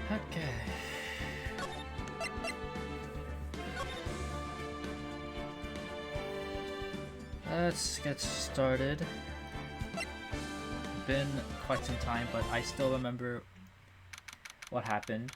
Okay. Let's get started. Been quite some time, but I still remember what happened.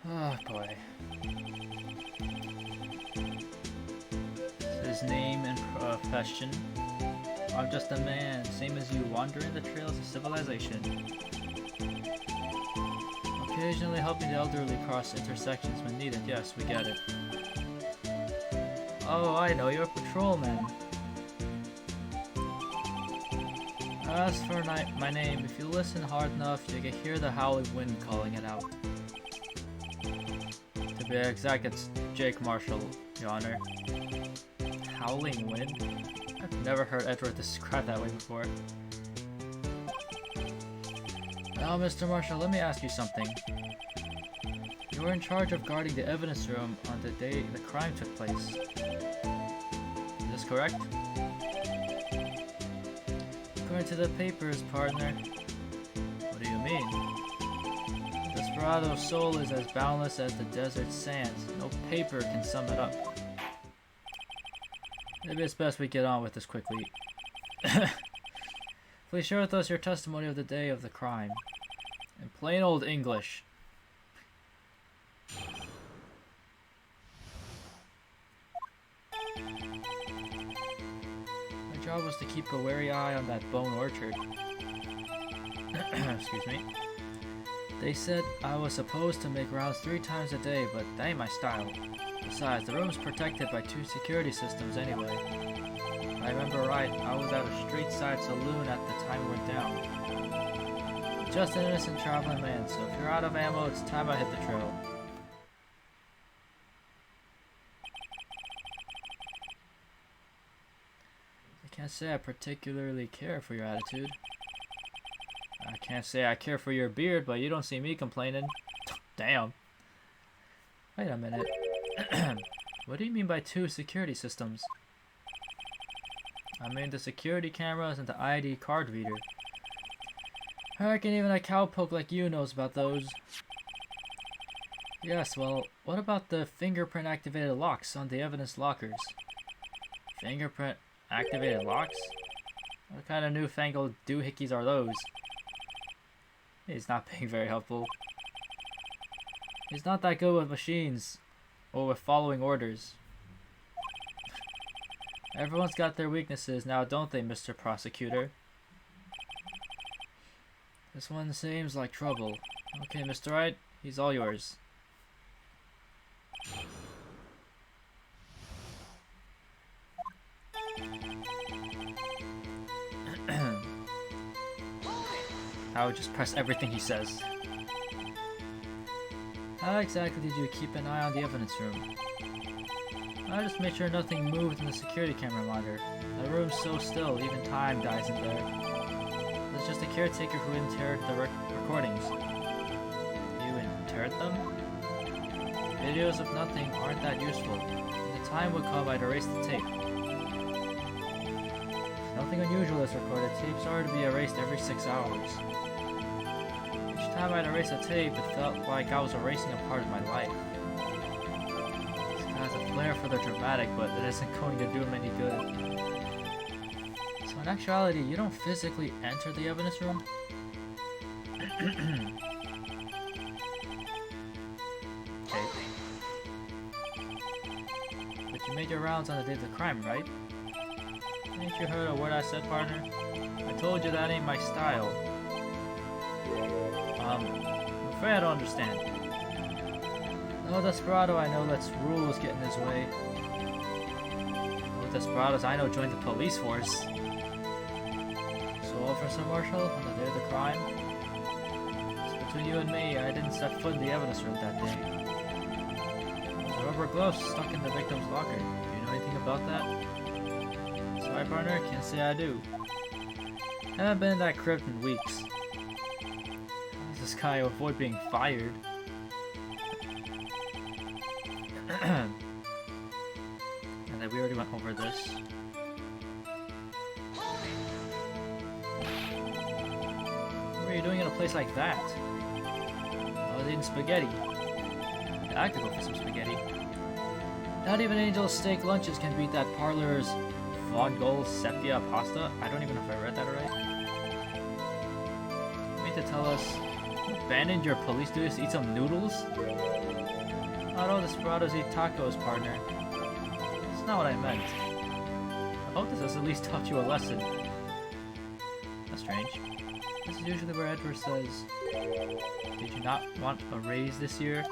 Oh boy. His name and profession. I'm just a man, same as you, wandering the trails of civilization. Occasionally helping the elderly cross intersections when needed. Yes, we get it. Oh, I know, you're a patrolman. As for my name, if you listen hard enough, you can hear the howling wind calling it out. To be exact, it's Jake Marshall, Your Honor. Howling wind? I've never heard Edward described that way before. Now, Mr. Marshall, let me ask you something. You were in charge of guarding the evidence room on the day the crime took place. Is this correct? According to the papers, partner. What do you mean? Desperado's soul is as boundless as the desert sands. No paper can sum it up. Maybe it's best we get on with this quickly. Please share with us your testimony of the day of the crime. In plain old English. My job was to keep a wary eye on that bone orchard. Excuse me. They said I was supposed to make rounds 3 times a day, but that ain't my style. Besides, the room's protected by 2 security systems anyway. If I remember right, I was at a street-side saloon at the time it went down. Just an innocent traveling man, so if you're out of ammo, it's time I hit the trail. I can't say I particularly care for your attitude. I can't say I care for your beard, but you don't see me complaining. Damn. Wait a minute. What do you mean by 2 security systems? I mean the security cameras and the ID card reader. I reckon even a cowpoke like you knows about those. Yes, well, what about the fingerprint activated locks on the evidence lockers? Fingerprint activated locks? What kind of newfangled doohickeys are those? He's not being very helpful. He's not that good with machines, or with following orders. Everyone's got their weaknesses now, don't they, Mr. Prosecutor? This one seems like trouble. Okay, Mr. Wright, he's all yours. I would just press everything he says. How exactly did you keep an eye on the evidence room? I just made sure nothing moved in the security camera monitor. The room's so still, even time dies in there. It's just a caretaker who interred the recordings. You interred them? Videos of nothing aren't that useful. When the time would come, I'd erase the tape. Nothing unusual is recorded. Tapes are to be erased every 6 hours. Each time I'd erase a tape, it felt like I was erasing a part of my life. This guy has a flair for the dramatic, but it isn't going to do him any good. So in actuality, you don't physically enter the evidence room? Okay. But you made your rounds on the day of the crime, right? Ain't you heard a word I said, partner? I told you that ain't my style. I'm afraid I don't understand. No desperado I know lets rules get in his way. desperados I know joined the police force. So, Officer Marshall, on the day of the crime, it's between you and me, I didn't set foot in the evidence room that day. There was a rubber glove stuck in the victim's locker. Do you know anything about that? Sorry, partner, can't say I do. I haven't been in that crypt in weeks. How does this guy avoid being fired? And then we already went over this. What are you doing in a place like that? I was eating spaghetti. I could go for some spaghetti. Not even Angel's steak lunches can beat that parlor's Vongole sepia pasta. I don't even know if I read that right. You mean to tell us you abandoned your police duties to eat some noodles? Not all desperados eat tacos, partner. That's not what I meant. I hope this has at least taught you a lesson. That's strange. This is usually where Edward says, "Did you not want a raise this year?"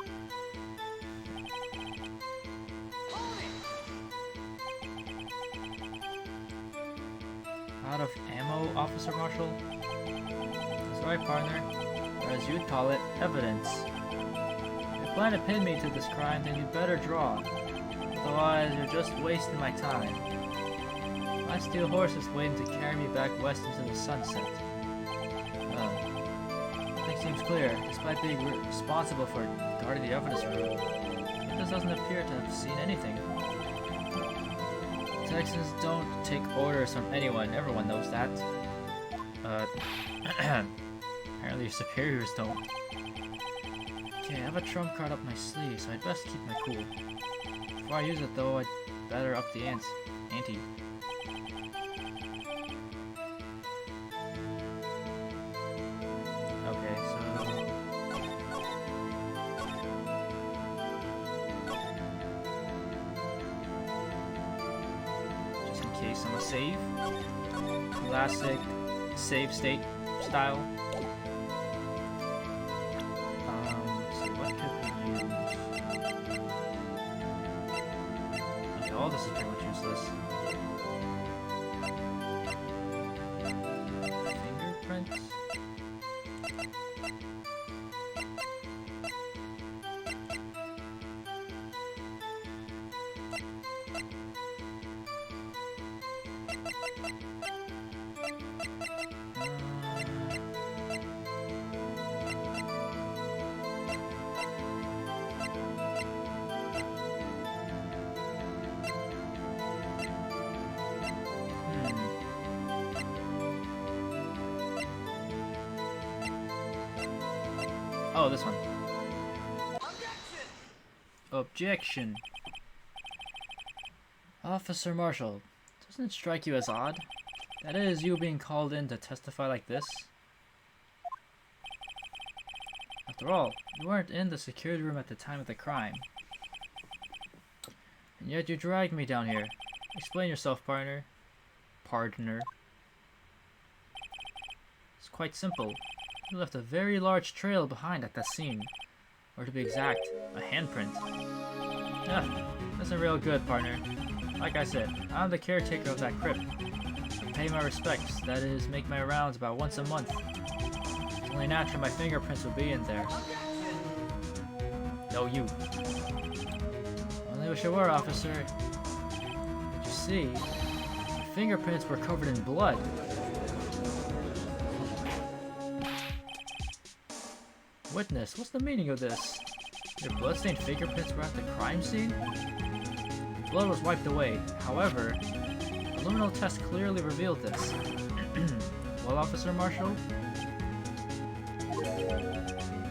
Out of ammo, Officer Marshall? That's right, partner. Or as you'd call it, evidence. If you plan to pin me to this crime, then you better draw. Otherwise, you're just wasting my time. My steel horse is waiting to carry me back west into the sunset. Everything seems clear. Despite being responsible for guarding the evidence room, Witness doesn't appear to have seen anything. Texans don't take orders from anyone. Everyone knows that. Apparently your superiors don't. Okay, I have a trump card up my sleeve, so I'd best keep my cool. Before I use it, though, I'd better up the ante. Okay, so... just in case I'm a save. Classic save state style. So what could we use? Okay, all this is pretty much useless. Fingerprints? Oh, this one. Objection. Officer Marshall, doesn't it strike you as odd? That is, you being called in to testify like this? After all, you weren't in the security room at the time of the crime. And yet you dragged me down here. Explain yourself, partner. It's quite simple. You left a very large trail behind at that scene. Or to be exact, a handprint. Yeah, that's a real good, partner. Like I said, I'm the caretaker of that crypt. I pay my respects, that is, make my rounds about once a month. It's only natural my fingerprints will be in there. No, you. Only wish I were, officer. But you see, my fingerprints were covered in blood. Witness, what's the meaning of this? Your bloodstained fingerprints were at the crime scene? Blood was wiped away. However, a luminal test clearly revealed this. Well, Officer Marshall?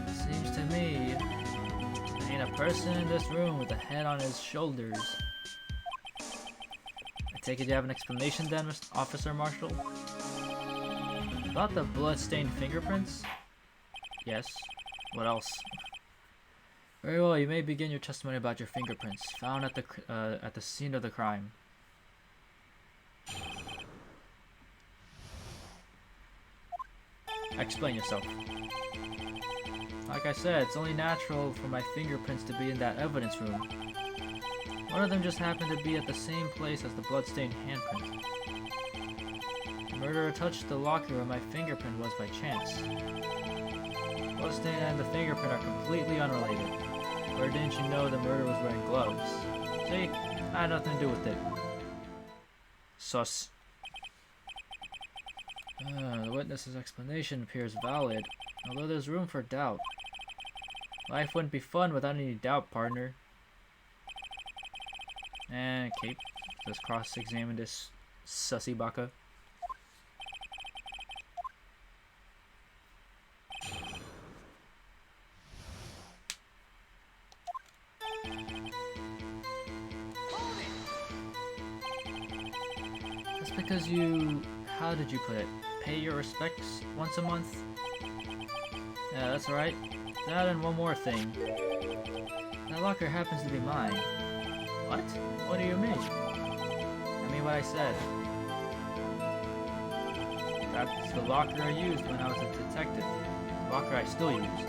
Seems to me there ain't a person in this room with a head on his shoulders. I take it you have an explanation then, Officer Marshall? About the blood-stained fingerprints? Yes. What else? Very well, you may begin your testimony about your fingerprints found at the scene of the crime. Explain yourself. Like I said, it's only natural for my fingerprints to be in that evidence room. One of them just happened to be at the same place as the bloodstained handprint. The murderer touched the locker where my fingerprint was by chance. The bloodstain and the fingerprint are completely unrelated. Or didn't you know the murderer was wearing gloves? See? I had nothing to do with it. Sus. The witness's explanation appears valid, although there's room for doubt. Life wouldn't be fun without any doubt, partner. And Cape, let's cross-examine this sussy baka. That's because you, how did you put it, pay your respects once a month? Yeah, that's right. That and one more thing. That locker happens to be mine. What? What do you mean? I mean what I said. That's the locker I used when I was a detective. The locker I still use.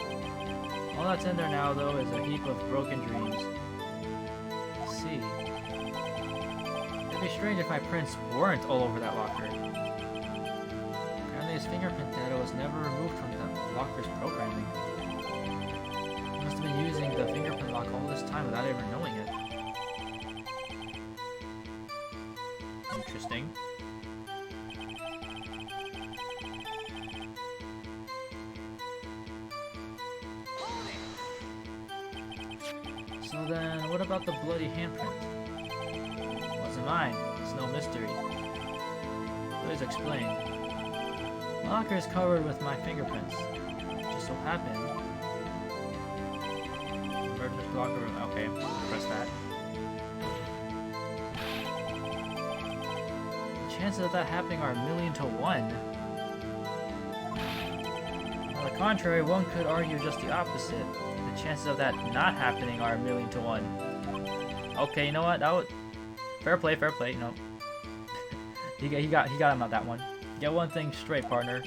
All that's in there now, though, is a heap of broken dreams. I see. It'd be strange if my prints weren't all over that locker. Apparently his fingerprint data was never removed from the locker's programming. He must have been using the fingerprint lock all this time without ever knowing it. Interesting. So then, what about the bloody handprint? Wasn't mine. It's no mystery. Please explain. My locker is covered with my fingerprints. It just so happened. Murder's locker room. Okay, press that. The chances of that happening are 1,000,000 to 1. On the contrary, one could argue just the opposite. The chances of that not happening are 1,000,000 to 1. Okay, you know what? That would fair play, you know. he got him on that one. Get one thing straight, partner.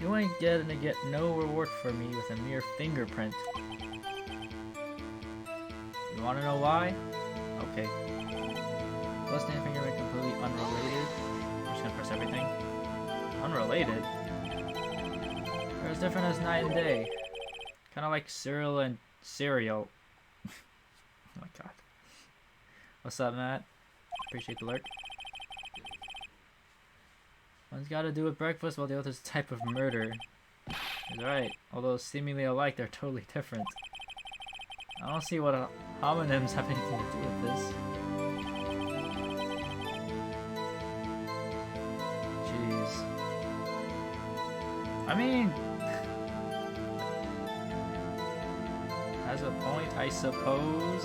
You ain't gonna get no reward from me with a mere fingerprint. You wanna know why? Okay. Bloodstained fingerprint completely unrelated. I'm just gonna press everything. Unrelated? They're as different as night and day. Kinda like cereal and cereal. Oh my god. What's up, Matt? Appreciate the lurk. One's gotta do with breakfast while the other's type of murder. He's right. Although seemingly alike, they're totally different. I don't see what homonyms have anything to do with this. Jeez. I mean... has a point, I suppose.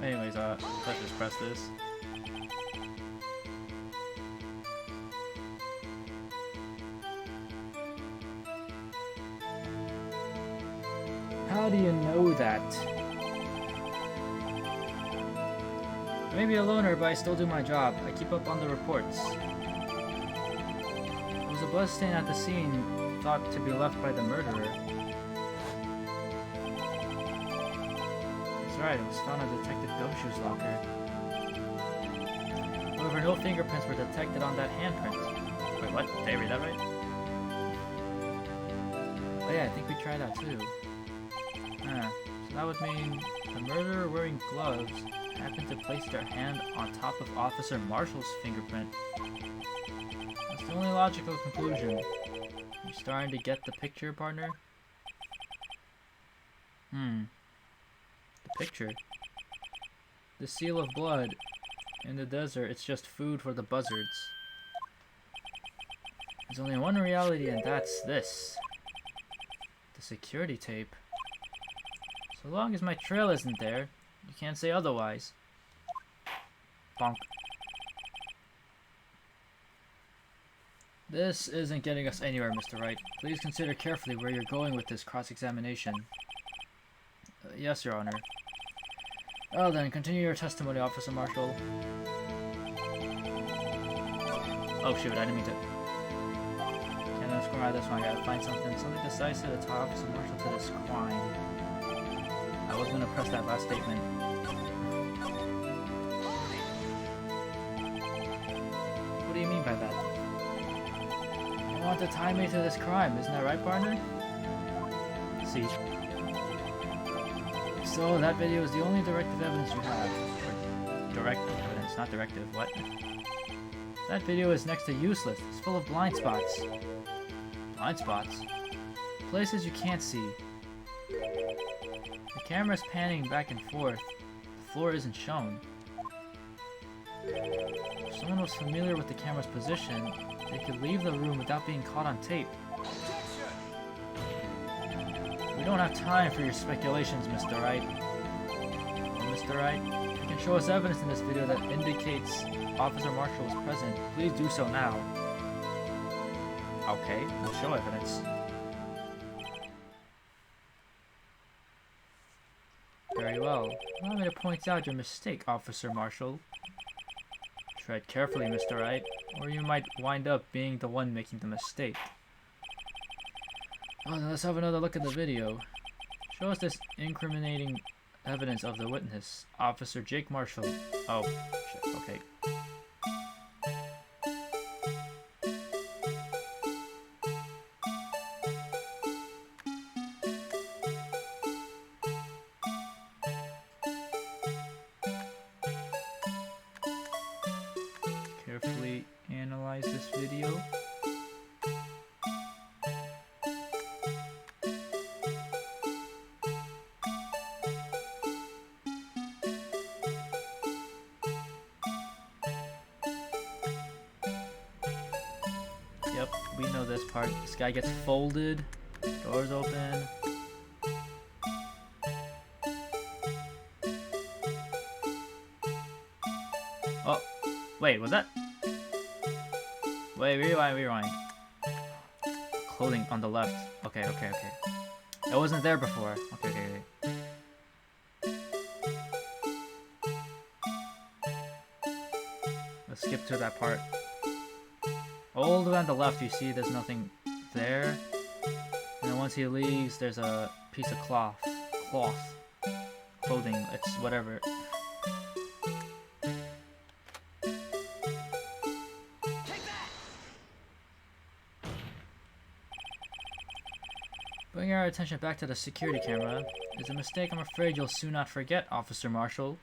Anyways, let's just press this. How do you know that? I may be a loner, but I still do my job. I keep up on the reports. There was a bloodstain at the scene, thought to be left by the murderer. That's right, it was found in Detective Gumshoe's locker. However, no fingerprints were detected on that handprint. Wait, what? Did I read that right? Oh yeah, I think we tried that too. Huh. So that would mean the murderer wearing gloves happened to place their hand on top of Officer Marshall's fingerprint. That's the only logical conclusion. You starting to get the picture, partner? The picture? The seal of blood. In the desert, it's just food for the buzzards. There's only one reality, and that's this. The security tape. So long as my trail isn't there, you can't say otherwise. Bonk. This isn't getting us anywhere, Mr. Wright. Please consider carefully where you're going with this cross-examination. Yes, Your Honor. Well then, continue your testimony, Officer Marshall. Oh shoot, I didn't mean to. Can't let score out of this one. I gotta find something decisive to tie Officer Marshall to this crime. I was gonna press that last statement. What do you mean by that? You want to tie me to this crime, isn't that right, partner? See. So that video is the only directive evidence you have. Or direct evidence, not directive. What? That video is next to useless. It's full of blind spots. Blind spots? Places you can't see. The camera's panning back and forth. The floor isn't shown. If someone was familiar with the camera's position, they could leave the room without being caught on tape. We don't have time for your speculations, Mr. Wright. Oh, Mr. Wright, you can show us evidence in this video that indicates Officer Marshall is present. Please do so now. Okay, we'll show evidence. Very well. Allow me to point out your mistake, Officer Marshall. Tread carefully, Mr. Wright, or you might wind up being the one making the mistake. Oh, then let's have another look at the video. Show us this incriminating evidence of the witness, Officer Jake Marshall. Oh, shit, okay. Carefully analyze this video. Yep, we know this part. This guy gets folded, doors open. Oh, wait, was that? Wait, rewind. Clothing on the left. Okay. It wasn't there before. Okay. Let's skip to that part. All the way on the left, you see there's nothing there. And then once he leaves, there's a piece of cloth. Clothing, it's whatever. Bringing our attention back to the security camera is a mistake I'm afraid you'll soon not forget, Officer Marshall.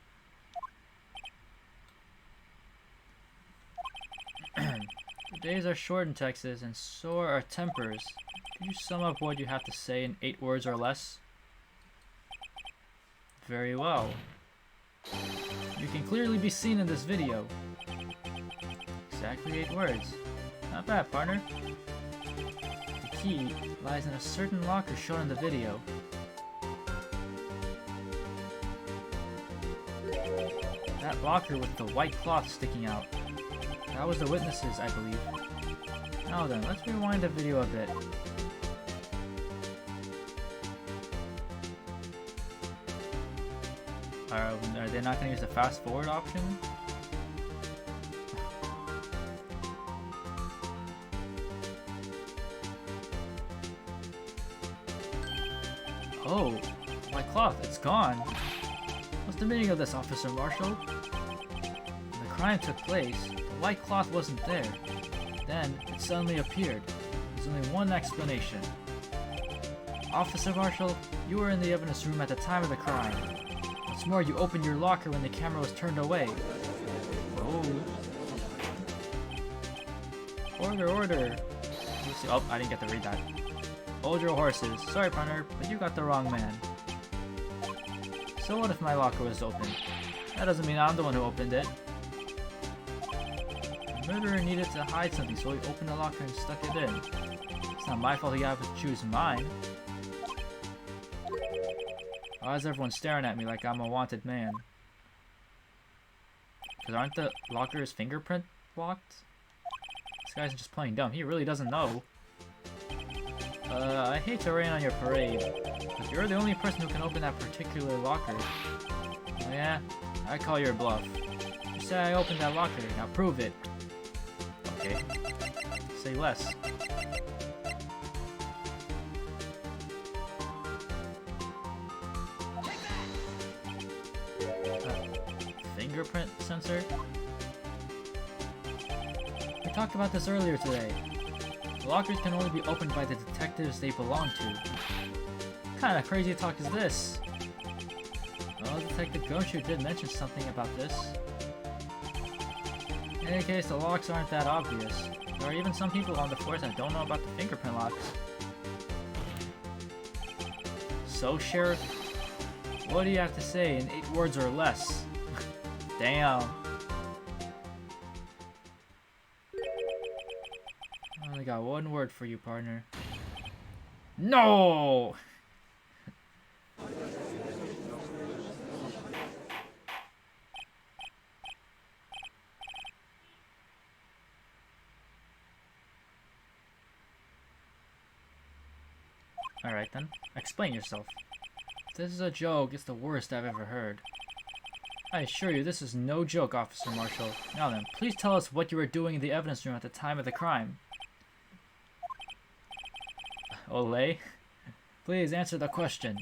The days are short in Texas, and so are our tempers. Could you sum up what you have to say in 8 words or less? Very well. You can clearly be seen in this video. Exactly 8 words. Not bad, partner. The key lies in a certain locker shown in the video. That locker with the white cloth sticking out. That was the witnesses, I believe. Now then, let's rewind the video a bit. Are they not going to use the fast forward option? Oh, my cloth, it's gone. What's the meaning of this, Officer Marshall? When the crime took place, the white cloth wasn't there. Then, it suddenly appeared. There's only one explanation. Officer Marshall, you were in the evidence room at the time of the crime. What's more, you opened your locker when the camera was turned away. Oh. Order. Oh, I didn't get to read that. Hold your horses. Sorry, partner, but you got the wrong man. So what if my locker was open? That doesn't mean I'm the one who opened it. The murderer needed to hide something, so he opened the locker and stuck it in. It's not my fault he had to choose mine. Why is everyone staring at me like I'm a wanted man? Because aren't the lockers fingerprint blocked? This guy's just playing dumb. He really doesn't know. I hate to rain on your parade, but you're the only person who can open that particular locker. Oh yeah? I call your bluff. You say I opened that locker. Now prove it. Okay. Say less. Fingerprint sensor? We talked about this earlier today. The lockers can only be opened by the detectives they belong to. What kind of crazy talk is this? Well, Detective Gumshoe did mention something about this. In any case, the locks aren't that obvious. There are even some people on the force that don't know about the fingerprint locks. So, Sheriff, what do you have to say in 8 words or less? Damn. I only got 1 word for you, partner. No! Alright then, explain yourself. If this is a joke, it's the worst I've ever heard. I assure you, this is no joke, Officer Marshall. Now then, please tell us what you were doing in the evidence room at the time of the crime. Olay? Please answer the question.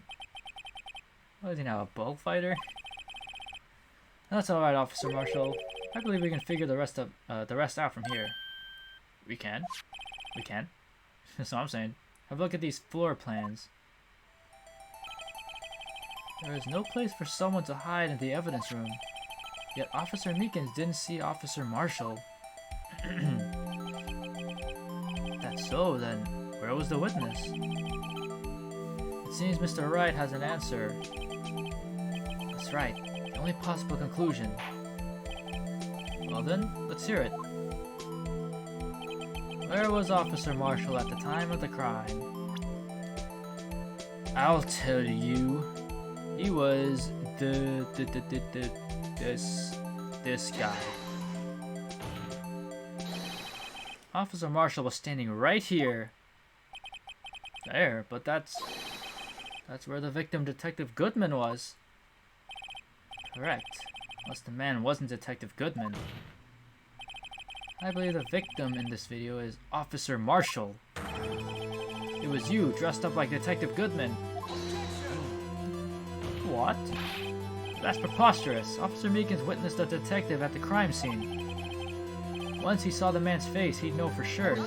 What is he now, a bullfighter? That's alright, Officer Marshall. I believe we can figure the rest out from here. We can? We can? That's what I'm saying. Have a look at these floor plans. There is no place for someone to hide in the evidence room. Yet Officer Meekins didn't see Officer Marshall. That's so, then where was the witness? It seems Mr. Wright has an answer. That's right, the only possible conclusion. Well then, let's hear it. Where was Officer Marshall at the time of the crime? I'll tell you. He was this guy. Officer Marshall was standing right here. There, but that's where the victim, Detective Goodman, was. Correct. Unless the man wasn't Detective Goodman. I believe the victim in this video is Officer Marshall. It was you, dressed up like Detective Goodman. What? That's preposterous. Officer Meekins witnessed a detective at the crime scene. Once he saw the man's face, he'd know for sure.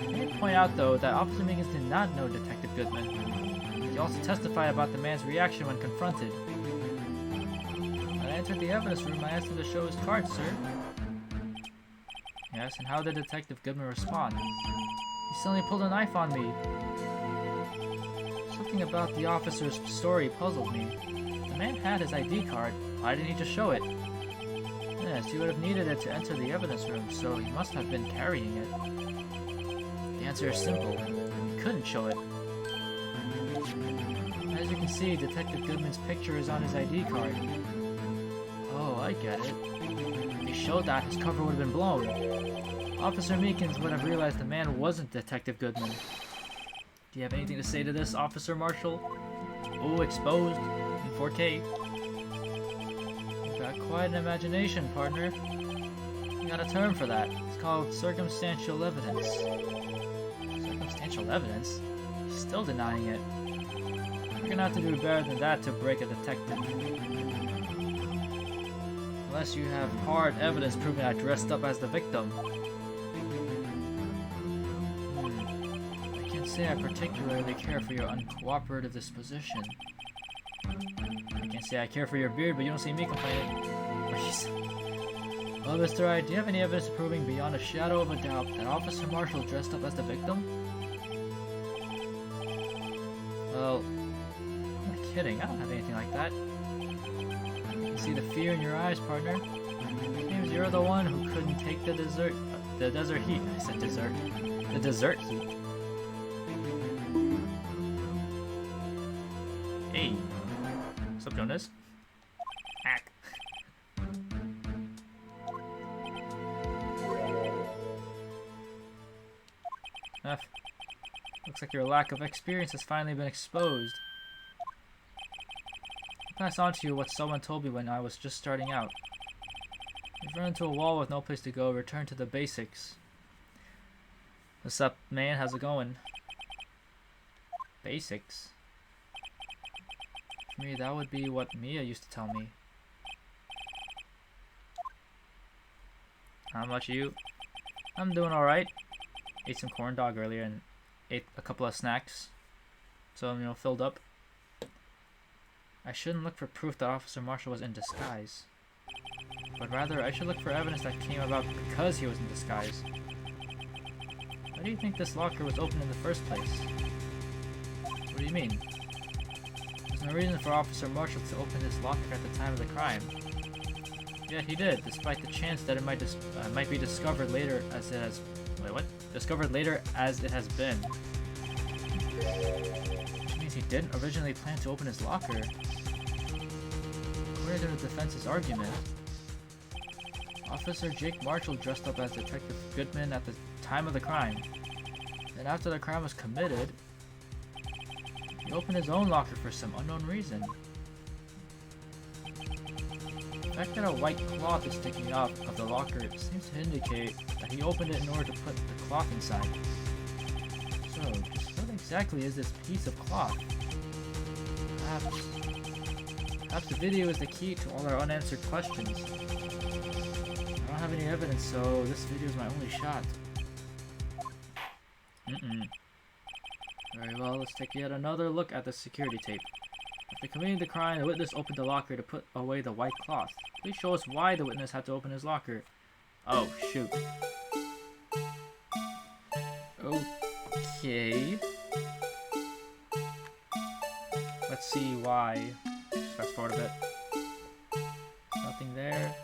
Let me point out, though, that Officer Meekins did not know Detective Goodman. He also testified about the man's reaction when confronted. When I entered the evidence room, I asked him to show his card, sir. Yes, and how did Detective Goodman respond? He suddenly pulled a knife on me. Something about the officer's story puzzled me. The man had his ID card. Why didn't he just show it? Yes, he would have needed it to enter the evidence room, so he must have been carrying it. The answer is simple. He couldn't show it. As you can see, Detective Goodman's picture is on his ID card. Oh, I get it. If he showed that, his cover would have been blown. Officer Meekins would have realized the man wasn't Detective Goodman. Do you have anything to say to this, Officer Marshall? Oh, exposed in 4K. You've got quite an imagination, partner. You got a term for that. It's called circumstantial evidence. Circumstantial evidence? He's still denying it. You're gonna have to do better than that to break a detective. Unless you have hard evidence proving I dressed up as the victim. I can't say I particularly care for your uncooperative disposition. I can't say I care for your beard, but you don't see me complaining. Well, Mr. Wright, do you have any evidence proving beyond a shadow of a doubt that Officer Marshall dressed up as the victim? Well, I'm not kidding. I don't have anything like that. I can see the fear in your eyes, partner. It seems you're the one who couldn't take the desert heat. I said dessert. The dessert heat. Hey. What's up, Jonas? Hack. Looks like your lack of experience has finally been exposed. I'll pass on to you what someone told me when I was just starting out. You've run into a wall with no place to go. Return to the basics. What's up, man? How's it going? Basics? For me, that would be what Mia used to tell me. How much are you? I'm doing alright. Ate some corn dog earlier and ate a couple of snacks. So I'm, filled up. I shouldn't look for proof that Officer Marshall was in disguise. But rather, I should look for evidence that came about because he was in disguise. Why do you think this locker was open in the first place? What do you mean? There's no reason for Officer Marshall to open this locker at the time of the crime. Yet he did, despite the chance that it might be discovered later as it has... Wait, what? Discovered later as it has been. Which means he didn't originally plan to open his locker. According to the defense's argument, Officer Jake Marshall dressed up as Detective Goodman at the time of the crime. Then after the crime was committed, he opened his own locker for some unknown reason. The fact that a white cloth is sticking out of the locker seems to indicate that he opened it in order to put the cloth inside. So, just what exactly is this piece of cloth? Perhaps the video is the key to all our unanswered questions. I don't have any evidence, so this video is my only shot. Very well, let's take yet another look at the security tape. After committing the crime, the witness opened the locker to put away the white cloth. Please show us why the witness had to open his locker. Oh, shoot. Okay. Let's see why. Fast forward a bit. Nothing there.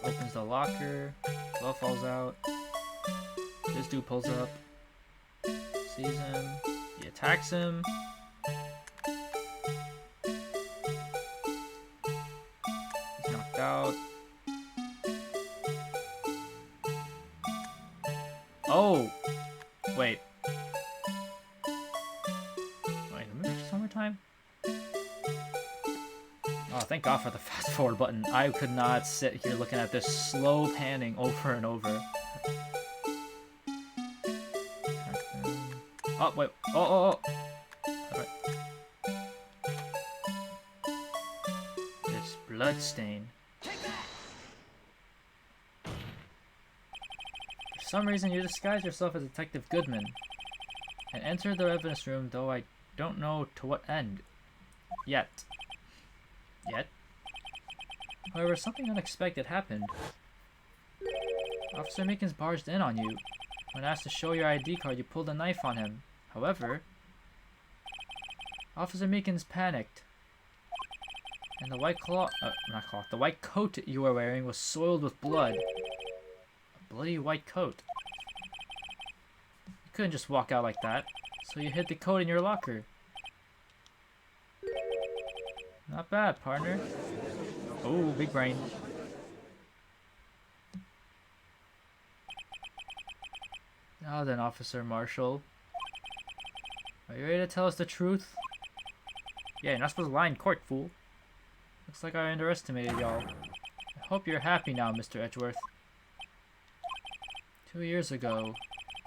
Opens the locker. Glove falls out. This dude pulls up. Sees him. He attacks him. He's knocked out. Oh! Wait. Wait, let me just one more time. Oh, thank God for the fast forward button. I could not sit here looking at this slow panning over and over. Oh, wait. Oh. Alright. This blood stain. For some reason, you disguise yourself as Detective Goodman and enter the evidence room, though I don't know to what end. Yet. However, something unexpected happened. Officer Meekins barged in on you. When asked to show your ID card, you pulled a knife on him. However, Officer Meekins panicked, and the white the white coat you were wearing was soiled with blood. A bloody white coat. You couldn't just walk out like that, so you hid the coat in your locker. Not bad, partner. Oh, big brain. Now then, Officer Marshall. Are you ready to tell us the truth? Yeah, you're not supposed to lie in court, fool. Looks like I underestimated y'all. I hope you're happy now, Mr. Edgeworth. 2 years ago,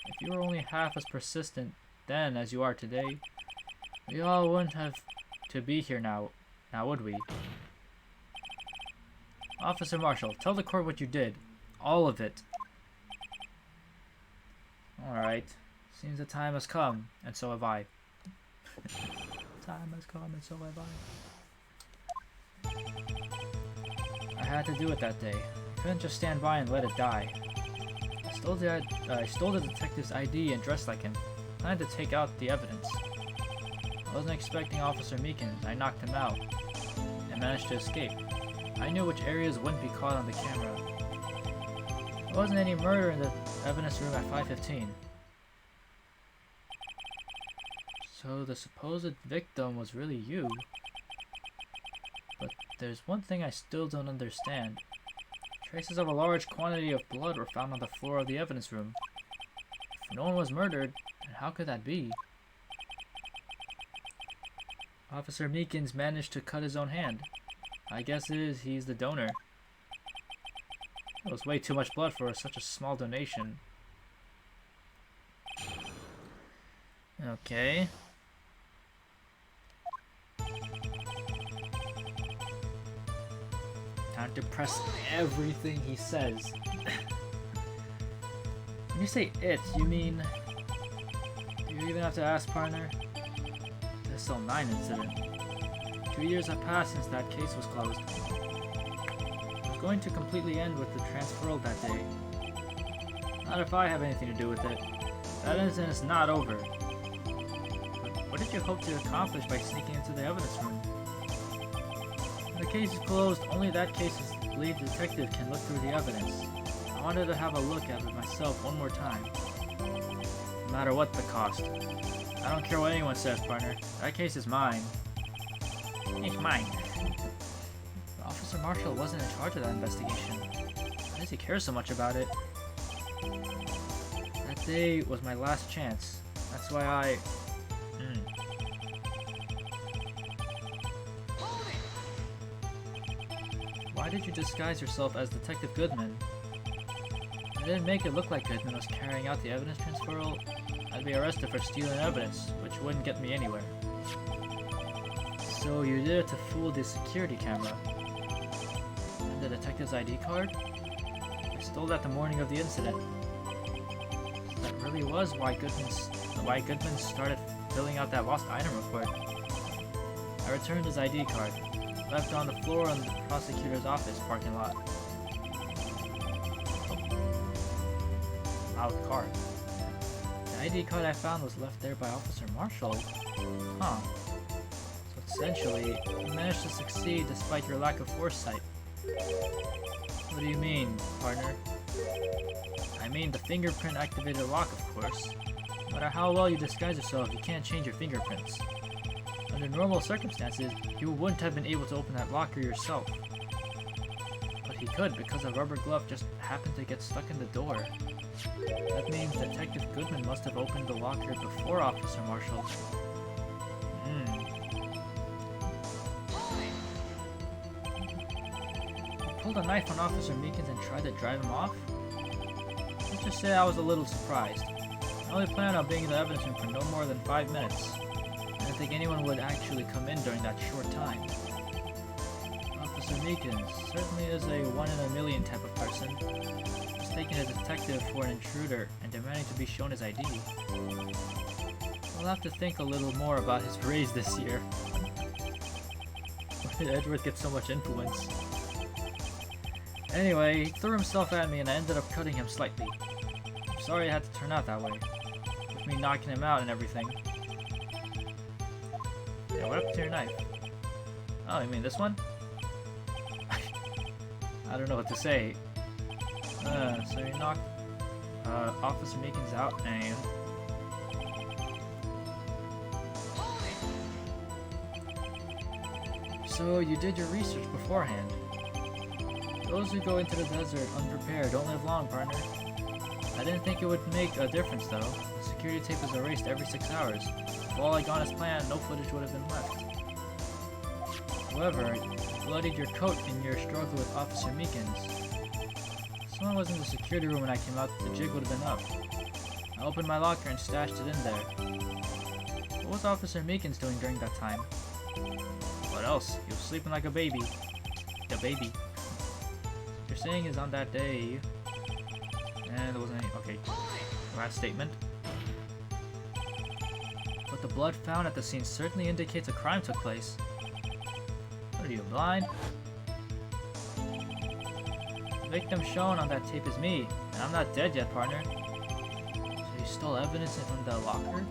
if you were only half as persistent then as you are today, we all wouldn't have to be here now would we? Officer Marshall, tell the court what you did. All of it. Alright. Seems the time has come, and so have I. Time has come, and so have I. I had to do it that day. I couldn't just stand by and let it die. I stole the detective's ID and dressed like him. Planned to take out the evidence. I wasn't expecting Officer Meekins. I knocked him out and managed to escape. I knew which areas wouldn't be caught on the camera. There wasn't any murder in the evidence room at 5:15. So the supposed victim was really you. But there's one thing I still don't understand. Traces of a large quantity of blood were found on the floor of the evidence room. If no one was murdered, then how could that be? Officer Meekins managed to cut his own hand. My guess is he's the donor. It was way too much blood for such a small donation. Okay. Time to press everything he says. When you say it, you mean... Do you even have to ask, partner? The SL9 incident. 2 years have passed since that case was closed. It was going to completely end with the transferal that day. Not if I have anything to do with it. That incident is not over. But what did you hope to accomplish by sneaking into the evidence room? When the case is closed, only that case's lead detective can look through the evidence. I wanted to have a look at it myself one more time. No matter what the cost. I don't care what anyone says, partner. That case is mine. It's mine. But Officer Marshall wasn't in charge of that investigation. Why does he care so much about it? That day was my last chance. That's why I... Why did you disguise yourself as Detective Goodman? If I didn't make it look like Goodman was carrying out the evidence transferal, I'd be arrested for stealing evidence, which wouldn't get me anywhere. So you did it to fool the security camera. And the detective's ID card? I stole that the morning of the incident. So that really was why Goodman started filling out that lost item report. I returned his ID card, left on the floor in the prosecutor's office parking lot. Loud card. The ID card I found was left there by Officer Marshall. Huh. So essentially, you managed to succeed despite your lack of foresight. What do you mean, partner? I mean the fingerprint activated lock, of course. No matter how well you disguise yourself, you can't change your fingerprints. Under normal circumstances, you wouldn't have been able to open that locker yourself. But he could because a rubber glove just happened to get stuck in the door. That means Detective Goodman must have opened the locker before Officer Marshall. You pulled a knife on Officer Meekins and tried to drive him off? Let's just say I was a little surprised. I only planned on being in the evidence room for no more than 5 minutes. I didn't think anyone would actually come in during that short time. Officer Meekins certainly is a 1 in a million type of person. Mistaking a detective for an intruder and demanding to be shown his ID. I'll have to think a little more about his raise this year. Where did Edward get so much influence? Anyway, he threw himself at me and I ended up cutting him slightly. I'm sorry it had to turn out that way. With me knocking him out and everything. Yeah, what happened to your knife? Oh, you mean this one? I don't know what to say. So you knocked Officer Meekins out and... So you did your research beforehand. Those who go into the desert unprepared don't live long, partner. I didn't think it would make a difference though. The security tape is erased every 6 hours. If all had gone as planned, no footage would have been left. However, you bloodied your coat in your struggle with Officer Meekins. If someone was in the security room when I came out, the jig would have been up. I opened my locker and stashed it in there. What was Officer Meekins doing during that time? What else? He was sleeping like a baby. The baby. What you're saying is on that day... And there wasn't any... Okay. Last statement. But the blood found at the scene certainly indicates a crime took place. What are you, blind? The victim shown on that tape is me, and I'm not dead yet, partner. So you stole evidence from the locker?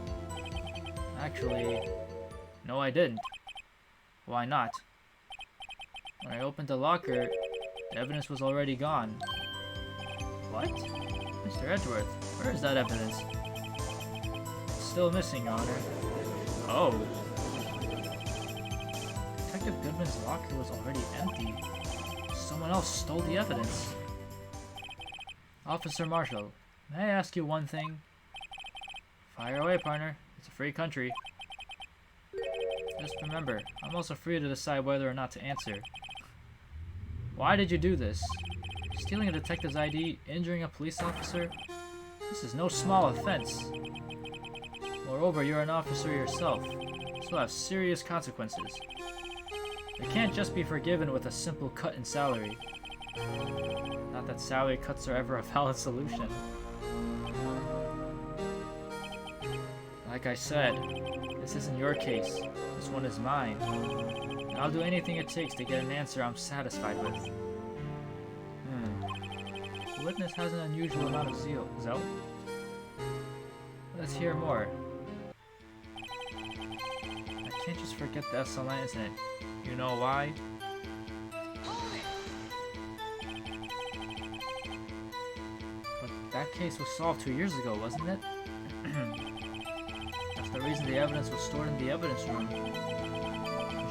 Actually, no I didn't. Why not? When I opened the locker, the evidence was already gone. What? Mr. Edgeworth, where is that evidence? It's still missing, Your Honor. Oh. Detective Goodman's locker was already empty. Someone else stole the evidence. Officer Marshall, may I ask you one thing? Fire away, partner. It's a free country. Just remember, I'm also free to decide whether or not to answer. Why did you do this? stealing a detective's ID, injuring a police officer? This is no small offense. Moreover, you're an officer yourself. This will have serious consequences. You can't just be forgiven with a simple cut in salary. Not that salary cuts are ever a valid solution. Like I said, this isn't your case. This one is mine. And I'll do anything it takes to get an answer I'm satisfied with. The witness has an unusual amount of zeal. Let's hear more. I can't just forget the SL9 incident. You know why? But that case was solved 2 years ago, wasn't it? That's the reason the evidence was stored in the evidence room.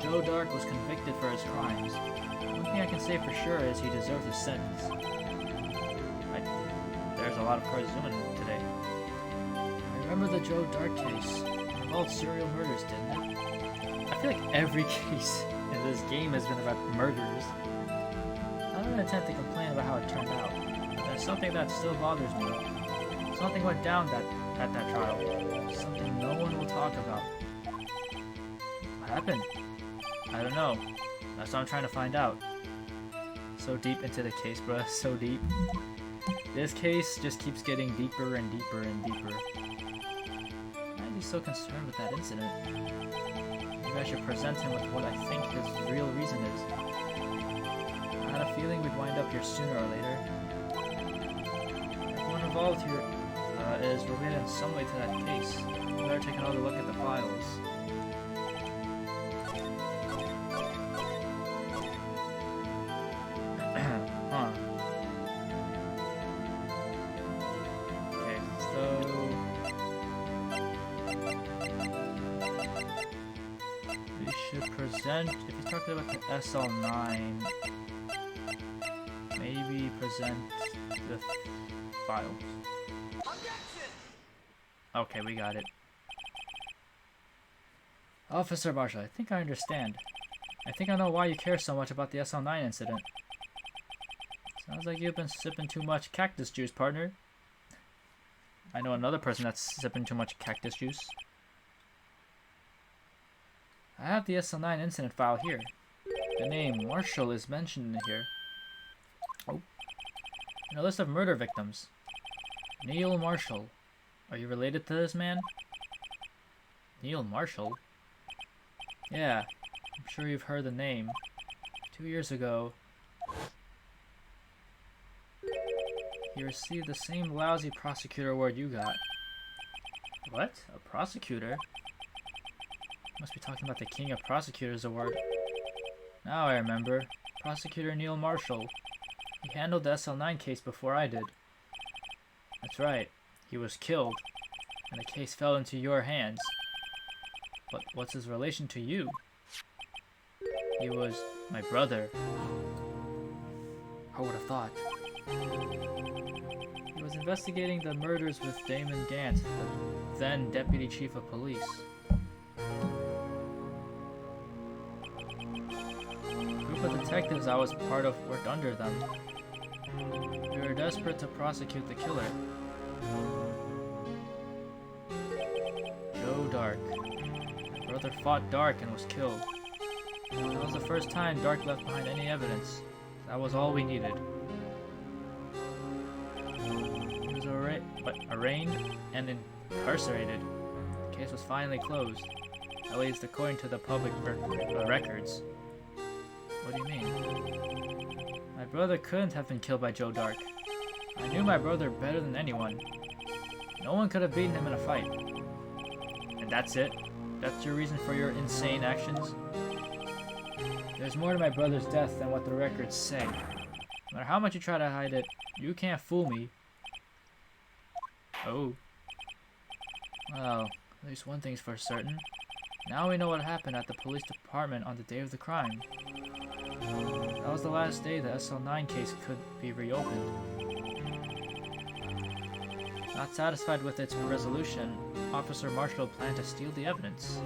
Joe Dark was convicted for his crimes. One thing I can say for sure is he deserves a sentence. There's a lot of cars zooming today. I remember the Joe Dark case. It involved serial murders, didn't it? I feel like every case in this game has been about murders. I don't intend to complain about how it turned out. But there's something that still bothers me. Something went down at that trial. Something no one will talk about. What happened? I don't know. That's what I'm trying to find out. So deep into the case, bruh. So deep. This case just keeps getting deeper and deeper and deeper. Why is he so concerned with that incident? Maybe I should present him with what I think his real reason is. I had a feeling we'd wind up here sooner or later. Everyone involved here is related in some way to that case. We better take another look at the files. If you're talking about the SL9, maybe present the files. Okay, we got it. Officer Marshall, I think I understand. I think I know why you care so much about the SL9 incident. Sounds like you've been sipping too much cactus juice, partner. I know another person that's sipping too much cactus juice. I have the SL9 incident file here. The name Marshall is mentioned in here. Oh. In a list of murder victims. Neil Marshall. Are you related to this man? Neil Marshall? Yeah, I'm sure you've heard the name. 2 years ago, he received the same lousy prosecutor award you got. What? A prosecutor? Must be talking about the King of Prosecutors award. Now I remember. Prosecutor Neil Marshall. He handled the SL9 case before I did. That's right. He was killed, and the case fell into your hands. But what's his relation to you? He was my brother. I would have thought. He was investigating the murders with Damon Gant, the then Deputy Chief of Police. The detectives I was part of worked under them. We were desperate to prosecute the killer. Joe Dark. My brother fought Dark and was killed. That was the first time Dark left behind any evidence. That was all we needed. He was arraigned and incarcerated. The case was finally closed, at least according to the public records. What do you mean? My brother couldn't have been killed by Joe Dark. I knew my brother better than anyone. No one could have beaten him in a fight. And that's it? That's your reason for your insane actions? There's more to my brother's death than what the records say. No matter how much you try to hide it, you can't fool me. Oh. Well, at least one thing's for certain. Now we know what happened at the police department on the day of the crime. That was the last day the SL9 case could be reopened. Not satisfied with its resolution, Officer Marshall planned to steal the evidence.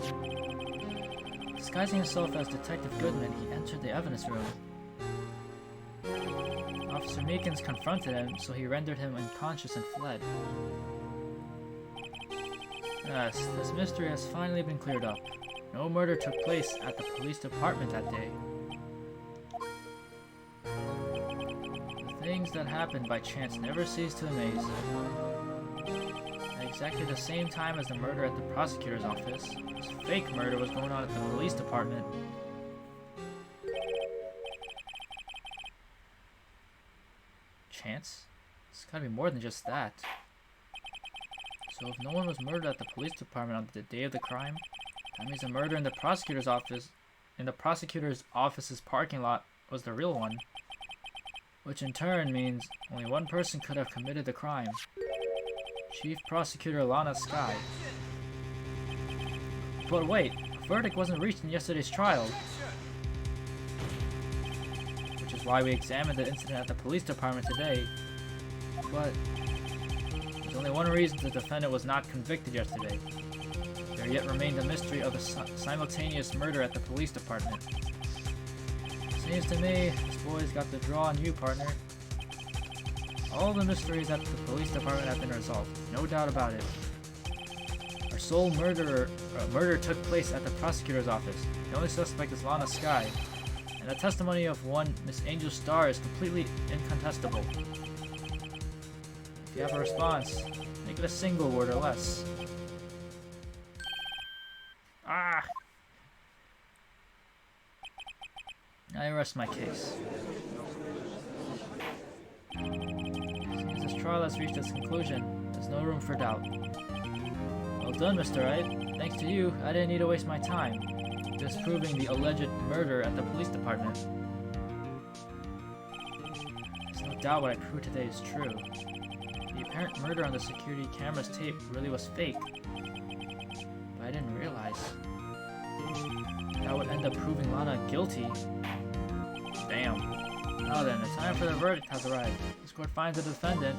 Disguising himself as Detective Goodman, he entered the evidence room. Mr. Meekins confronted him, so he rendered him unconscious and fled. Yes, this mystery has finally been cleared up. No murder took place at the police department that day. The things that happened by chance never cease to amaze. At exactly the same time as the murder at the prosecutor's office, this fake murder was going on at the police department. Chance? It's gotta be more than just that. So if no one was murdered at the police department on the day of the crime, that means the murder in the prosecutor's office's parking lot was the real one. Which in turn means only one person could have committed the crime. Chief Prosecutor Lana Skye. But wait, a verdict wasn't reached in yesterday's trial. Which is why we examined the incident at the police department today. But there's only one reason the defendant was not convicted yesterday. There yet remained the mystery of a simultaneous murder at the police department. Seems to me, this boy's got the draw on you, partner. All the mysteries at the police department have been resolved, no doubt about it. Our sole murder took place at the prosecutor's office. The only suspect is Lana Skye, and the testimony of one Miss Angel Starr is completely incontestable. If you have a response, make it a single word or less. Ah! I rest my case. Since this trial has reached its conclusion, there's no room for doubt. Well done, Mr. Wright. Thanks to you, I didn't need to waste my time disproving the alleged murder at the police department. There's no doubt what I proved today is true. The apparent murder on the security camera's tape really was fake. But I didn't realize that would end up proving Lana guilty. Damn. Now then, the time for the verdict has arrived. This court finds the defendant.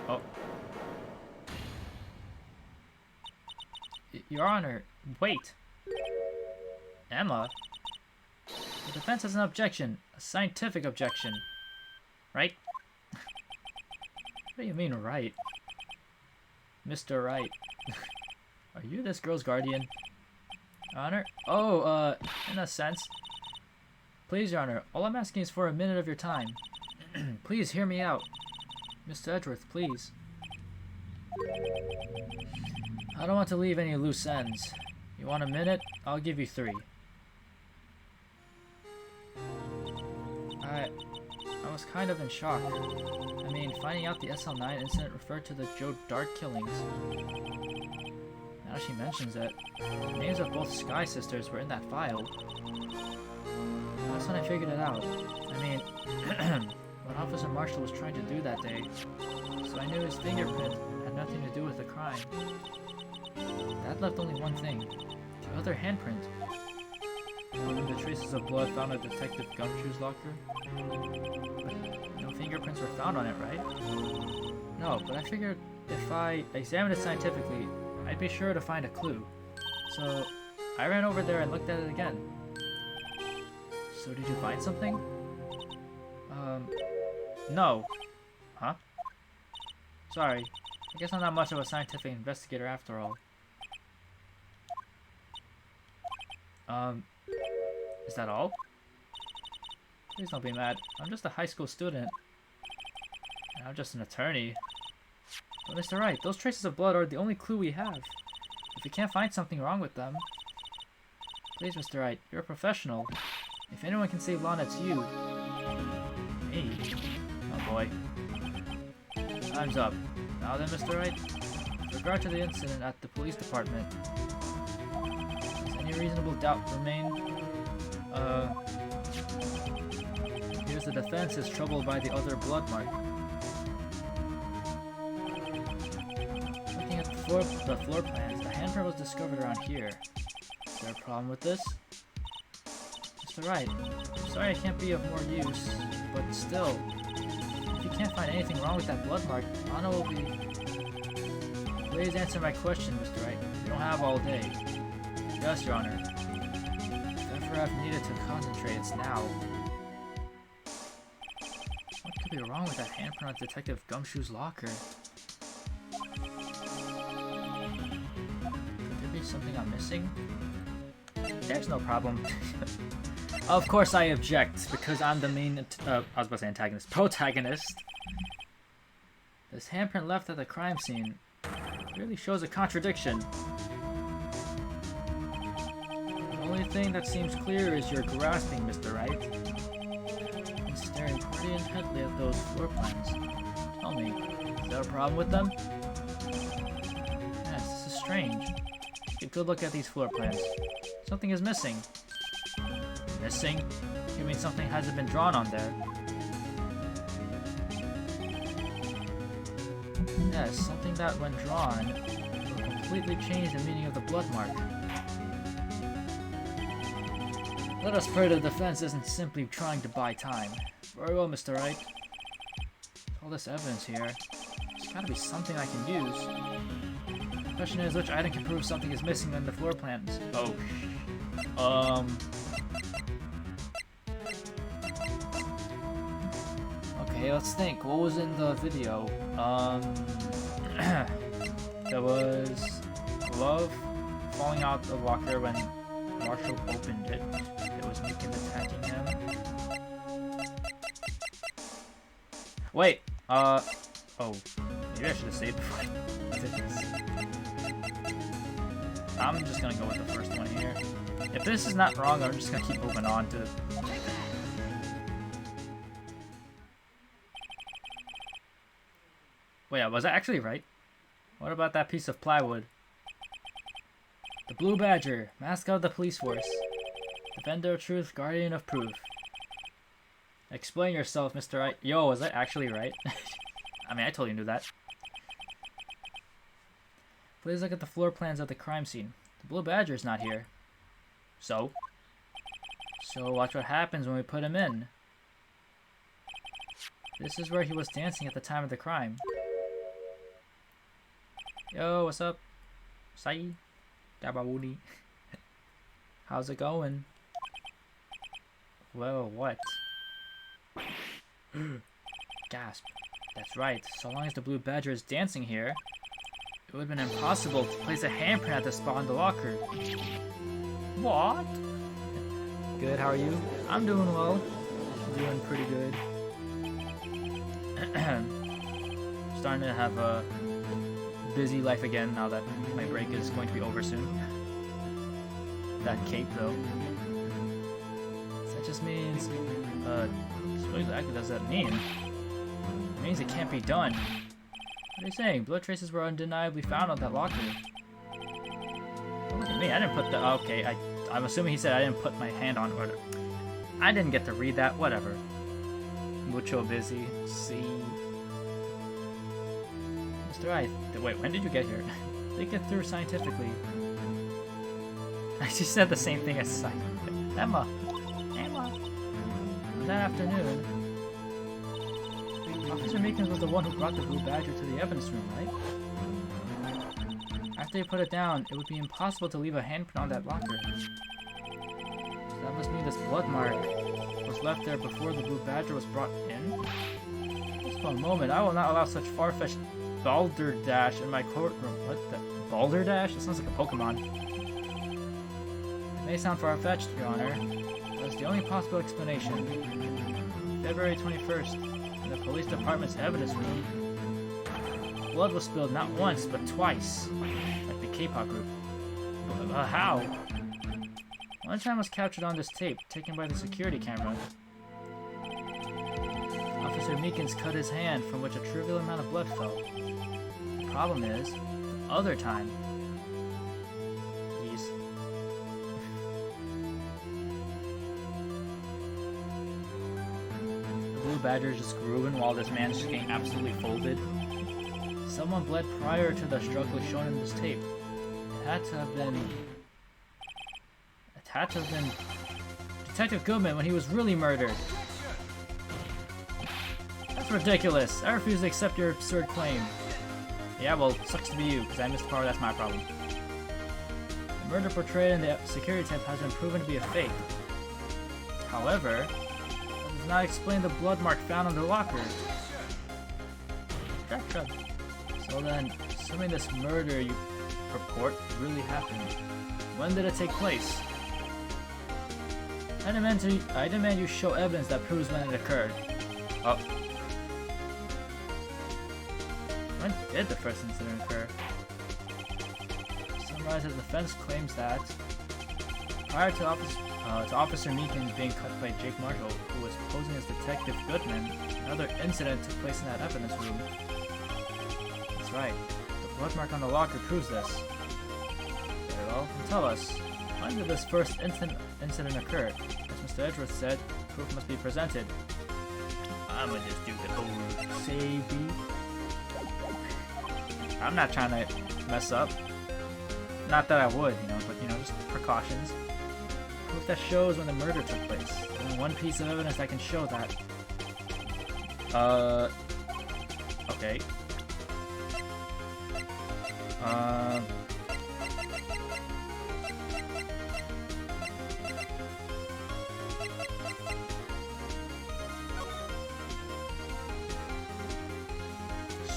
Oh. Your Honor, wait. Emma? The defense has an objection. A scientific objection. Right? What do you mean, right? Mr. Wright. Are you this girl's guardian? Honor? Oh, in a sense. Please, Your Honor, all I'm asking is for a minute of your time. Please, hear me out. Mr. Edgeworth, please. I don't want to leave any loose ends. You want a minute? I'll give you 3. I was kind of in shock. I mean, finding out the SL9 incident referred to the Joe Dart killings. Now she mentions it, the names of both Skye sisters were in that file. That's when I figured it out. I mean, what Officer Marshall was trying to do that day, so I knew his fingerprint had nothing to do with the crime. That left only one thing, the other handprint. The traces of blood found at Detective Gumshoe's locker. But no fingerprints were found on it, right? No, but I figured if I examined it scientifically, I'd be sure to find a clue. So, I ran over there and looked at it again. So did you find something? No. Huh? Sorry. I guess I'm not much of a scientific investigator after all. Is that all? Please don't be mad. I'm just a high school student. And I'm just an attorney. But Mr. Wright, those traces of blood are the only clue we have. If we can't find something wrong with them... Please, Mr. Wright, you're a professional. If anyone can save Lana, it's you. Me? Oh boy. Time's up. Now then, Mr. Wright, with regard to the incident at the police department, does any reasonable doubt remain? Here's the defense is troubled by the other blood mark. Looking at the floor plans, the handprint was discovered around here. Is there a problem with this? Mr. Wright, I'm sorry I can't be of more use, but still, if you can't find anything wrong with that blood mark, Lana will be... Please answer my question, Mr. Wright. You don't have all day. Yes, Your Honor. If ever I've needed to concentrate, it's now. be wrong with that handprint on Detective Gumshoe's locker? Could there be something I'm missing? There's no problem. Of course I object, because I'm the main, I was about to say antagonist, protagonist. This handprint left at the crime scene really shows a contradiction. The only thing that seems clear is you're grasping, Mr. Wright. And staring pretty intently at those floor plans. Tell me, is there a problem with them? Yes, this is strange. Take a good look at these floor plans. Something is missing. Missing? You mean something hasn't been drawn on there? Yes, something that when drawn will completely change the meaning of the blood mark. Let us pray the defense isn't simply trying to buy time. Very well, Mr. Wright. All this evidence here, there's gotta be something I can use. The question is, which item can prove something is missing on the floor plans? Oh. Okay, let's think. What was in the video? There was glove falling out the locker when Marshall opened it. There was Meekins attacking him. Wait, oh, maybe I should have saved before I did this. I'm just gonna go with the first one here. If this is not wrong, I'm just gonna keep moving on to... Wait, was I actually right? What about that piece of plywood? The Blue Badger, mascot of the police force. Defender of truth, guardian of proof. Explain yourself, Mr. Wright. Yo, was I actually right? I mean, I totally knew that. Please look at the floor plans of the crime scene. The Blue Badger's not here. So? So watch what happens when we put him in. This is where he was dancing at the time of the crime. Yo, what's up? Sai? Dabawoody. How's it going? Well, what? Gasp. That's right. So long as the Blue Badger is dancing here, it would have been impossible to place a handprint at the spot in the locker. What? Good, how are you? I'm doing well. Doing pretty good. Starting to have a busy life again now that my break is going to be over soon. That cape though. That just means, so what exactly does that mean? It means it can't be done. What are you saying? Blood traces were undeniably found on that locker. Don't look at me, I didn't put the, okay, I'm assuming he said I didn't put my hand on it. I didn't get to read that, whatever. Mucho busy, see. Mr. Wright, wait, when did you get here? Think it through scientifically. I just said the same thing as scientific. Emma! That afternoon, Officer Meekins was the one who brought the Blue Badger to the evidence room, right? After he put it down, it would be impossible to leave a handprint on that locker. So that must mean this blood mark was left there before the Blue Badger was brought in? Just for a moment, I will not allow such far-fetched balderdash in my courtroom. What the? Balderdash? It sounds like a Pokemon. It may sound far-fetched, Your Honor, but it's the only possible explanation. February 21st, in the police department's evidence room, blood was spilled not once, but twice, like the K-pop group. How? One time was captured on this tape, taken by the security camera. Officer Meekins cut his hand, from which a trivial amount of blood fell. The problem is, the other time... Jeez. The Blue Badger just grew in while this man's just getting absolutely folded. Someone bled prior to the struggle shown in this tape. It had to have been Detective Goodman when he was really murdered. That's ridiculous. I refuse to accept your absurd claim. Yeah, well, sucks to be you, because I missed the part, that's my problem. The murder portrayed in the security tape has been proven to be a fake. However, that does not explain the blood mark found on the locker. Shut. So then, assuming this murder you purport really happened, when did it take place? I demand you show evidence that proves when it occurred. Oh. When did the first incident occur? Summarize, the defense claims that prior to Officer Meekins being cut by Jake Marshall, who was posing as Detective Goodman, another incident took place in that evidence room. That's right. The blood mark on the locker proves this. Very well, then tell us, when did this first incident occur? As Mr. Edgeworth said, proof must be presented. I'm gonna just do the whole save beat. I'm not trying to mess up. Not that I would, but just precautions. Proof that shows when the murder took place. And one piece of evidence that can show that. Okay.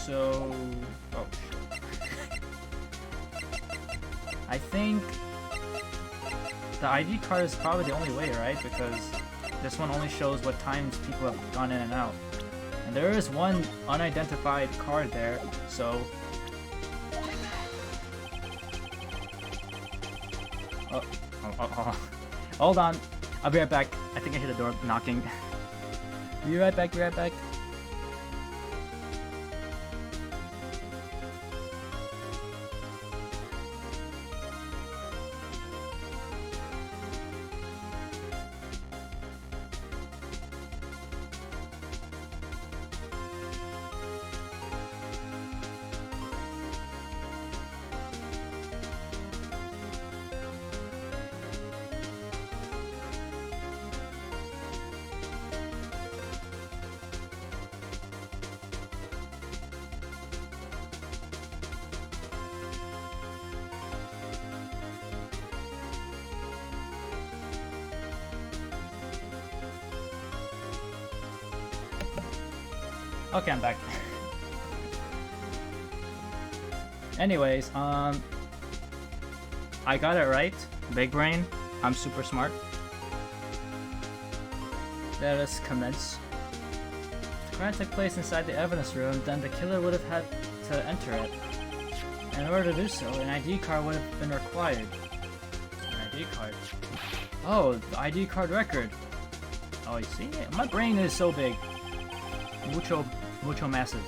So, oh shit. I think the ID card is probably the only way, right? Because this one only shows what times people have gone in and out. And there is one unidentified card there, so... Oh. Hold on. I'll be right back. I think I hear the door knocking. Be right back. Okay, I'm back. Anyways, I got it right. Big brain. I'm super smart. Let us commence. If the crime took place inside the evidence room, then the killer would have had to enter it. And in order to do so, an ID card would have been required. An ID card. Oh, the ID card record. Oh, you see? My brain is so big. Mucho massive.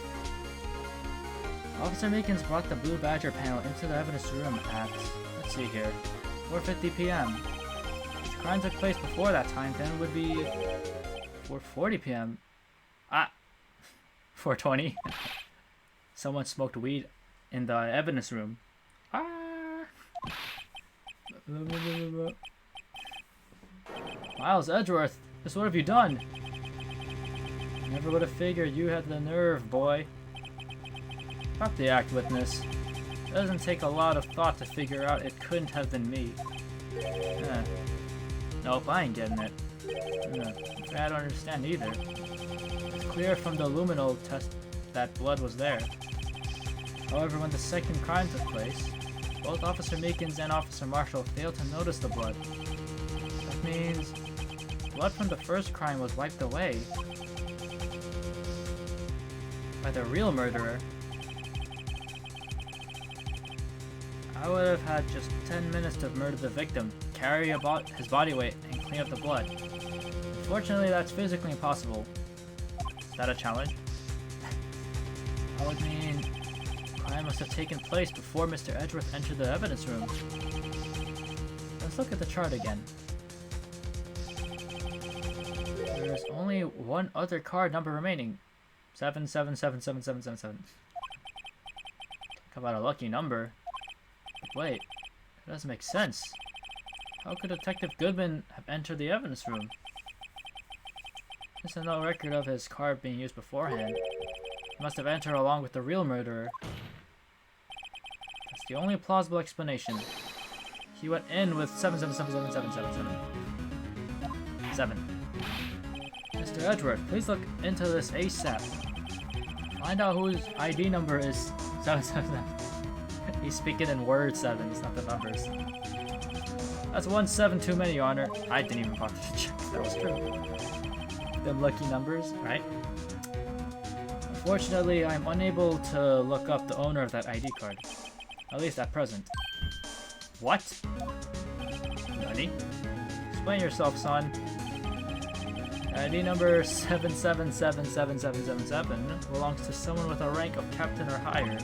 Officer Meekins brought the Blue Badger panel into the evidence room at, let's see here, 4:50 p.m. If the crime took place before that time, then it would be 4:40 p.m. 4:20. Someone smoked weed in the evidence room. Miles Edgeworth, just what have you done? Never would have figured you had the nerve, boy. Drop the act, witness. It doesn't take a lot of thought to figure out it couldn't have been me. Nope, I ain't getting it. I don't understand either. It's clear from the luminol test that blood was there. However, when the second crime took place, both Officer Meekins and Officer Marshall failed to notice the blood. That means blood from the first crime was wiped away by the real murderer. I would have had just 10 minutes to murder the victim, carry his body weight, and clean up the blood. Unfortunately, that's physically impossible. Is that a challenge? That would mean the crime must have taken place before Mr. Edgeworth entered the evidence room. Let's look at the chart again. There's only one other card number remaining. 77777777. Talk about a lucky number. Wait, that doesn't make sense. How could Detective Goodman have entered the evidence room? There's no record of his card being used beforehand. He must have entered along with the real murderer. That's the only plausible explanation. He went in with 77777777. 7. Mr. Edgeworth, please look into this ASAP. Find out whose ID number is 777. He's speaking in word sevens, not the numbers. That's 1 7 too many, Your Honor. I didn't even bother to check if that was true. Them lucky numbers, right? Unfortunately, I'm unable to look up the owner of that ID card. At least at present. What? Nani? Explain yourself, son. ID number 7777777 belongs to someone with a rank of captain or higher.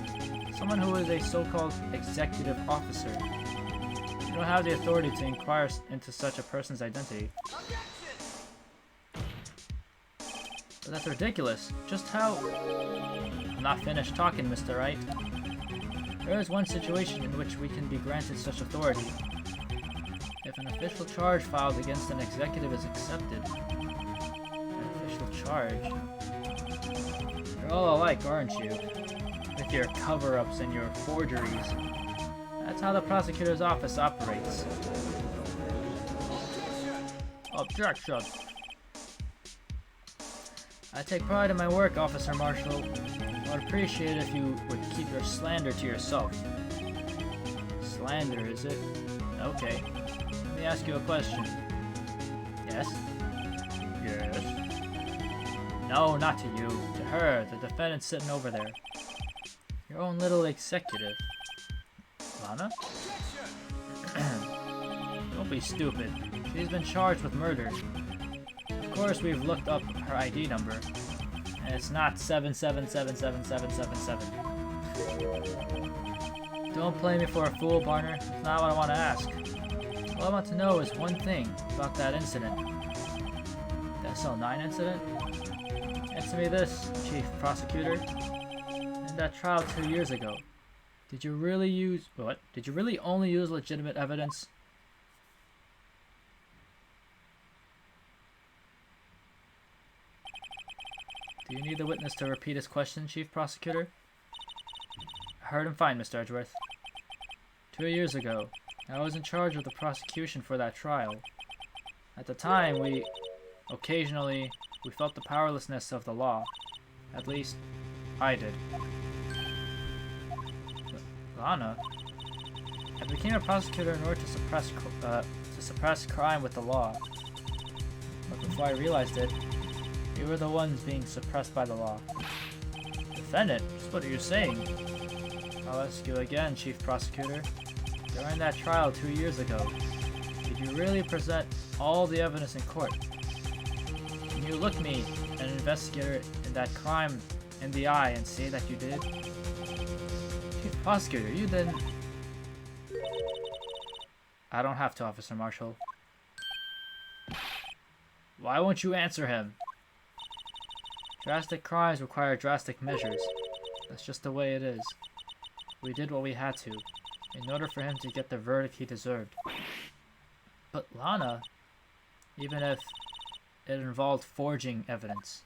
Someone who is a so-called executive officer. You don't have the authority to inquire into such a person's identity. But that's ridiculous. Just how... I'm not finished talking, Mr. Wright. There is one situation in which we can be granted such authority. If an official charge filed against an executive is accepted. An official charge? You're all alike, aren't you? With your cover-ups and your forgeries. That's how the prosecutor's office operates. Objection! I take pride in my work, Officer Marshall. I would appreciate it if you would keep your slander to yourself. Slander, is it? Okay. Let me ask you a question. Yes? Yes? No, not to you. To her, the defendant sitting over there. Your own little executive. Lana? Don't be stupid. She's been charged with murder. Of course, we've looked up her ID number, and it's not 7777777. Don't play me for a fool, Barner. It's not what I want to ask. All I want to know is one thing about that incident. The SL9 incident? Answer me this, Chief Prosecutor. In that trial 2 years ago, did you really use... what? Did you really only use legitimate evidence? Do you need the witness to repeat his question, Chief Prosecutor? I heard him fine, Mr. Edgeworth. 2 years ago, I was in charge of the prosecution for that trial. At the time, we felt the powerlessness of the law. At least, I did. Lana? I became a prosecutor in order to suppress crime with the law. But before I realized it, we were the ones being suppressed by the law. Defendant, what are you saying? I'll ask you again, Chief Prosecutor. During that trial 2 years ago, did you really present all the evidence in court? Can you look me, an investigator in that crime, in the eye and say that you did? Chief Prosecutor, you then... I don't have to, Officer Marshall. Why won't you answer him? Drastic crimes require drastic measures. That's just the way it is. We did what we had to, in order for him to get the verdict he deserved. But Lana, even if it involved forging evidence.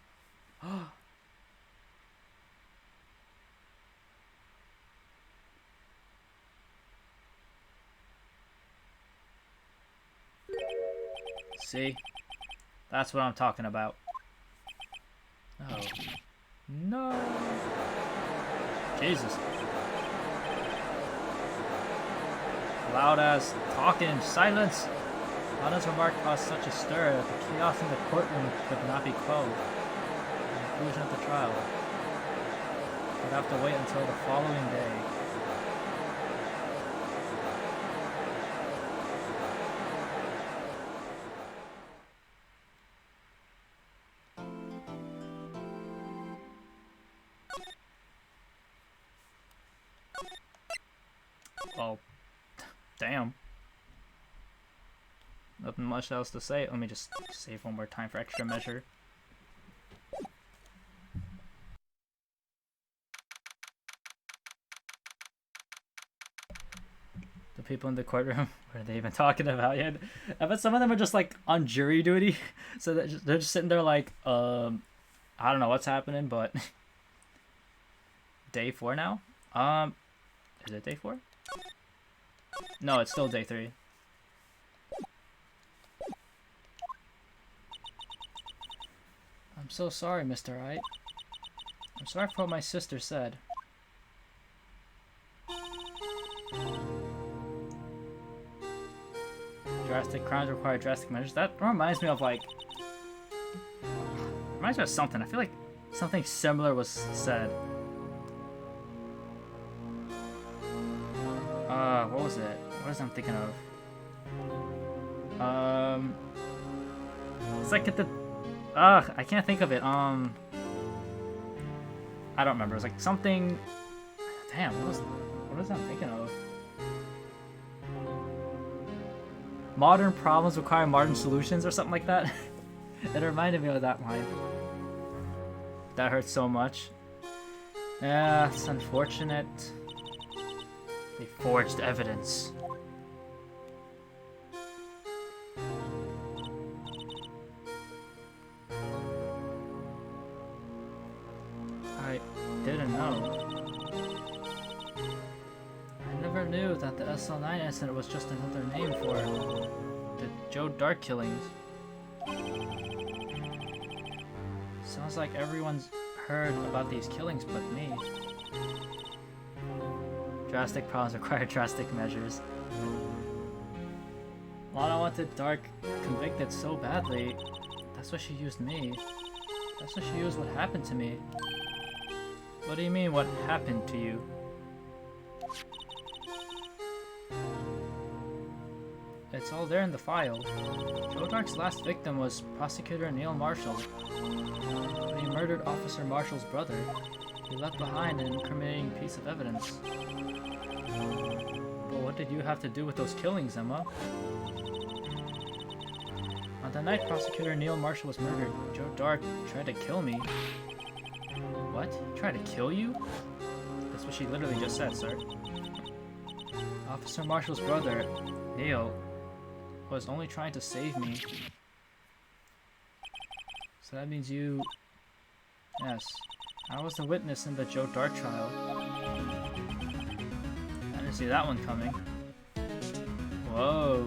See? That's what I'm talking about. Oh. No. Jesus. Loud as talking. Silence. Lana's remark caused such a stir that the chaos in the courtroom could not be quelled. The conclusion of the trial would have to wait until the following day. Well, damn. Nothing much else to say. Let me just save one more time for extra measure. The people in the courtroom, what are they even talking about yet? I bet some of them are just like on jury duty. So they're just sitting there like, I don't know what's happening, but... Day 4 now? Is it day 4? No, it's still day 3. I'm so sorry, Mr. Wright. I'm sorry for what my sister said. Drastic crimes require drastic measures. That reminds me of like... Reminds me of something. I feel like something similar was said. What was it? What was I thinking of? It's like at the... I can't think of it. I don't remember. It was like something... Damn, what was I thinking of? Modern problems require modern solutions or something like that. It reminded me of that line. That hurts so much. Yeah, it's unfortunate. They forged evidence. I didn't know. I never knew that the SL9 incident was just another name for the Joe Dark killings. Sounds like everyone's heard about these killings but me. Drastic problems require drastic measures. Lana wanted Dark convicted so badly. That's why she used me. That's why she used what happened to me. What do you mean, what happened to you? It's all there in the file. Joe Dark's last victim was Prosecutor Neil Marshall. When he murdered Officer Marshall's brother, he left behind an incriminating piece of evidence. But what did you have to do with those killings, Emma? On the night Prosecutor Neil Marshall was murdered, Joe Dark tried to kill me. What? He tried to kill you? That's what she literally just said, sir. Officer Marshall's brother, Neil, was only trying to save me. So that means you... Yes. I was the witness in the Joe Dark trial. I didn't see that one coming. Whoa.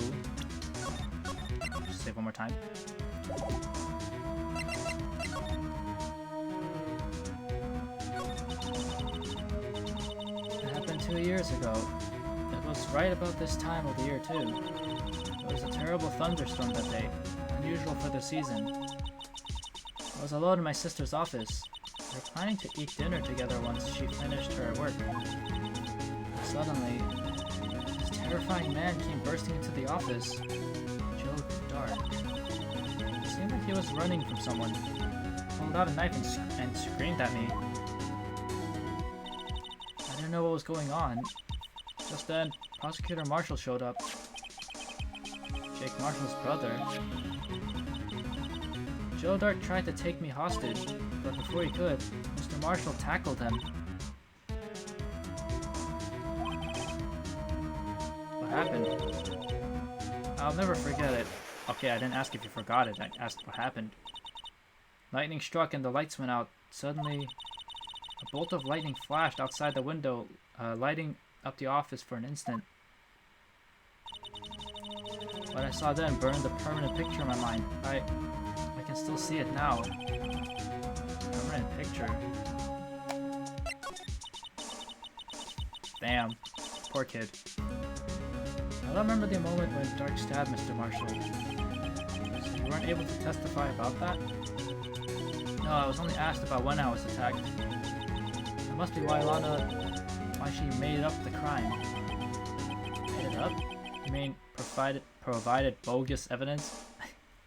Just save one more time. It happened 2 years ago. It was right about this time of the year too. There was a terrible thunderstorm that day, unusual for the season. I was alone in my sister's office. We were planning to eat dinner together once she finished her work. Suddenly, this terrifying man came bursting into the office. Joe Dark. It seemed like he was running from someone. Pulled out a knife and screamed at me. I didn't know what was going on. Just then, Prosecutor Marshall showed up. Jake Marshall's brother. Joe Dark tried to take me hostage, but before he could, Mr. Marshall tackled him. What happened? I'll never forget it. Okay, I didn't ask if you forgot it, I asked what happened. Lightning struck and the lights went out. Suddenly, a bolt of lightning flashed outside the window, lighting up the office for an instant. What I saw then burned a permanent picture in my mind. I can still see it now. Permanent picture. Damn. Poor kid. I don't remember the moment when Dark stabbed Mr. Marshall. So you weren't able to testify about that? No, I was only asked about when I was attacked. That must be why she made up the crime. Made it up? You mean provided bogus evidence?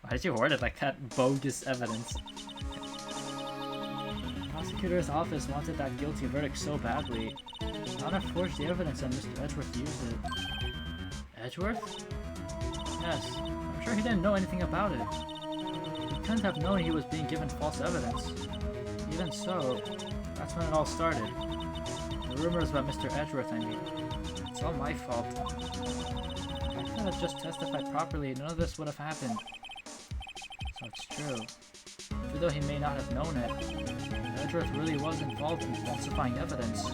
Why did you word it like that? Bogus evidence. The prosecutor's office wanted that guilty verdict so badly. Lana forged the evidence and Mr. Edgeworth used it. Edgeworth? Yes. I'm sure he didn't know anything about it. He couldn't have known he was being given false evidence. Even so, that's when it all started. The rumors about Mr. Edgeworth, I mean. It's all my fault. If I could have just testified properly, none of this would have happened. So it's true. Even though he may not have known it, Edgeworth really was involved in falsifying evidence.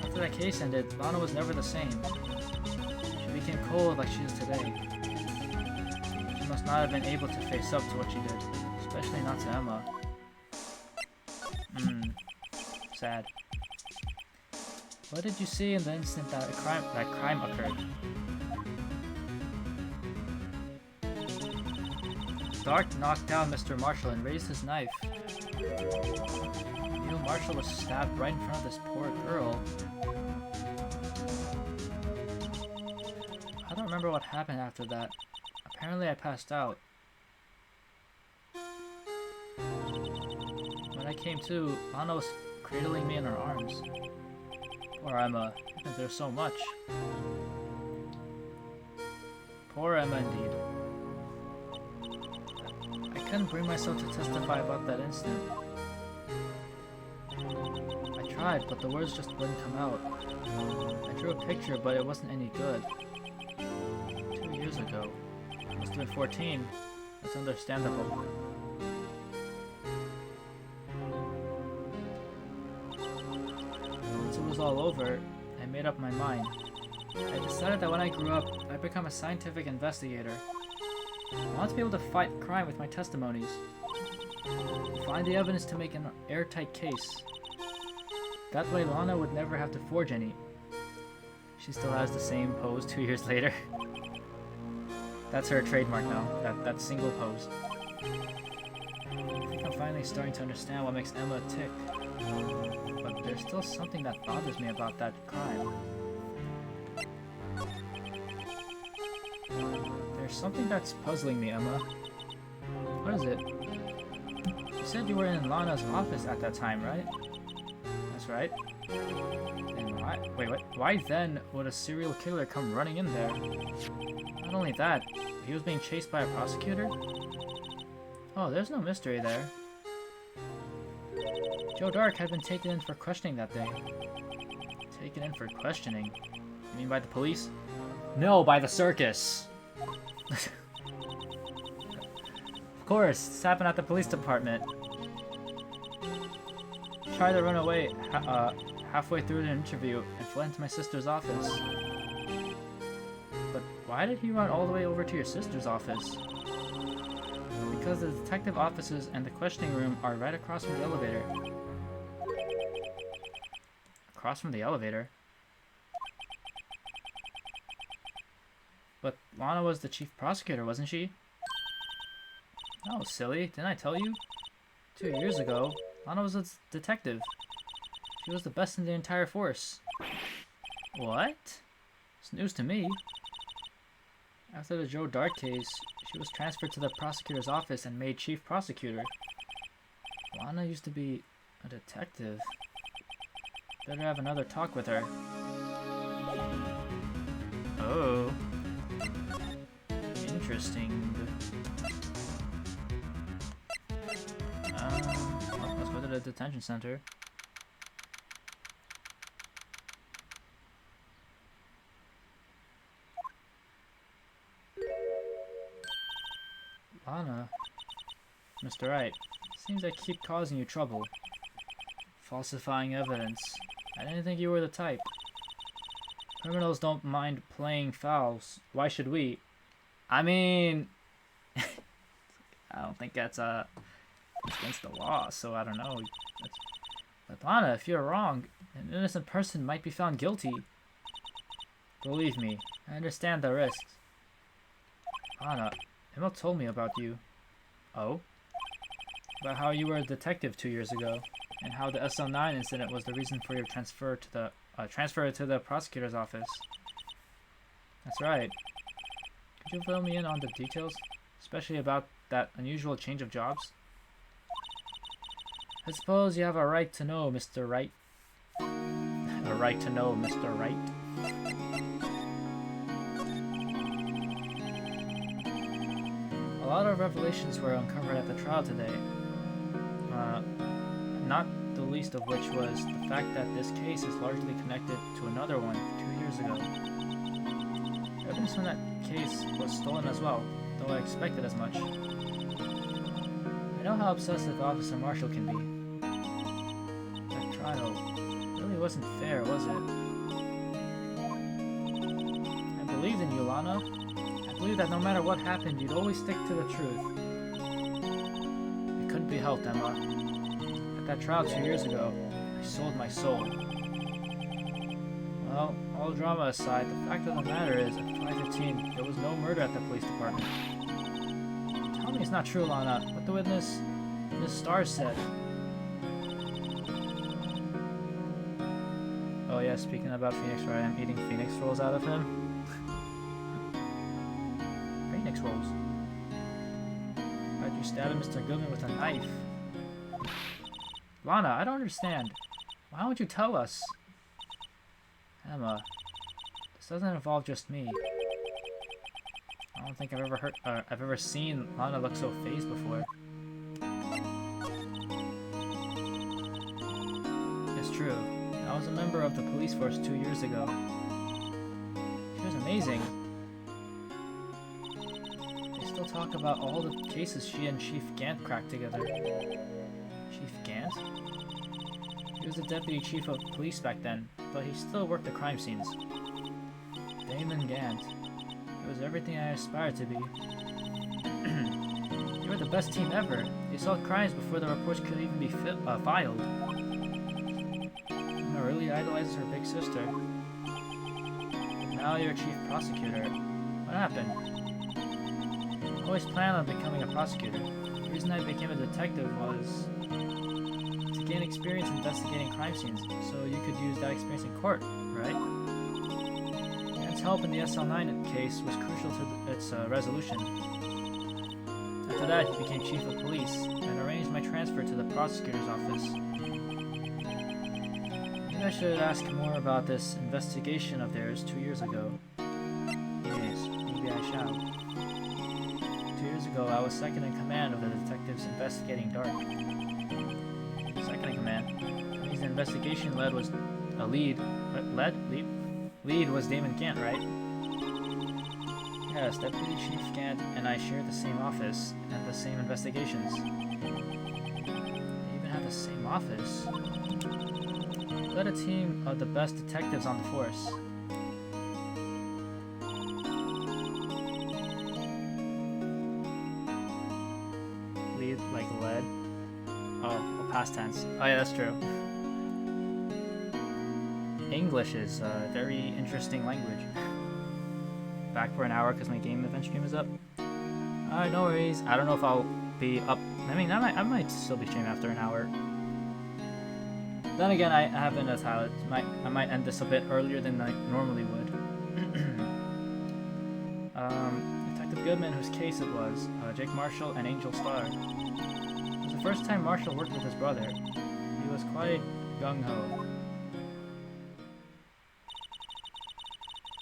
After that case ended, Lana was never the same. She became cold like she is today. She must not have been able to face up to what she did, Especially not to Emma. Sad. What did you see in the instant that crime occurred? Dark knocked down Mr. Marshall and raised his knife. Neil Marshall was stabbed right in front of this poor girl. I don't remember what happened after that. Apparently I passed out. When I came to, Lana was cradling me in her arms. Poor Emma. There's so much. Poor Emma indeed. I couldn't bring myself to testify about that incident. I tried, but the words just wouldn't come out. I drew a picture, but it wasn't any good. 2 years ago. I must have been 14. That's understandable. Once it was all over, I made up my mind. I decided that when I grew up, I'd become a scientific investigator. I want to be able to fight crime with my testimonies. Find the evidence to make an airtight case. That way Lana would never have to forge any. She still has the same pose 2 years later. That's her trademark now, that single pose. I think I'm finally starting to understand what makes Emma tick. But there's still something that bothers me about that crime. There's something that's puzzling me, Emma. What is it? You said you were in Lana's office at that time, right? That's right. And why then would a serial killer come running in there? Not only that, he was being chased by a prosecutor? Oh, there's no mystery there. Joe Dark had been taken in for questioning that day. Taken in for questioning? You mean by the police? No, by the circus! Of course, this happened at the police department. Tried to run away halfway through the interview and fled into my sister's office. But why did he run all the way over to your sister's office? Because the detective offices and the questioning room are right across from the elevator. Across from the elevator? But Lana was the chief prosecutor, wasn't she? Oh, silly. Didn't I tell you? 2 years ago, Lana was a detective. She was the best in the entire force. What? It's news to me. After the Joe Dark case, she was transferred to the prosecutor's office and made chief prosecutor. Lana used to be a detective. Better have another talk with her. Oh. Interesting. Well, let's go to the detention center. Lana? Mr. Wright, seems I keep causing you trouble. Falsifying evidence. I didn't think you were the type. Criminals don't mind playing fouls. Why should we? I mean... I don't think that's against the law, so I don't know. But Lana, if you're wrong, an innocent person might be found guilty. Believe me, I understand the risks. Lana, Emma told me about you. Oh? About how you were a detective 2 years ago, and how the SL9 incident was the reason for your transfer to the prosecutor's office. That's right. Could you fill me in on the details, especially about that unusual change of jobs? I suppose you have a right to know, Mr. Wright. A right to know, Mr. Wright. A lot of revelations were uncovered at the trial today. Not the least of which was the fact that this case is largely connected to another one 2 years ago. Evidence from that case was stolen as well, though I expected as much. I know how obsessive Officer Marshall can be. That trial really wasn't fair, was it? I believed in you, Lana. I believed that no matter what happened, you'd always stick to the truth. health, Emma. At that trial 2 years ago, I sold my soul. Well, all drama aside, the fact of the matter is, at 5:15, there was no murder at the police department. Tell me it's not true, Lana. What the witness, Miss Starr, said. Oh yeah, speaking about Phoenix, right? I'm eating Phoenix rolls out of him. Phoenix rolls? Why'd you stab Mr. Goodman with a knife? Lana, I don't understand. Why don't you tell us? Emma, this doesn't involve just me. I don't think I've ever seen Lana look so fazed before. It's true. I was a member of the police force 2 years ago. She was amazing. They still talk about all the cases she and Chief Gant cracked together. Chief Gant? He was the deputy chief of police back then, but he still worked the crime scenes. Damon Gant. It was everything I aspired to be. You were the best team ever. You solved crimes before the reports could even be filed. Emma really idolizes her big sister. Now you're a chief prosecutor. What happened? I always planned on becoming a prosecutor. The reason I became a detective was to gain experience investigating crime scenes, so you could use that experience in court, right? Gant's help in the SL9 case was crucial to its resolution. After that, he became chief of police and arranged my transfer to the prosecutor's office. Maybe I should ask more about this investigation of theirs 2 years ago. Yes, maybe I shall. 2 years ago, I was second in command of the detectives investigating Dark. Second in command? That means the investigation lead was Damon Gant, right? Yes, Deputy Chief Gant and I shared the same office and the same investigations. They even had the same office. We led a team of the best detectives on the force. Lead, like led? Oh, well, past tense. Oh yeah, that's true. English is a very interesting language. Back for an hour because my game event stream is up. Alright, no worries. I don't know if I'll be up. I mean, I might still be streaming after an hour. Then again, I haven't decided. I might end this a bit earlier than I normally would. Detective Goodman, whose case it was, Jake Marshall and Angel Starr. It was the first time Marshall worked with his brother. He was quite gung-ho.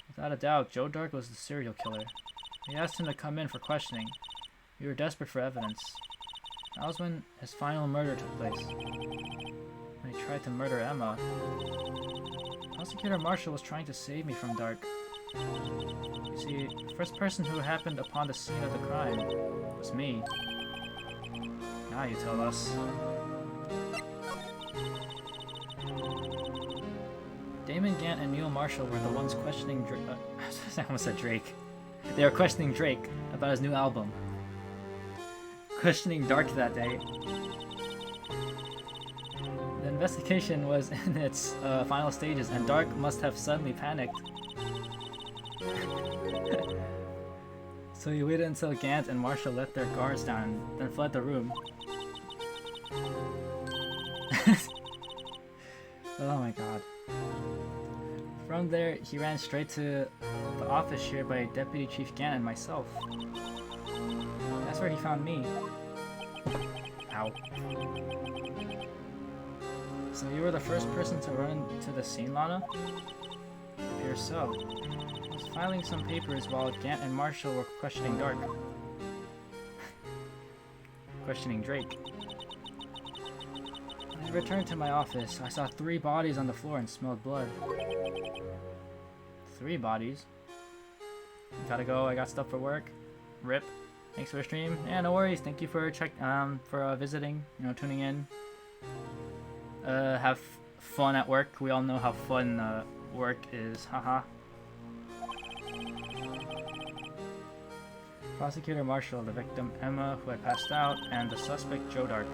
Without a doubt, Joe Dark was the serial killer. We asked him to come in for questioning. We were desperate for evidence. That was when his final murder took place. When he tried to murder Emma. Prosecutor Marshall was trying to save me from Dark. You see, the first person who happened upon the scene of the crime was me. Now you tell us. Damon Gant and Neil Marshall were the ones questioning I almost said Drake. They were questioning Drake about his new album. Questioning Dark that day. The investigation was in its final stages, and Dark must have suddenly panicked. So he waited until Gant and Marshall let their guards down, and then fled the room. Oh my god. From there, he ran straight to the office shared by Deputy Chief Gant and myself. That's where he found me. Ow. So you were the first person to run into the scene, Lana? It appears so. I was filing some papers while Gant and Marshall were questioning Dark. Questioning Drake. When I returned to my office, I saw 3 bodies on the floor and smelled blood. 3 bodies? Gotta go, I got stuff for work. RIP. Thanks for the stream. Yeah, no worries. Thank you for visiting, tuning in. Have fun at work. We all know how fun work is. Haha. Prosecutor Marshall, the victim Emma, who had passed out, and the suspect Joe Dark.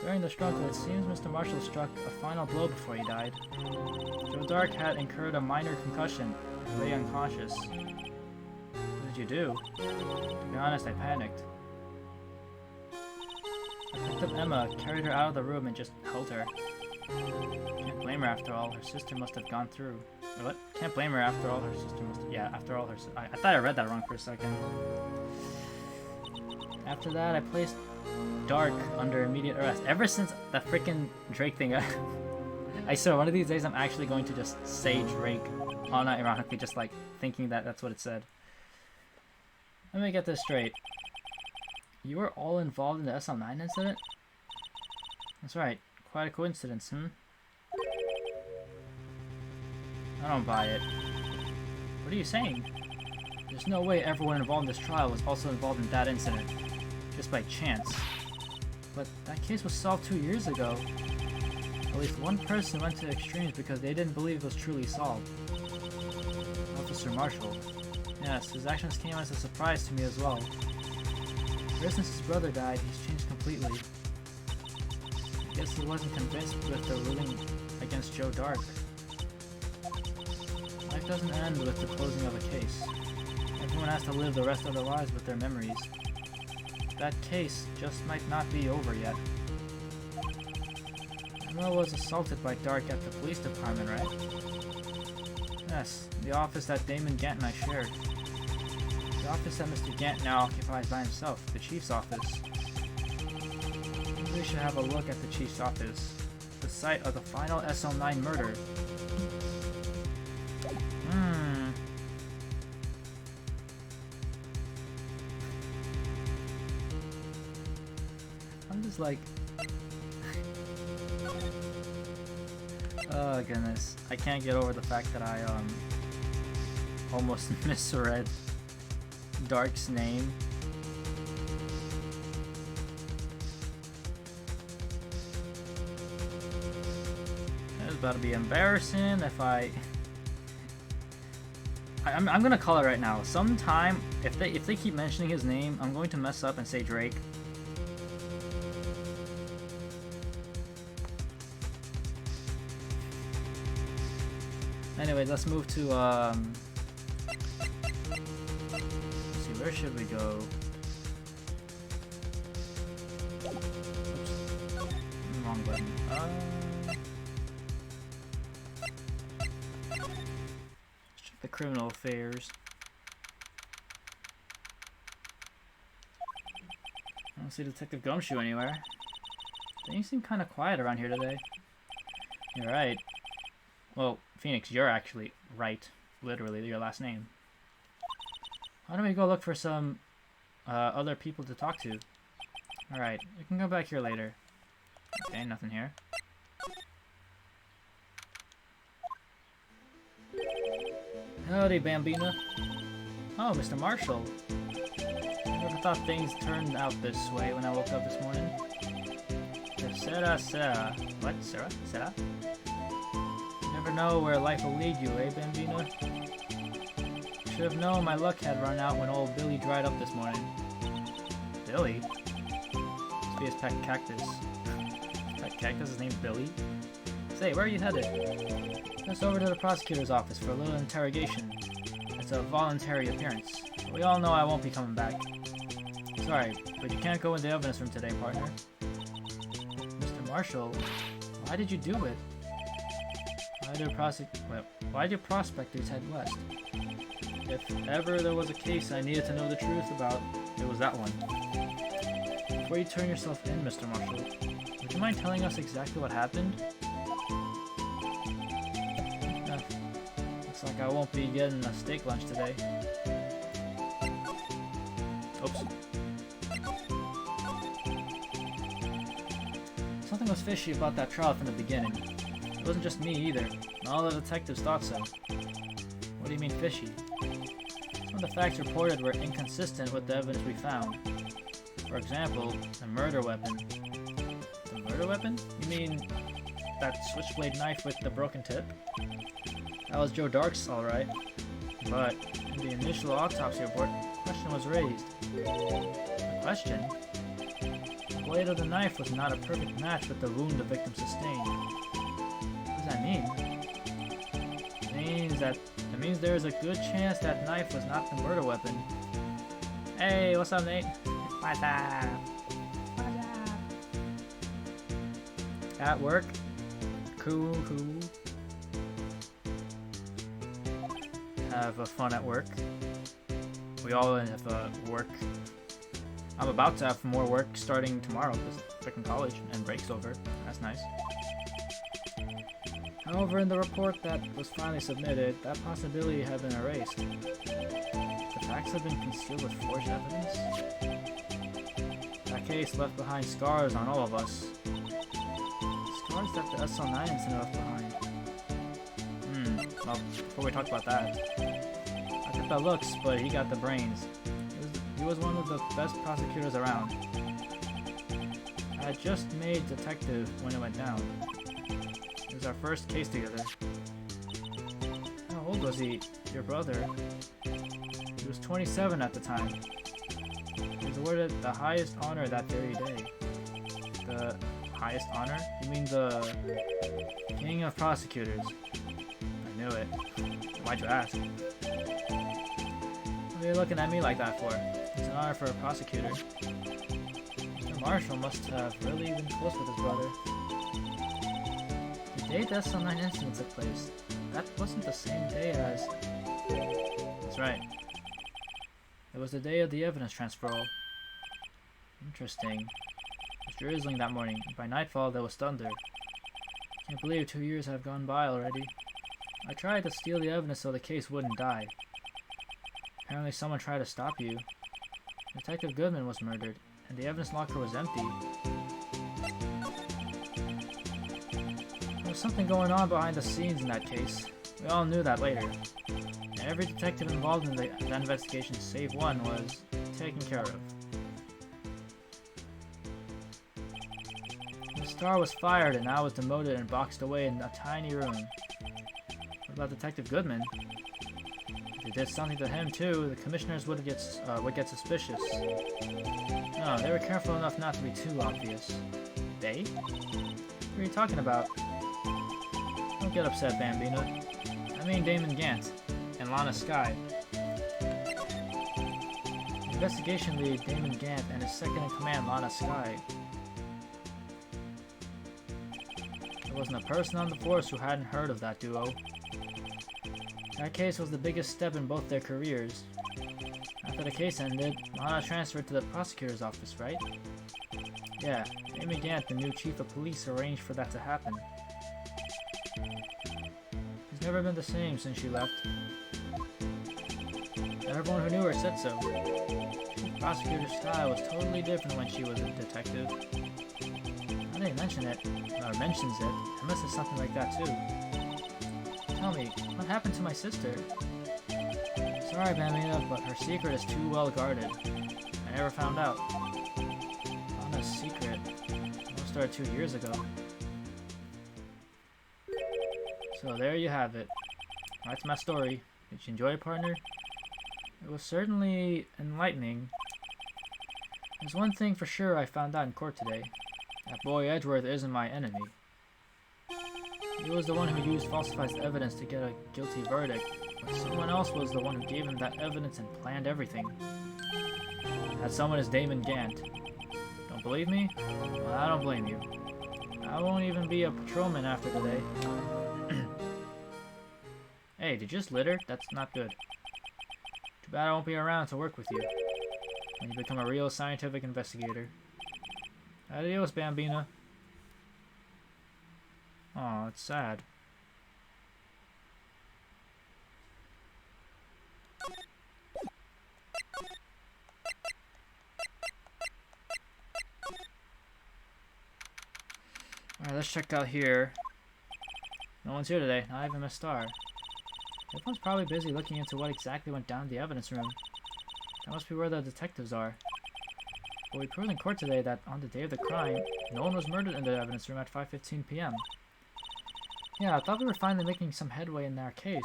During the struggle, it seems Mr. Marshall struck a final blow before he died. Joe Dark had incurred a minor concussion and lay unconscious. What did you do? To be honest, I panicked. I picked up Emma, carried her out of the room, and just held her. Can't blame her after all. Her sister must have gone through. What? Can't blame her after all. Her sister must have... Yeah, after all her... I thought I read that wrong for a second. After that, I placed Dark under immediate arrest. Ever since that freaking Drake thing, I swear one of these days I'm actually going to just say Drake, unironically, just like thinking that that's what it said. Let me get this straight. You were all involved in the SL9 incident? That's right. Quite a coincidence, hmm? I don't buy it. What are you saying? There's no way everyone involved in this trial was also involved in that incident. Just by chance. But that case was solved 2 years ago. At least one person went to extremes because they didn't believe it was truly solved. Officer Marshall. Yes, his actions came as a surprise to me as well. Ever since his brother died, he's changed completely. I guess he wasn't convinced with the ruling against Joe Dark. Life doesn't end with the closing of a case. Everyone has to live the rest of their lives with their memories. That case just might not be over yet. Emma was assaulted by Dark at the police department, right? Yes, the office that Damon Gant and I shared. The office that Mr. Gant now occupies by himself, the Chief's office. Maybe we should have a look at the Chief's office, the site of the final SL9 murder. I'm just like... oh goodness, I can't get over the fact that I almost misread Dark's name. It's about to be embarrassing if I'm gonna call it right now. Sometime, if they keep mentioning his name, I'm going to mess up and say Drake. Anyways, let's move to let's see, where should we go? Oops. Wrong button. Let's check the criminal affairs. I don't see Detective Gumshoe anywhere. Things seem kind of quiet around here today. You're right. Well, Phoenix, you're actually right. Literally, your last name. Why don't we go look for some other people to talk to? Alright, we can go back here later. Okay, nothing here. Howdy, Bambina. Oh, Mr. Marshall. I never thought things turned out this way when I woke up this morning. Sarah. What? Sarah? Never know where life will lead you, eh, Bambina? Should have known my luck had run out when old Billy dried up this morning. Billy? Must be his pet cactus. Pet cactus is named Billy? Say, where are you headed? Just over to the prosecutor's office for a little interrogation. It's a voluntary appearance. We all know I won't be coming back. Sorry, but you can't go in the evidence room today, partner. Mr. Marshall, why did you do it? Why do prospectors head west? If ever there was a case I needed to know the truth about, it was that one. Before you turn yourself in, Mr. Marshall, would you mind telling us exactly what happened? Looks like I won't be getting a steak lunch today. Oops. Something was fishy about that trial from the beginning. It wasn't just me either. All the detectives thought so. What do you mean fishy? Some of the facts reported were inconsistent with the evidence we found. For example, the murder weapon. The murder weapon? You mean that switchblade knife with the broken tip? That was Joe Dark's, alright. But in the initial autopsy report, a question was raised. A question? The blade of the knife was not a perfect match with the wound the victim sustained. What does that mean? It means there is a good chance that knife was not the murder weapon. Hey, what's up, Nate? What's up? What's up? At work? Cool. Have fun at work. We all have work. I'm about to have more work starting tomorrow because freaking college and break's over. That's nice. However, in the report that was finally submitted, that possibility had been erased. The facts have been concealed with forged evidence? That case left behind scars on all of us. Scars that the SL9 incident left behind. Well, before we talk about that, I got the looks, but he got the brains. He was one of the best prosecutors around. I had just made detective when it went down. It was our first case together. How old was he? Your brother? He was 27 at the time. He was awarded the highest honor that very day. The highest honor? You mean the King of Prosecutors? I knew it. Why'd you ask? What are you looking at me like that for? It's an honor for a prosecutor. Mr. Marshall must have really been close with his brother. The day the SL9 incident took place, that wasn't the same day as... That's right. It was the day of the evidence transfer. Interesting. It was drizzling that morning, and by nightfall there was thunder. Can't believe 2 years have gone by already. I tried to steal the evidence so the case wouldn't die. Apparently someone tried to stop you. Detective Goodman was murdered, and the evidence locker was empty. There was something going on behind the scenes in that case. We all knew that later. And every detective involved in that investigation, save one, was taken care of. The star was fired, and I was demoted and boxed away in a tiny room. What about Detective Goodman? If they did something to him too, the commissioners would get suspicious. No, they were careful enough not to be too obvious. They? What are you talking about? Don't get upset, Bambino. I mean Damon Gant and Lana Skye. The investigation lead, Damon Gant, and his second-in-command, Lana Skye. There wasn't a person on the force who hadn't heard of that duo. That case was the biggest step in both their careers. After the case ended, Lana transferred to the prosecutor's office, right? Yeah, Damon Gant, the new chief of police, arranged for that to happen. He's never been the same since she left. Everyone who knew her said so. Prosecutor's style was totally different when she was a detective. Now they mention it, or mentions it, it must have something like that too. Tell me, what happened to my sister? Sorry, Bambino, but her secret is too well guarded. I never found out. Lana's secret. It started 2 years ago. So there you have it. That's my story. Did you enjoy it, partner? It was certainly enlightening. There's one thing for sure I found out in court today. That boy Edgeworth isn't my enemy. He was the one who used falsified evidence to get a guilty verdict, but someone else was the one who gave him that evidence and planned everything. That someone is Damon Gant. Don't believe me? Well, I don't blame you. I won't even be a patrolman after today. Hey, did you just litter? That's not good. Too bad I won't be around to work with you when you become a real scientific investigator. Adios, Bambina. Aw, it's sad. Alright, let's check out here. No one's here today, not even Miss Star. Everyone's probably busy looking into what exactly went down in the evidence room. That must be where the detectives are. But we proved in court today that on the day of the crime, no one was murdered in the evidence room at 5:15 p.m. Yeah, I thought we were finally making some headway in our case,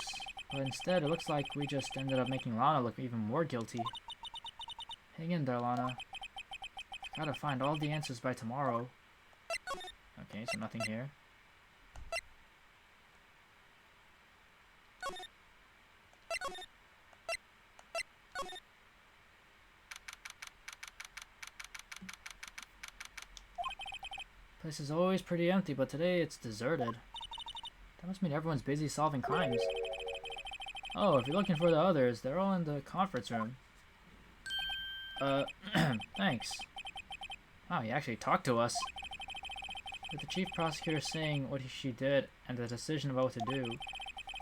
but instead it looks like we just ended up making Lana look even more guilty. Hang in there, Lana. Gotta find all the answers by tomorrow. Okay, so nothing here. Place is always pretty empty, but today it's deserted. That must mean everyone's busy solving crimes. Oh, if you're looking for the others, they're all in the conference room. Thanks. Wow, he actually talked to us. With the chief prosecutor saying what she did and the decision about what to do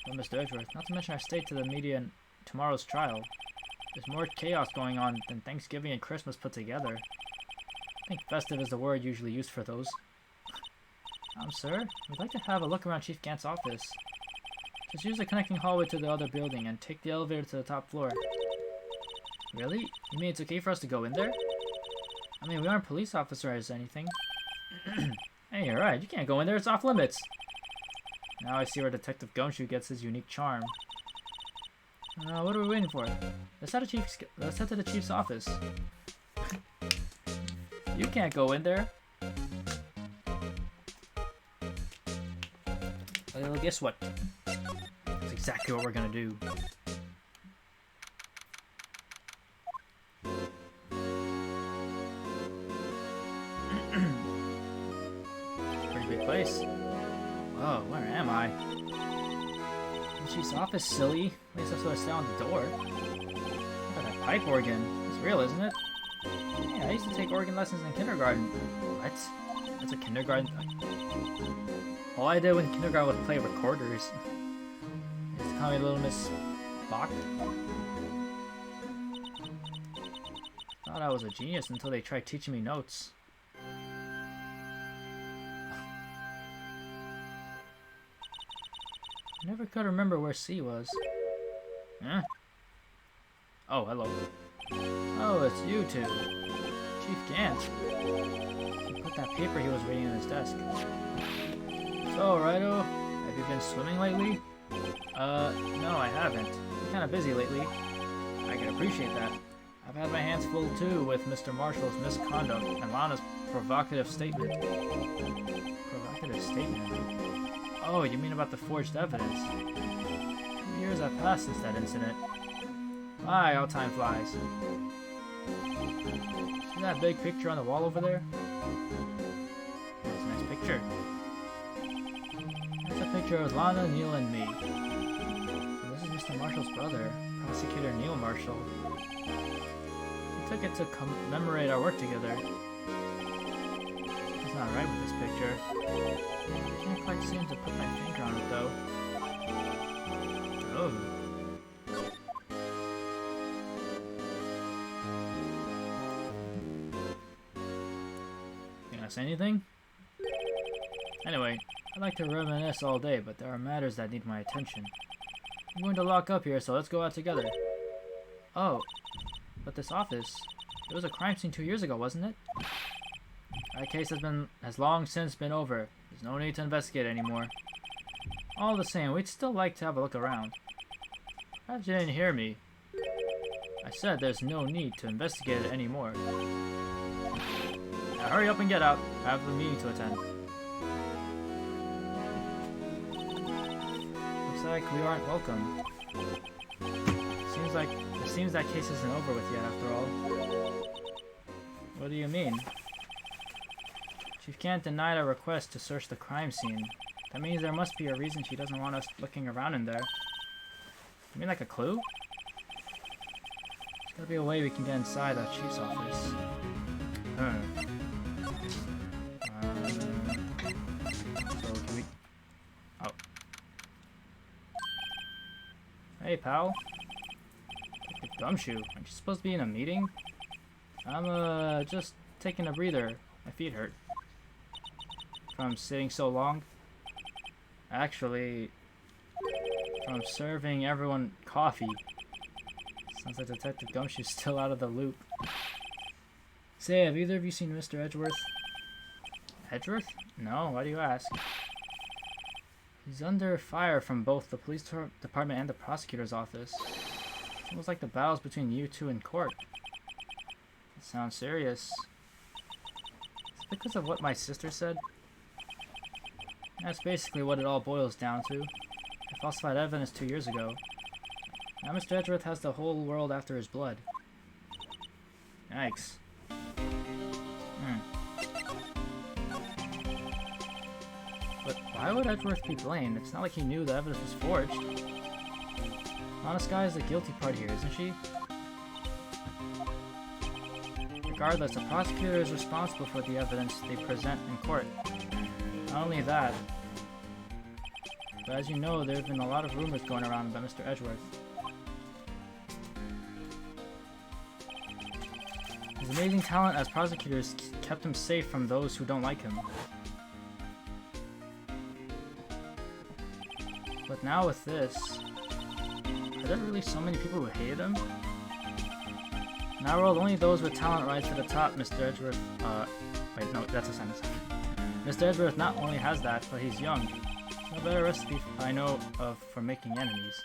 with Mr. Edgeworth, not to mention our state to the media in tomorrow's trial. There's more chaos going on than Thanksgiving and Christmas put together. I think festive is the word usually used for those. Sir, we'd like to have a look around Chief Gant's office. Just use the connecting hallway to the other building and take the elevator to the top floor. Really? You mean it's okay for us to go in there? I mean, we aren't police officers or anything. Hey, you're right. You can't go in there. It's off limits. Now I see where Detective Gumshoe gets his unique charm. What are we waiting for? Let's head to the chief's office. You can't go in there. Well, guess what? That's exactly what we're gonna do. Pretty big place. Whoa, where am I? The chief's office, silly. At least that's what I said on the door. Look at that pipe organ. It's real, isn't it? Yeah, I used to take organ lessons in kindergarten. What? That's a kindergarten? All I did in kindergarten was play recorders. They used to call me Little Miss Bach. Thought I was a genius until they tried teaching me notes. I never could remember where C was. Huh? Oh, hello. Oh, it's you two. Chief Gant. He put that paper he was reading on his desk. So, Rido, have you been swimming lately? No, I haven't. I'm kinda busy lately. I can appreciate that. I've had my hands full too with Mr. Marshall's misconduct and Lana's provocative statement. Provocative statement? Oh, you mean about the forged evidence? 2 years have passed since that incident. My, how time flies. See that big picture on the wall over there? That's a nice picture. That's a picture of Lana, Neil, and me. So this is Mr. Marshall's brother, Prosecutor Neil Marshall. We took it to commemorate our work together. It's not right with this picture. I can't quite seem to put my finger on it though. Oh. You gonna say anything? Anyway, I like to reminisce all day, but there are matters that need my attention. I'm going to lock up here, so let's go out together. Oh, but this office, it was a crime scene 2 years ago, wasn't it? That case has long since been over. There's no need to investigate anymore. All the same, we'd still like to have a look around. Perhaps you didn't hear me. I said there's no need to investigate it anymore. Now hurry up and get out. I have a meeting to attend. Looks like we aren't welcome. It seems that case isn't over with yet after all. What do you mean? Chief Gant denied our request to search the crime scene. That means there must be a reason she doesn't want us looking around in there. You mean like a clue? There's gotta be a way we can get inside the chief's office. So can we... Oh. Hey, pal. Gumshoe, aren't you supposed to be in a meeting? I'm, just taking a breather. My feet hurt. From sitting so long. Actually, from serving everyone coffee. Sounds like Detective Gumshoe's still out of the loop. Say, have either of you seen Mr. Edgeworth? Edgeworth? No, why do you ask? He's under fire from both the police department and the prosecutor's office. It's almost like the battles between you two in court. It sounds serious. It's because of what my sister said. That's basically what it all boils down to. I falsified evidence 2 years ago. Now Mr. Edgeworth has the whole world after his blood. Yikes. But why would Edgeworth be blamed? It's not like he knew the evidence was forged. Honest Guy is the guilty party here, isn't she? Regardless, the prosecutor is responsible for the evidence they present in court. Not only that, but as you know, there have been a lot of rumors going around about Mr. Edgeworth. His amazing talent as prosecutor kept him safe from those who don't like him. But now with this, are there really so many people who hate him? In our world, only those with talent rise to the top. Mr. Edgeworth, wait, no, that's a sentence. Mr. Edgeworth not only has that, but he's young. No better recipe I know of for making enemies.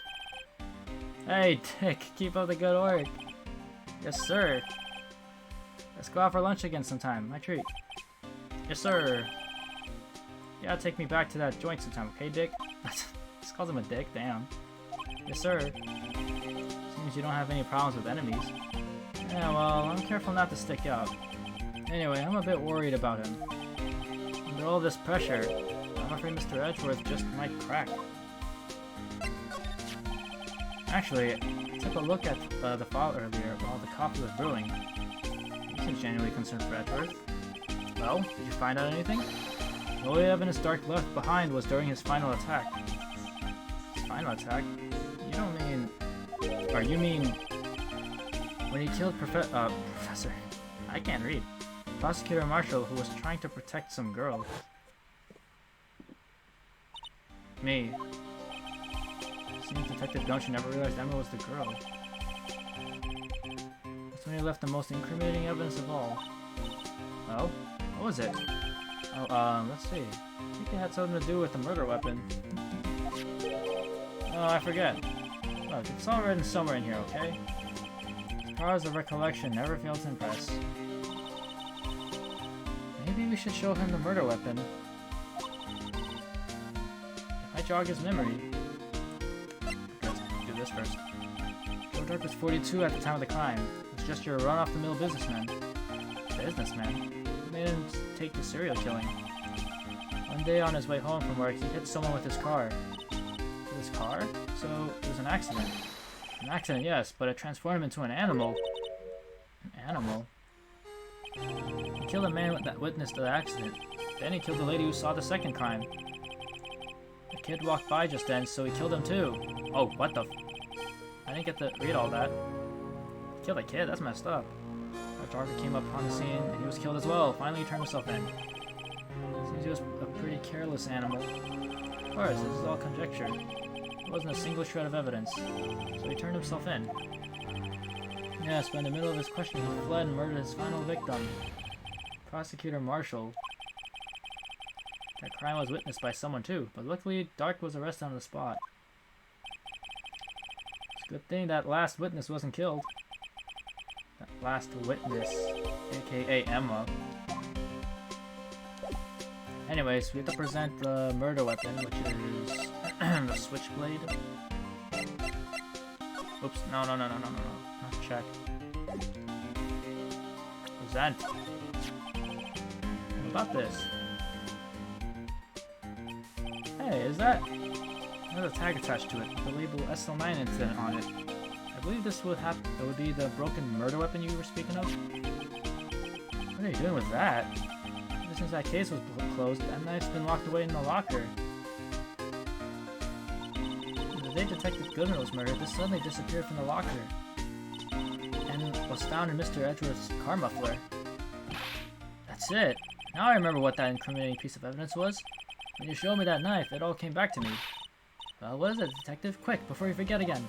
Hey, Dick, keep up the good work. Yes, sir. Let's go out for lunch again sometime. My treat. Yes, sir. Yeah, take me back to that joint sometime, okay, Dick? Just calls him a dick, damn. Yes, sir. Seems you don't have any problems with enemies. Yeah, well, I'm careful not to stick out. Anyway, I'm a bit worried about him. Under all this pressure, I'm afraid Mr. Edgeworth just might crack. Actually, I took a look at the file earlier while the coffee was brewing. He seems genuinely concerned for Edgeworth. Well, did you find out anything? The only evidence Dark left behind was during his final attack. His final attack? You don't mean... Or you mean... When he killed Professor... I can't read. Prosecutor Marshall, who was trying to protect some girl. Me. Seems Detective Don't you never realized Emma was the girl. That's when he left the most incriminating evidence of all. Well, what was it? Oh, let's see. I think it had something to do with the murder weapon. Oh, I forget. Look, it's all written somewhere in here, okay? Scars of recollection never fail to impress. Maybe we should show him the murder weapon. If I jog his memory... Let's do this first. Joe Dark was 42 at the time of the crime. He was just your run-off-the-mill businessman. Businessman? What made him take to serial killing? One day on his way home from work, he hit someone with his car. With his car? So, it was an accident. An accident, yes, but it transformed him into an animal. An animal? He killed a man that witnessed the accident. Then he killed the lady who saw the second crime. The kid walked by just then, so he killed him too. Oh, what the f... I didn't get to read all that. Killed a kid? That's messed up. Dr. Arthur came up on the scene, and he was killed as well. Finally, he turned himself in. Seems he was a pretty careless animal. Of course, this is all conjecture. There wasn't a single shred of evidence, so he turned himself in. Yes, but in the middle of his questioning, he fled and murdered his final victim, Prosecutor Marshall. That crime was witnessed by someone too, but luckily Dark was arrested on the spot. It's a good thing that last witness wasn't killed. That last witness, aka Emma. Anyways, we have to present the murder weapon, which is the switchblade. Oops, no. Not check. Present. What about this? Hey, is that... There's a tag attached to it with the label SL9 incident on it. I believe this would have... It would be the broken murder weapon you were speaking of. What are you doing with that? Ever since that case was closed, that knife's been locked away in the locker. The day Detective Goodman was murdered, this suddenly disappeared from the locker. And was found in Mr. Edgeworth's car muffler. That's it! Now I remember what that incriminating piece of evidence was. When you showed me that knife, it all came back to me. Well, what is it, Detective? Quick, before you forget again.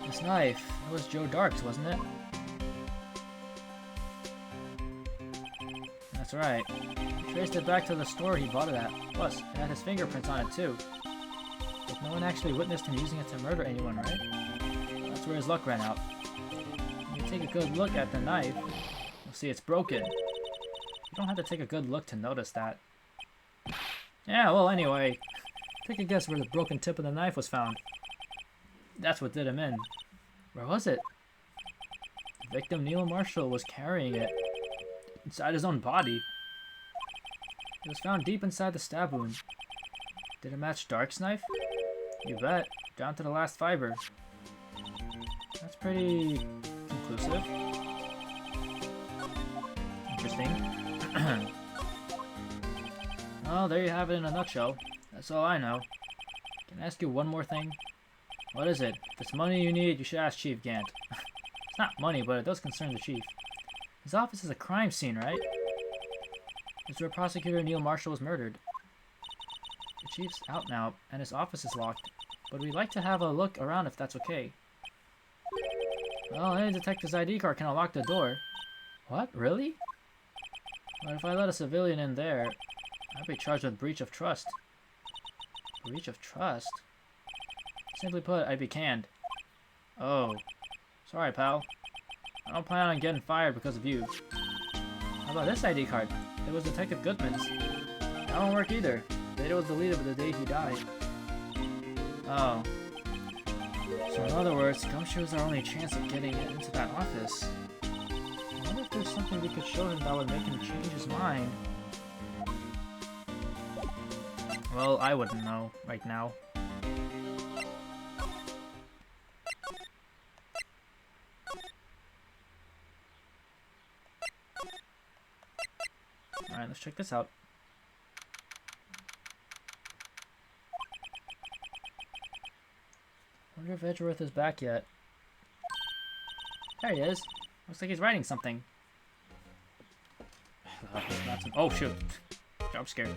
This knife, it was Joe Dark's, wasn't it? That's That's right. He traced it back to the store he bought it at. Plus, it had his fingerprints on it too. But no one actually witnessed him using it to murder anyone, right? That's where his luck ran out. When you take a good look at the knife, you'll see it's broken. You don't have to take a good look to notice that. Yeah, well, anyway, take a guess where the broken tip of the knife was found. That's what did him in. Where was it? The victim, Neil Marshall, was carrying it inside his own body. It was found deep inside the stab wound. Did it match Dark's knife? You bet. Down to the last fiber. That's pretty conclusive. Interesting. Well, there you have it in a nutshell. That's all I know. Can I ask you one more thing? What is it? If it's money you need, you should ask Chief Gant. It's not money, but it does concern the Chief. His office is a crime scene, right? It's where Prosecutor Neil Marshall was murdered. The Chief's out now, and his office is locked, but we'd like to have a look around if that's okay. Well, any detective's ID card can unlock the door. What? Really? But if I let a civilian in there, I'd be charged with breach of trust. Breach of trust? Simply put, I'd be canned. Oh. Sorry, pal. I don't plan on getting fired because of you. How about this ID card? It was Detective Goodman's. That won't work either. The data was deleted the day he died. Oh. So in other words, Gumshoe is our only chance of getting into that office. I wonder if there's something we could show him that would make him change his mind. Well, I wouldn't know right now. Alright, let's check this out. Wonder if Edgeworth is back yet. There he is. Looks like he's writing something. Oh shoot. Jump scared.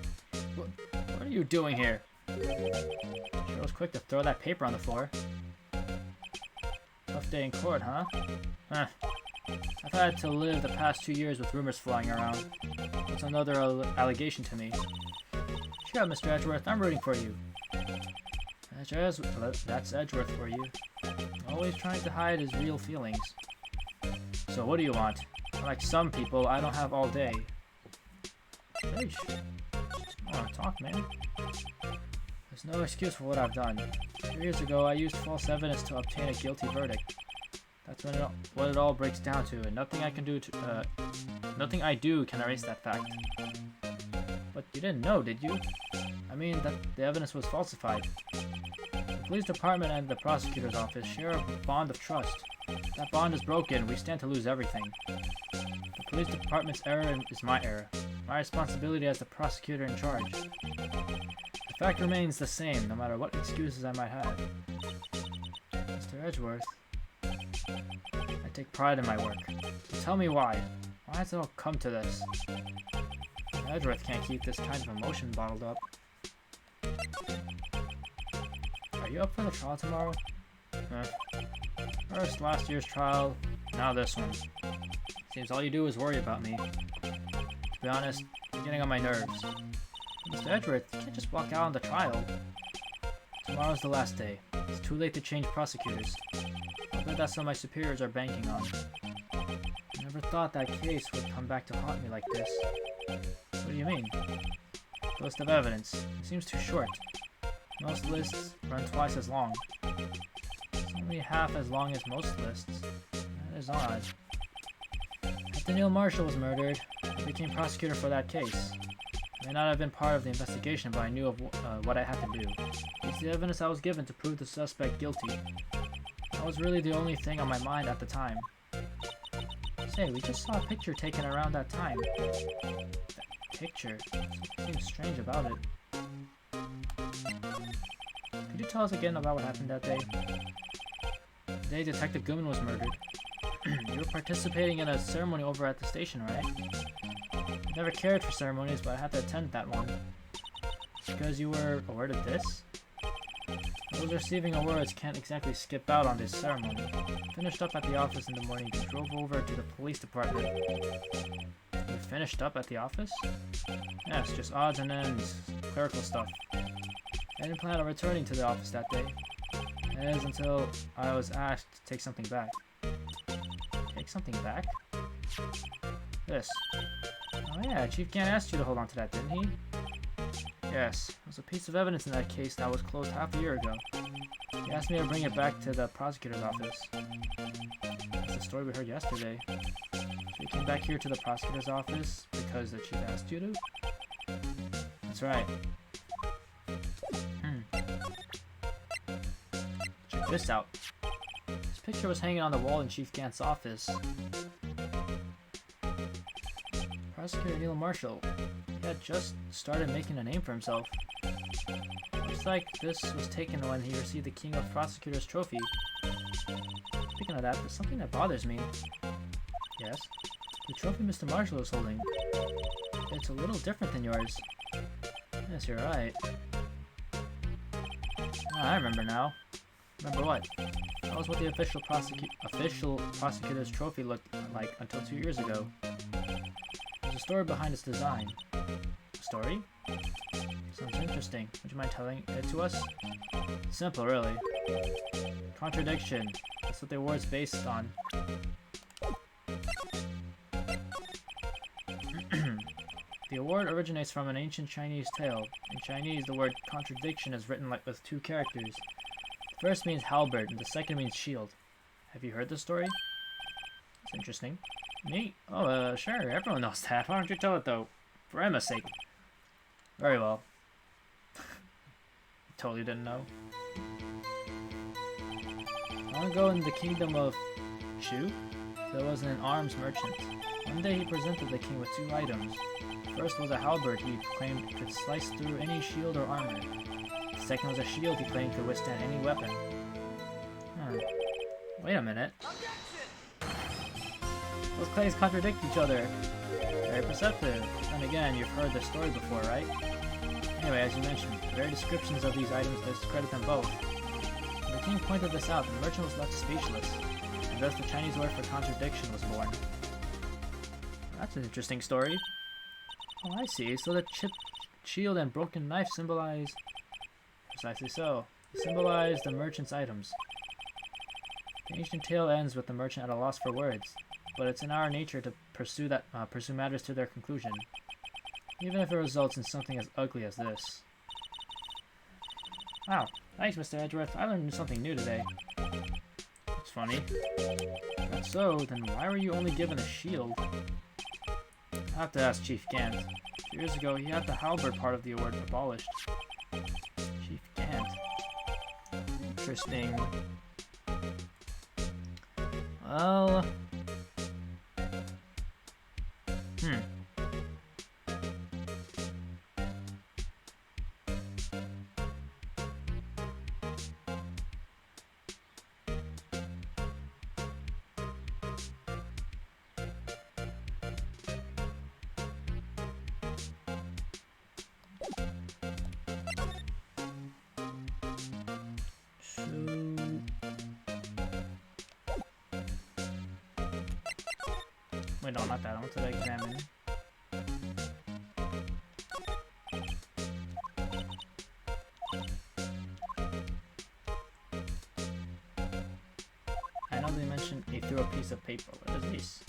What are you doing here? Sure was quick to throw that paper on the floor. Tough day in court, huh? Huh. I've had to live the past 2 years with rumors flying around. It's another allegation to me. Cheer up, Mr. Edgeworth. I'm rooting for you. That's Edgeworth for you. Always trying to hide his real feelings. So what do you want? Like some people, I don't have all day. Sheesh. I want to talk, man. There's no excuse for what I've done. 2 years ago, I used false evidence to obtain a guilty verdict. That's what it all breaks down to, and nothing I do can erase that fact. But you didn't know, did you? I mean, that the evidence was falsified. The police department and the prosecutor's office share a bond of trust. If that bond is broken, we stand to lose everything. The police department's error is my error. My responsibility as the prosecutor in charge. The fact remains the same, no matter what excuses I might have. Mr. Edgeworth, I take pride in my work. But tell me why. Why has it all come to this? Edgeworth can't keep this kind of emotion bottled up. Are you up for the trial tomorrow? First last year's trial, now this one. Seems all you do is worry about me. To be honest, you're getting on my nerves. Mr. Edgeworth, you can't just walk out on the trial. Tomorrow's the last day. It's too late to change prosecutors. I bet that's what my superiors are banking on. I never thought that case would come back to haunt me like this. What do you mean? List of evidence. It seems too short. Most lists run twice as long. It's only half as long as most lists. That is odd. After Neil Marshall was murdered, I became prosecutor for that case. I may not have been part of the investigation, but I knew of what I had to do. It's the evidence I was given to prove the suspect guilty. That was really the only thing on my mind at the time. Say, we just saw a picture taken around that time. That picture? Something seems strange about it. Could you tell us again about what happened that day? The day Detective Goodman was murdered. You were participating in a ceremony over at the station, right? I never cared for ceremonies, but I had to attend that one. Because you were awarded this? Those receiving awards can't exactly skip out on this ceremony. Finished up at the office in the morning and drove over to the police department. You finished up at the office? Yes, just odds and ends, clerical stuff. I didn't plan on returning to the office that day. It is until I was asked to take something back. Take something back? This. Oh yeah, Chief Gant asked you to hold on to that, didn't he? Yes, it was a piece of evidence in that case that was closed half a year ago. He asked me to bring it back to the prosecutor's office. That's the story we heard yesterday. So you came back here to the prosecutor's office because the chief asked you to? That's right. Check this out. This picture was hanging on the wall in Chief Gant's office. Prosecutor Neil Marshall. He had just started making a name for himself. Looks like this was taken when he received the King of Prosecutors trophy. Speaking of that, there's something that bothers me. Yes? The trophy Mr. Marshall is holding. It's a little different than yours. Yes, you're right. Ah, I remember now. Remember what? That was what the official prosecutor's trophy looked like until 2 years ago. There's a story behind its design. A story? Sounds interesting. Would you mind telling it to us? Simple, really. Contradiction. That's what the award's based on. The award originates from an ancient Chinese tale. In Chinese, the word contradiction is written like with 2 characters. The first means halberd, and the second means shield. Have you heard the story? It's interesting. Me? Oh, sure. Everyone knows that. Why don't you tell it, though? For Emma's sake. Very well. Totally didn't know. Long ago in the kingdom of Chu, there was an arms merchant. One day he presented the king with 2 items. The first was a halberd he claimed could slice through any shield or armor. The second was a shield he claimed could withstand any weapon. Wait a minute. Those claims contradict each other. Very perceptive. And again, you've heard the story before, right? Anyway, as you mentioned, the very descriptions of these items discredit them both. When the king pointed this out, the merchant was left speechless, and thus the Chinese word for contradiction was born. That's an interesting story. Oh, I see. So the chipped shield and broken knife symbolize... Precisely so. They symbolize the merchant's items. The ancient tale ends with the merchant at a loss for words, but it's in our nature to pursue matters to their conclusion, even if it results in something as ugly as this. Wow, thanks, Mr. Edgeworth. I learned something new today. It's funny. If so, then why were you only given a shield? I'll have to ask Chief Gant. 2 years ago, he had the halberd part of the award abolished. Chief Gant. Interesting. Well... Wait, no, not that. I want to examine. I know they mentioned he threw a piece of paper. What is this?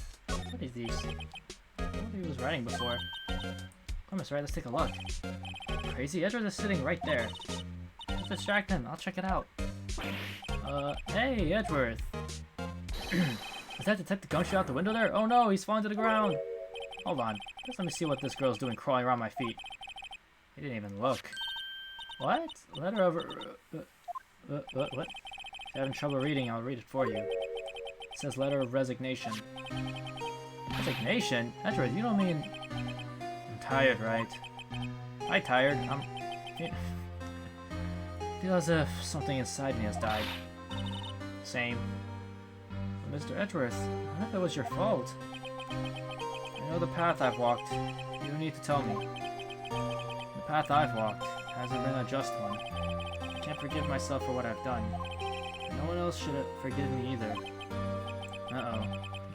What is this? What he was writing before? Come, Miss Wright, let's take a look. Crazy, Edward is sitting right there. Let's distract him. I'll check it out. Hey, Edgeworth. Is that Detective Gumshoe out the window there? Oh no, he's fallen to the ground. Hold on. Just let me see what this girl's doing crawling around my feet. He didn't even look. What? Letter of... what? If you're having trouble reading, I'll read it for you. It says letter of resignation. Resignation? Edgeworth, you don't mean... I'm tired, right? Am I tired? I feel as if something inside me has died. Same. But Mr. Edgeworth, what if it was your fault? I know the path I've walked. You don't need to tell me. The path I've walked hasn't been a just one. I can't forgive myself for what I've done. And no one else should forgive me either. Uh-oh.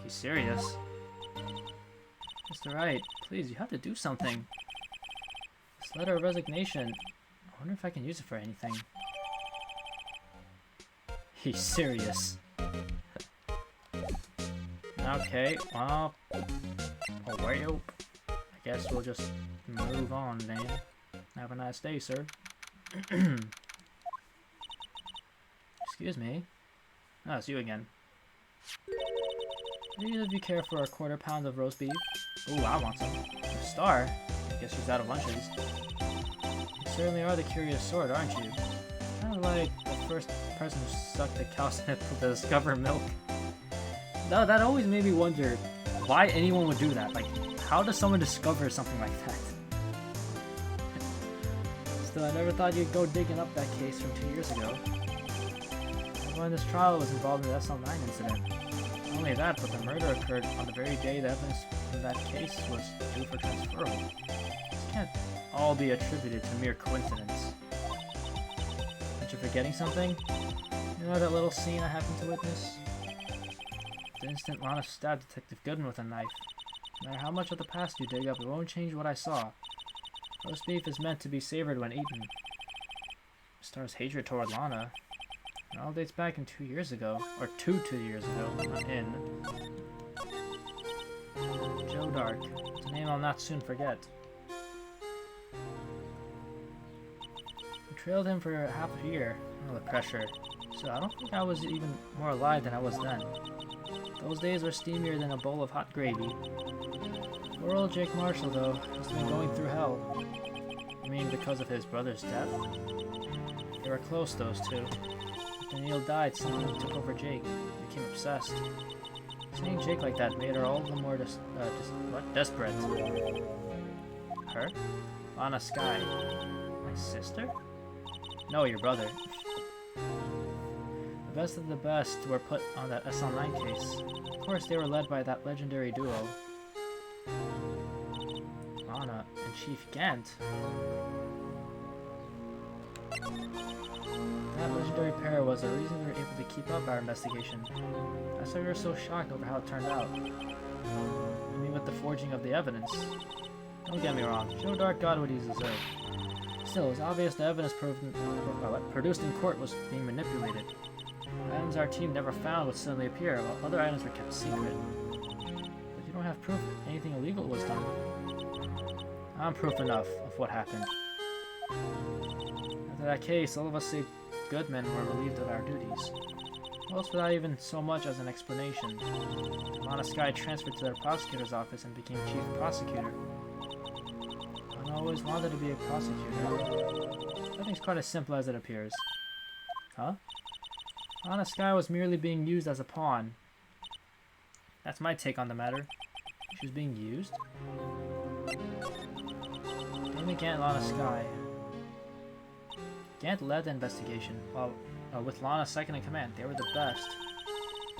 He's serious. Mr. Wright, please, you have to do something. This letter of resignation, I wonder if I can use it for anything. He's serious. Okay, well, I guess we'll just move on then. Have a nice day, sir. Excuse me. Oh, it's you again. Do either of you care for a quarter-pound of roast beef? Ooh, I want some. A star? I guess she's out of lunches. You certainly are the curious sort, aren't you? Kind of like the first person who sucked a cow's nipple to discover milk. No, that always made me wonder why anyone would do that. Like, how does someone discover something like that? Still, I never thought you'd go digging up that case from 2 years ago. Everyone in this trial was involved in the SL9 incident. Not only that, but the murder occurred on the very day the evidence from that case was due for transferal. This can't all be attributed to mere coincidence. Aren't you forgetting something? You know that little scene I happened to witness? The instant Lana stabbed Detective Goodman with a knife. No matter how much of the past you dig up, it won't change what I saw. Roast beef is meant to be savored when eaten. Star's hatred toward Lana. It all dates back in 2 years ago. Or 2 years ago. Not in. Joe Dark. It's a name I'll not soon forget. I trailed him for half a year. Oh, the pressure. So I don't think I was even more alive than I was then. Those days were steamier than a bowl of hot gravy. Poor old Jake Marshall, though, must have been going through hell. You mean because of his brother's death? They were close, those two. After Neil died, someone took over Jake. He became obsessed. Seeing Jake like that made her all the more desperate. Her? Lana Skye. My sister? No, your brother. The best of the best were put on that SL9 case. Of course, they were led by that legendary duo. Lana and Chief Gant. That legendary pair was the reason we were able to keep up our investigation. That's why we were so shocked over how it turned out. I mean, with the forging of the evidence. Don't get me wrong, Joe Dark got what he deserved. Still, it was obvious the evidence produced in court was being manipulated. Items our team never found would suddenly appear, while other items were kept secret. But you don't have proof anything illegal was done. I'm proof enough of what happened. After that case, all of us save good men were relieved of our duties. Most without even so much as an explanation. Lana Skye transferred to their prosecutor's office and became chief prosecutor. I always wanted to be a prosecutor. Nothing's quite as simple as it appears. Huh? Lana Skye was merely being used as a pawn. That's my take on the matter. She was being used? Amy Gant and Lana Skye. Gant led the investigation, while with Lana second in command. They were the best.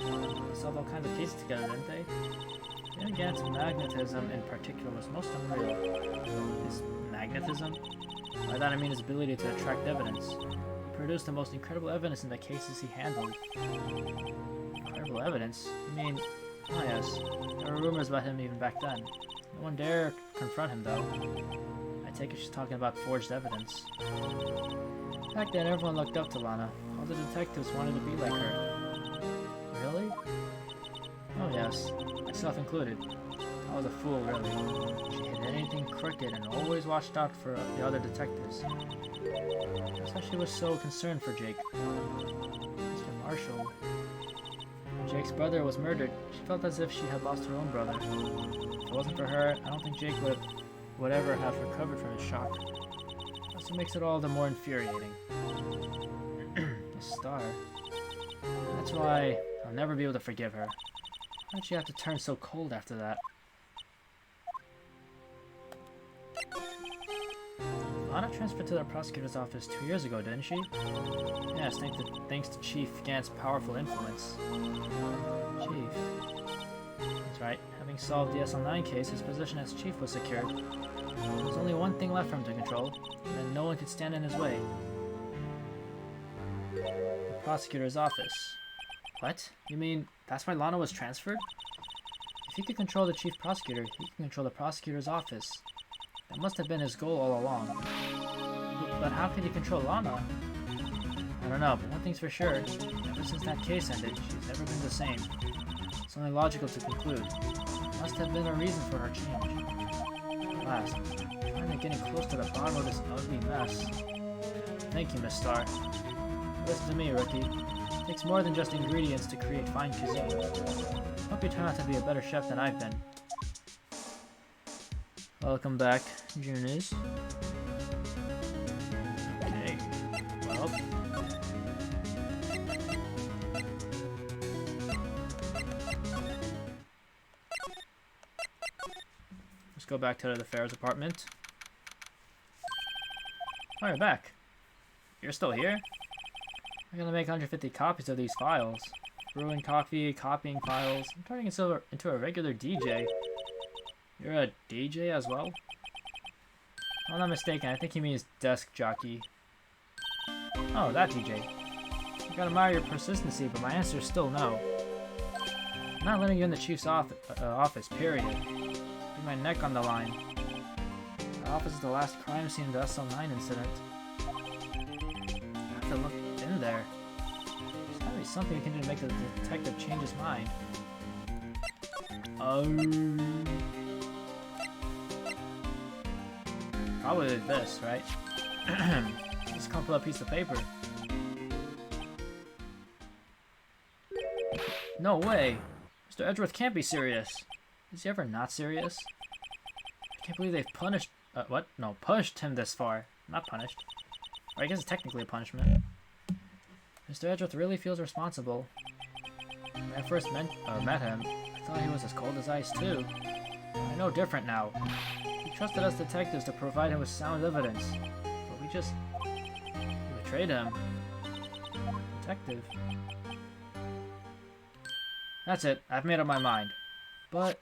They solved all kinds of cases together, didn't they? Amy Gant's magnetism in particular was most unreal. His magnetism? By that I mean his ability to attract evidence. Produced the most incredible evidence in the cases he handled. Incredible evidence? You mean... Oh yes, there were rumors about him even back then. No one dared confront him though. I take it she's talking about forged evidence. Back then everyone looked up to Lana. All the detectives wanted to be like her. Really? Oh yes, myself included. I was a fool really. She hid anything crooked and always watched out for the other detectives. That's why she was so concerned for Jake. Mr. Marshall. When Jake's brother was murdered, she felt as if she had lost her own brother. If it wasn't for her, I don't think Jake would ever have recovered from his shock. That's what makes it all the more infuriating. Miss Star. That's why I'll never be able to forgive her. Why did she have to turn so cold after that? Lana transferred to the prosecutor's office 2 years ago, didn't she? Yes, thanks to Chief Gant's powerful influence. Chief. That's right. Having solved the SL9 case, his position as chief was secured. There was only one thing left for him to control, and then no one could stand in his way. The prosecutor's office. What? You mean that's why Lana was transferred? If he could control the chief prosecutor, he can control the prosecutor's office. That must have been his goal all along. But how could he control Lana? I don't know, but one thing's for sure. Ever since that case ended, she's never been the same. It's only logical to conclude. There must have been a reason for her change. At last, I'm finally getting close to the bottom of this ugly mess. Thank you, Miss Star. Listen to me, Rookie. It takes more than just ingredients to create fine cuisine. Hope you turn out to be a better chef than I've been. Welcome back, Juniors. Okay, well. Let's go back to the Pharaoh's apartment. Oh, you're back. You're still here? I'm gonna make 150 copies of these files. Brewing coffee, copying files. I'm turning into a regular DJ. You're a DJ as well? If I'm not mistaken, I think he means desk jockey. Oh, that DJ. I gotta admire your persistency, but my answer is still no. I'm not letting you in the chief's office, period. Put my neck on the line. The office is the last crime scene of the SL9 incident. I have to look in there. There's gotta be something we can do to make the detective change his mind. Probably this, right? Just crumple a piece of paper. No way! Mr. Edgeworth can't be serious. Is he ever not serious? I can't believe they've punished... what? No, pushed him this far. Not punished. Or I guess it's technically a punishment. Mr. Edgeworth really feels responsible. When I first met him, I thought he was as cold as ice too. I know different now. He trusted us detectives to provide him with sound evidence. But we betrayed him. Detective. That's it. I've made up my mind. But...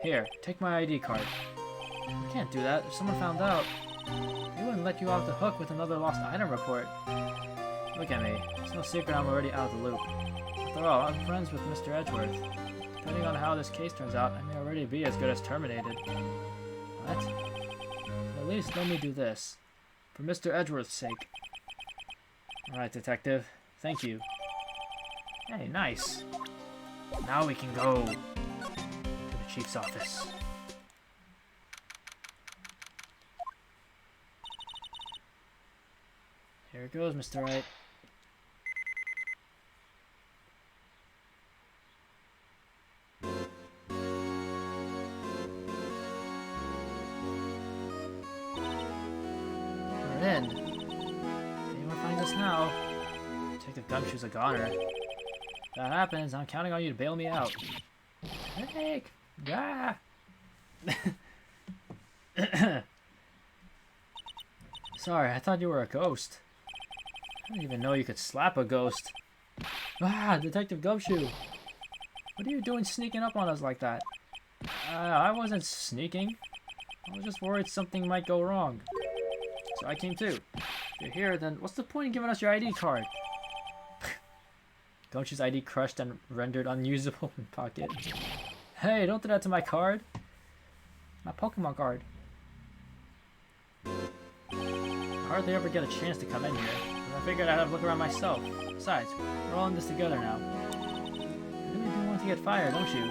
here, take my ID card. You can't do that. If someone found out, they wouldn't let you off the hook with another lost item report. Look at me. It's no secret I'm already out of the loop. After all, I'm friends with Mr. Edgeworth. Depending on how this case turns out, I may already be as good as terminated. What? So at least let me do this. For Mr. Edgeworth's sake. Alright, Detective. Thank you. Hey, nice. Now we can go to the Chief's office. Here it goes, Mr. Wright. We're in. If anyone finds us now, Detective Gumshoe's a goner. If that happens, I'm counting on you to bail me out. Heck! Ah! Sorry, I thought you were a ghost. I didn't even know you could slap a ghost. Ah, Detective Gumshoe! What are you doing sneaking up on us like that? I wasn't sneaking. I was just worried something might go wrong. So I came too. If you're here, then what's the point in giving us your ID card? Gumshoe's ID crushed and rendered unusable in pocket. Hey, don't do that to my card. My Pokemon card. I hardly ever get a chance to come in here. I figured I'd have a look around myself. Besides, we're all in this together now. You really do want to get fired, don't you?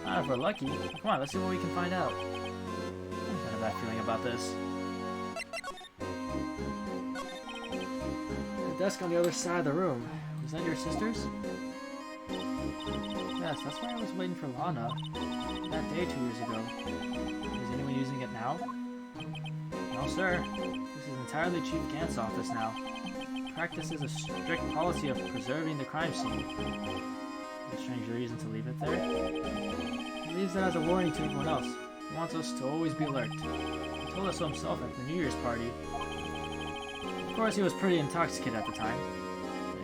Not if we're lucky. Come on, let's see what we can find out. I've got a bad feeling about this. The desk on the other side of the room. Was that your sister's? Yes, that's why I was waiting for Lana. That day 2 years ago. Is anyone using it now? No, sir. This is entirely Chief Gant's office now. Practices a strict policy of preserving the crime scene. A strange reason to leave it there. He leaves it as a warning to everyone else. He wants us to always be alert. He told us so himself at the New Year's party. Of course, he was pretty intoxicated at the time.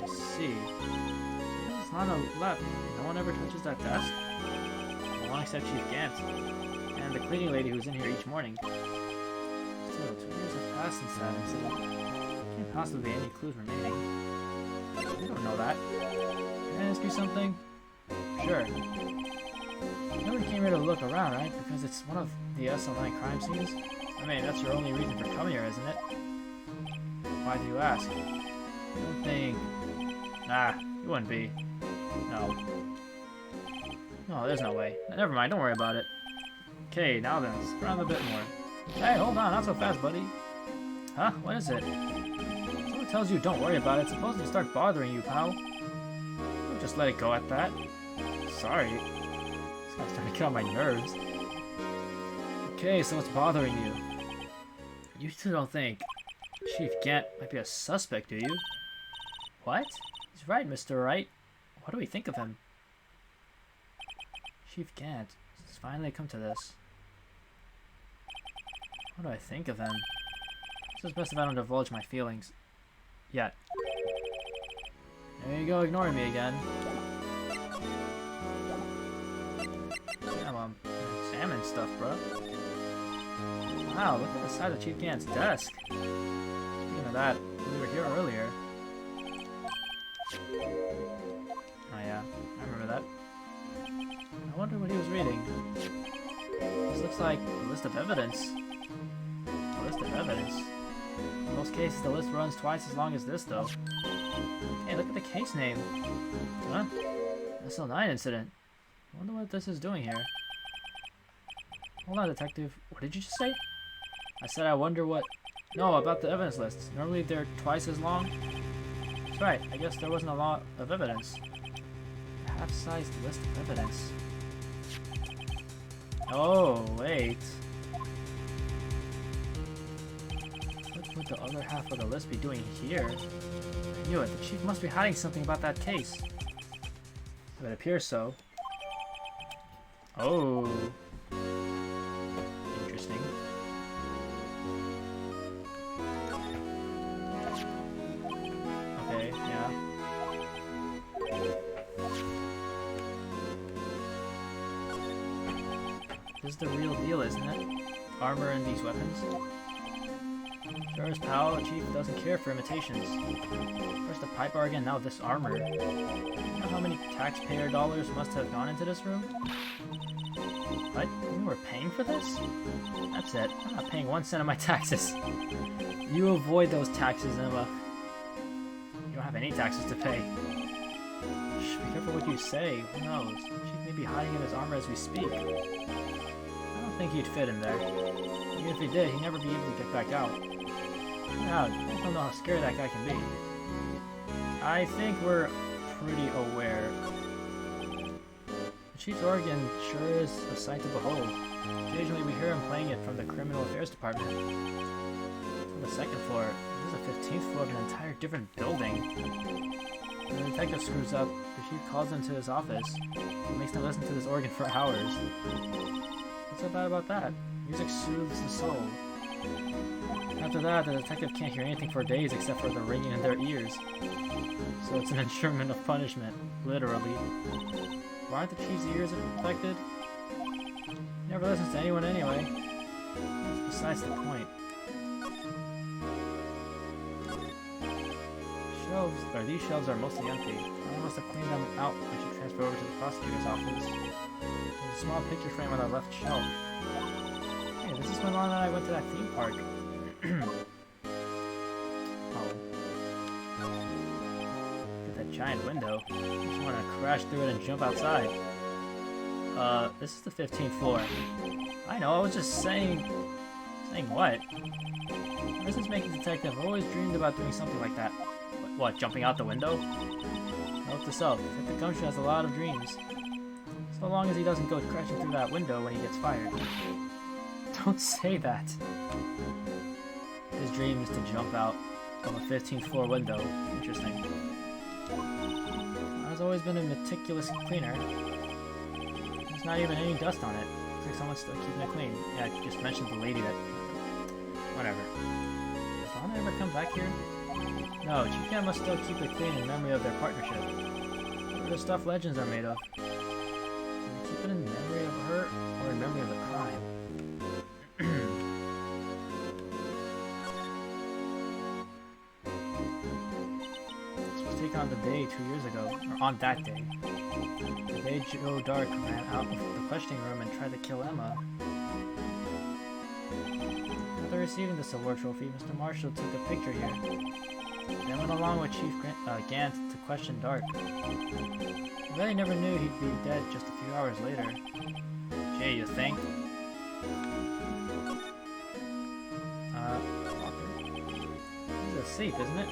I see. There's not a left. No one ever touches that desk? No one except Chief Gant. And the cleaning lady who's in here each morning. Still, 2 years have passed since that incident. There can't possibly be any clues remaining. We don't know that. Can I ask you something? Sure. You know we came here to look around, right? Because it's one of the SL9 crime scenes? I mean, that's your only reason for coming here, isn't it? Why do you ask? I don't think... Nah, you wouldn't be. No. No, there's no way. Never mind, don't worry about it. Okay, now then, let's around a bit more. Hey, hold on, not so fast, buddy. Huh? What is it? Someone tells you don't worry about it, it's supposed to start bothering you, pal. Don't just let it go at that. Sorry. This guy's starting to get on my nerves. Okay, so what's bothering you? You two don't think Chief Gant might be a suspect, do you? What? He's right, Mr. Wright. What do we think of him? Chief Gant. It's finally come to this. What do I think of him? It's best if I don't divulge my feelings. Yet. There you go, ignoring me again. Yeah, well, I'm examining stuff, bro. Wow, look at the side of Chief Gant's desk. Speaking of that, we were here earlier. Oh yeah, I remember that. I wonder what he was reading. This looks like a list of evidence. A list of evidence? In most cases, the list runs twice as long as this, though. Hey, look at the case name. Huh? SL9 incident. I wonder what this is doing here. Hold on, detective. What did you just say? I said I wonder what... No, about the evidence lists. Normally they're twice as long. That's right. I guess there wasn't a lot of evidence. A half-sized list of evidence. Oh, wait. What would the other half of the list be doing here? I knew it. The chief must be hiding something about that case. It appears so. Oh. Interesting. Okay, yeah. This is the real deal, isn't it? Armor and these weapons? Sure as pal, the chief doesn't care for imitations. First the pipe bargain, now this armor. You know how many taxpayer dollars must have gone into this room? What? You were paying for this? That's it. I'm not paying 1 cent of my taxes. You avoid those taxes, Emma. You don't have any taxes to pay. Shh, be careful what you say. Who knows? The chief may be hiding in his armor as we speak. I don't think he'd fit in there. Even if he did, he'd never be able to get back out. Now, I don't know how scary that guy can be. I think we're pretty aware. The chief's organ sure is a sight to behold. Occasionally we hear him playing it from the Criminal Affairs Department. On the 2nd floor, this is the 15th floor of an entire different building. When the detective screws up, the chief calls him to his office and makes him listen to this organ for hours. What's so bad about that? Music soothes the soul. After that, the detective can't hear anything for days except for the ringing in their ears. So it's an instrument of punishment, literally. Why aren't the chief's ears affected? He never listens to anyone anyway. That's besides the point. These shelves are mostly empty. Someone must have cleaned them out when she transferred over to the prosecutor's office. There's a small picture frame on the left shelf. Hey, this is when Ron and I went to that theme park. Oh. Look at that giant window. I just want to crash through it and jump outside. This is the 15th floor. I know, I was just saying... Saying what? Ever since making Detective, I've always dreamed about doing something like that. What, jumping out the window? Note to self, Detective Gumshoe has a lot of dreams. So long as he doesn't go crashing through that window when he gets fired. Don't say that. His dream is to jump out of a 15th floor window. Interesting. I've always been a meticulous cleaner. There's not even any dust on it. Looks like someone's still keeping it clean. Yeah, I just mentioned the lady that... Whatever. Does Lana ever come back here? No, Chief must still keep it clean in memory of their partnership. What the stuff legends are made of? Can we keep it in memory of her, or in memory of the crime? This was taken on the day 2 years ago, or on that day. They Joe Dark ran out of the questioning room and tried to kill Emma. After receiving this award trophy, Mr. Marshall took a picture here. Then went along with Chief Gant to question Dark. I really never knew he'd be dead just a few hours later. Gee, you think? This is a safe, isn't it?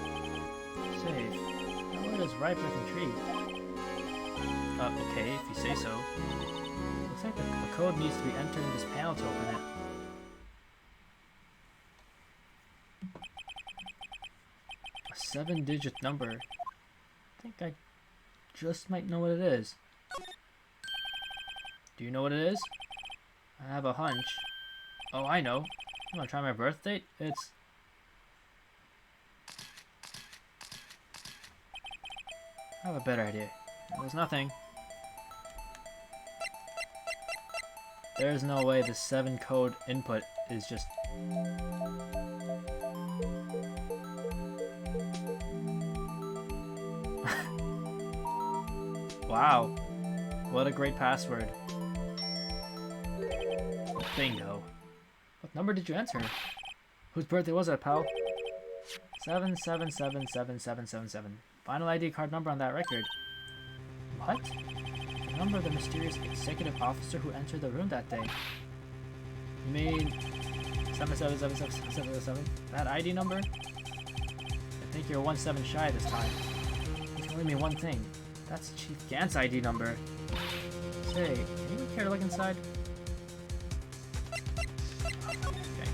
Safe. That wood is ripe like a tree. Okay, if you say so. Looks like a code needs to be entered in this panel to open it. A 7-digit number. I think I just might know what it is. Do you know what it is? I have a hunch. Oh, I know. You wanna try my birth date? It's... I have a better idea. It was nothing. There's no way the 7 code input is just... Wow. What a great password. Bingo. What number did you enter? Whose birthday was it, pal? 77777777. Final ID card number on that record. What? The number of the mysterious executive officer who entered the room that day. You mean 777777? That ID number? I think you're 1 7 shy this time. Which can only mean one thing. That's Chief Gant's ID number. Say, can you care to look inside? Okay.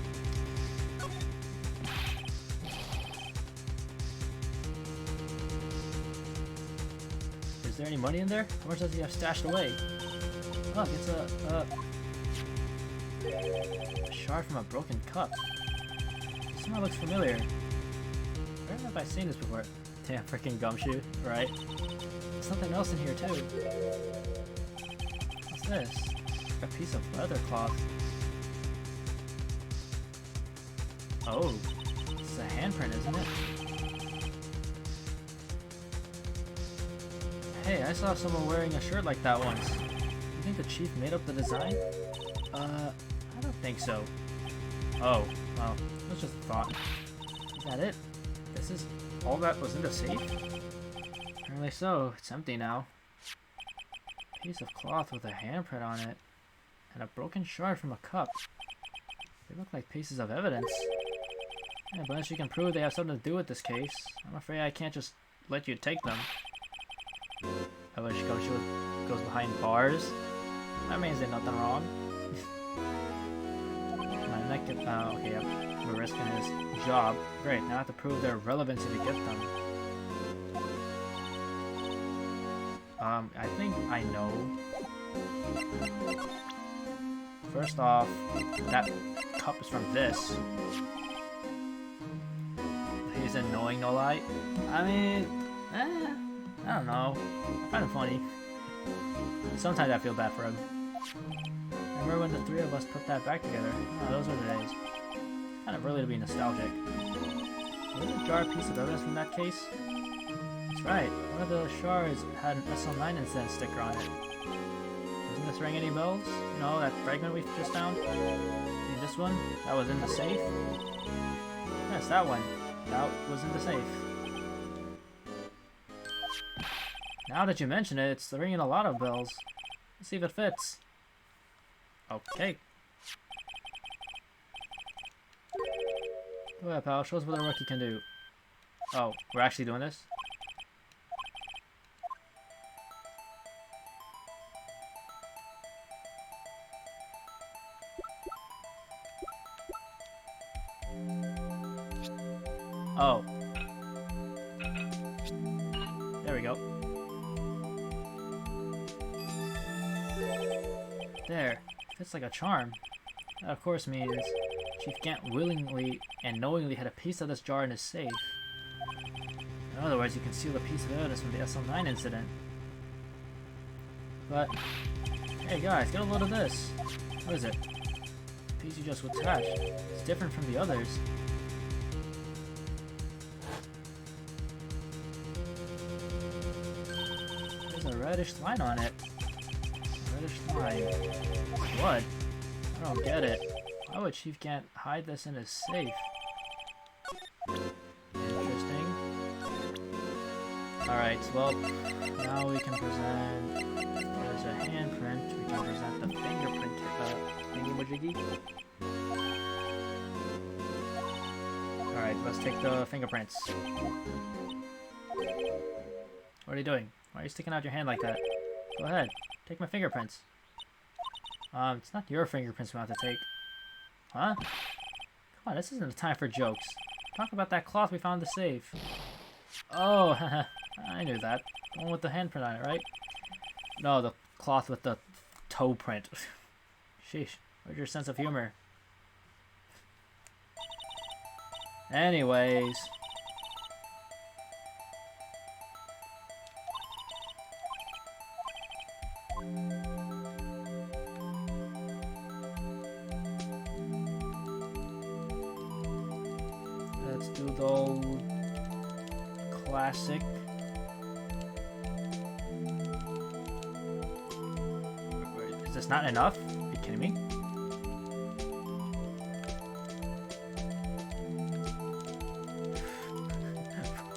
Is there any money in there? How much does he have stashed away? Look, it's a shard from a broken cup. This one looks familiar. Where have I seen this before? Damn, freaking gumshoe, right? There's something else in here too. What's this? A piece of leather cloth. Oh, it's a handprint, isn't it? Hey, I saw someone wearing a shirt like that once. You think the chief made up the design? I don't think so. Oh, well, it was just a thought. Is that it? This is all that was in the safe? Apparently so. It's empty now. A piece of cloth with a handprint on it. And a broken shard from a cup. They look like pieces of evidence. Yeah, but unless you can prove they have something to do with this case, I'm afraid I can't just let you take them. I wish Gumshoe goes behind bars. That means there's nothing wrong. My neck is... okay, yep. We're risking his job. Great, now I have to prove their relevancy to get them. I think I know. First off, that cup is from this. He's annoying, no lie. I mean, I don't know. I find him funny. Sometimes I feel bad for him. Remember when the 3 of us put that back together? Oh, those were the days. Kind of early to be nostalgic. Was the jar a piece of evidence from that case? That's right. One of the shards had an SL9 incident sticker on it. Doesn't this ring any bells? You know, that fragment we just found? See this one? That was in the safe? Yes, that one. That was in the safe. Now that you mention it, it's ringing a lot of bells. Let's see if it fits. Okay. Go ahead, pal. Show us what a rookie can do. Oh, we're actually doing this? Oh. There we go. There. Fits like a charm. That of course means Chief Gant willingly and knowingly had a piece of this jar in his safe. In other words, you concealed a piece of evidence from the SL9 incident. But, hey guys, get a load of this. What is it? The piece you just attached. It's different from the others. There's a reddish line on it. Reddish line. What? I don't get it. Why would Chief Gant hide this in his safe? Interesting. Alright, well, now we can present... There's a handprint. We can present the fingerprint thingy-majiggy. Alright, let's take the fingerprints. What are you doing? Why are you sticking out your hand like that? Go ahead, take my fingerprints. It's not your fingerprints we have to take. Huh? Come on, this isn't the time for jokes. Talk about that cloth we found in the safe. Oh, I knew that. The one with the handprint on it, right? No, the cloth with the toe print. Sheesh, where's your sense of humor? Anyways. Let's do the old classic. Is this not enough? Are you kidding me?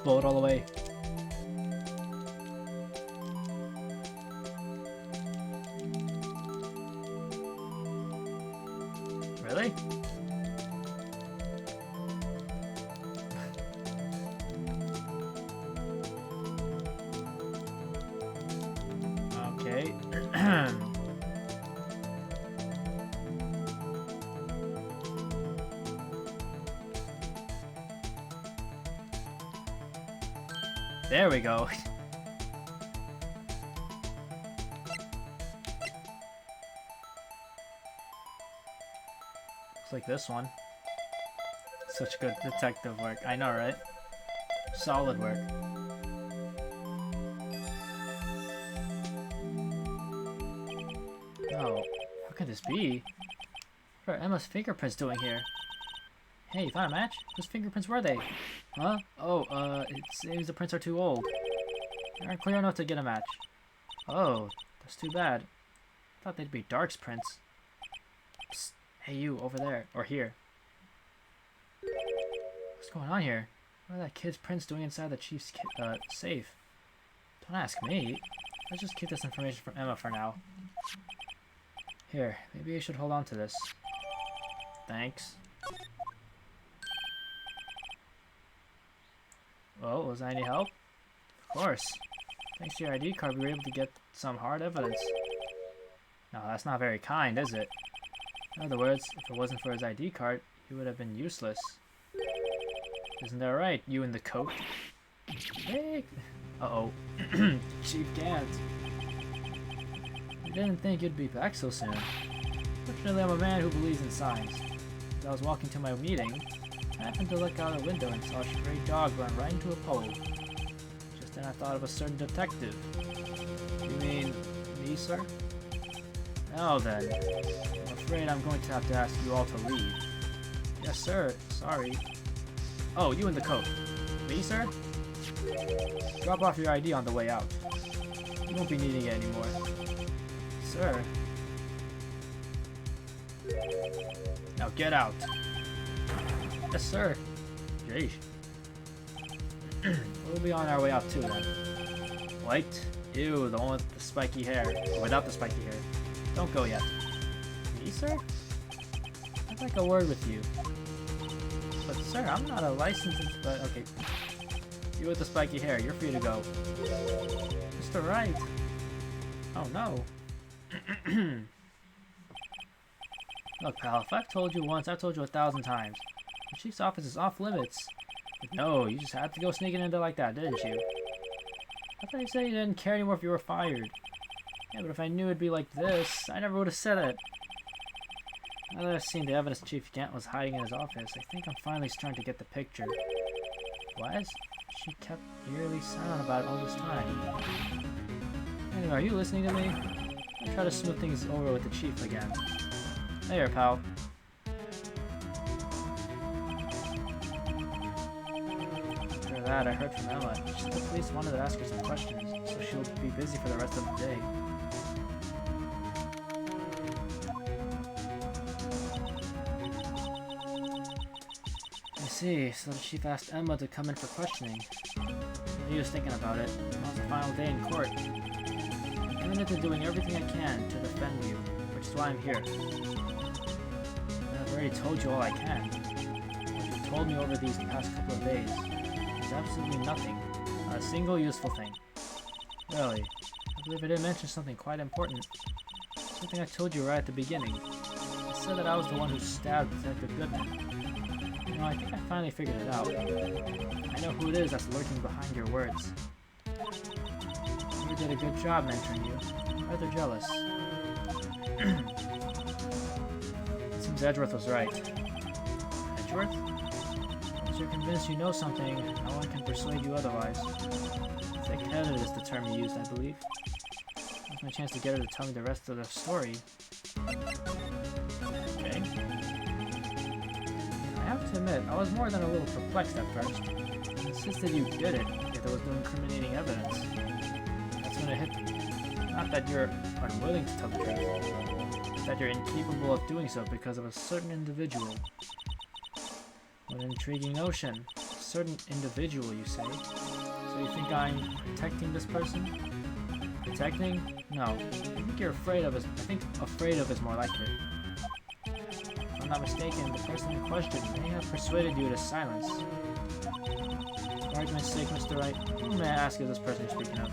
Blow it all away. Really? Okay. There we go. Looks like this one. Such good detective work. I know, right? Solid work. Oh, how could this be? What are Emma's fingerprints doing here? Hey, you found a match? Whose fingerprints were they? Huh? Oh, it seems the prints are too old. They aren't clear enough to get a match. Oh, that's too bad. I thought they'd be Dark's prints. Psst. Hey, you, over there. Or here. What's going on here? What are that kid's prints doing inside the chief's safe? Don't ask me. Let's just keep this information from Emma for now. Here, maybe you should hold on to this. Thanks. Well, was that any help? Of course. Thanks to your ID card, we were able to get some hard evidence. No, that's not very kind, is it? In other words, if it wasn't for his ID card, he would have been useless. Isn't that right, you in the coat? Hey! Uh-oh. Chief Gant. I didn't think you'd be back so soon. Fortunately, I'm a man who believes in signs. As I was walking to my meeting, I happened to look out a window and saw a stray dog run right into a pole. Just then I thought of a certain detective. You mean me, sir? Now then, I'm afraid I'm going to have to ask you all to leave. Yes, sir. Sorry. Oh, you in the coat. Me, sir? Drop off your ID on the way out. You won't be needing it anymore. Sir? Now get out. Yes, sir. Jeez. We'll be on our way out too then. White? Ew, the one with the spiky hair. Without the spiky hair. Don't go yet. Me, sir? I'd like a word with you. But sir, I'm not a licensed but okay. You with the spiky hair, you're free to go. Mr. Wright. Oh no. Look, pal, if I've told you once, I've told you 1,000 times. The chief's office is off limits. But no, you just had to go sneaking into like that, didn't you? I thought you said you didn't care anymore if you were fired. Yeah, but if I knew it'd be like this, I never would have said it. Now that I've seen the evidence Chief Gant was hiding in his office, I think I'm finally starting to get the picture. Why is she kept eerily silent about it all this time? Anyway, are you listening to me? I'll try to smooth things over with the chief again. There, pal. After that, I heard from Emma. She said the police wanted to ask her some questions. so she'll be busy for the rest of the day. I see, so the chief asked Emma to come in for questioning. He was thinking about it. It was the final day in court. I'm committed to doing everything I can to defend you, which is why I'm here. I've already told you all I can. What you've told me over these past couple of days is absolutely nothing. Not a single useful thing. Really, I believe I did mention something quite important. Something I told you right at the beginning. I said that I was the one who stabbed Detective Goodman. You know, I think I finally figured it out. I know who it is that's lurking behind your words. You did a good job mentoring you. I'm rather jealous. It seems Edgeworth was right. Edgeworth? Once you're convinced you know something, no one can persuade you otherwise. Thick-headed is the term you used, I believe. That's my chance to get her to tell me the rest of the story. Okay. I have to admit, I was more than a little perplexed at first. I insisted you did it if there was no incriminating evidence. That's when it hit me. Not that you're unwilling to tell the truth. It's that you're incapable of doing so because of a certain individual. What an intriguing notion. A certain individual, you say? So you think I'm protecting this person? Protecting? No. I think you're afraid of is. I think afraid of is more likely. If I'm not mistaken, the person in question may have persuaded you to silence. For argument's sake, Mr. Wright, who may I ask is this person you're speaking of?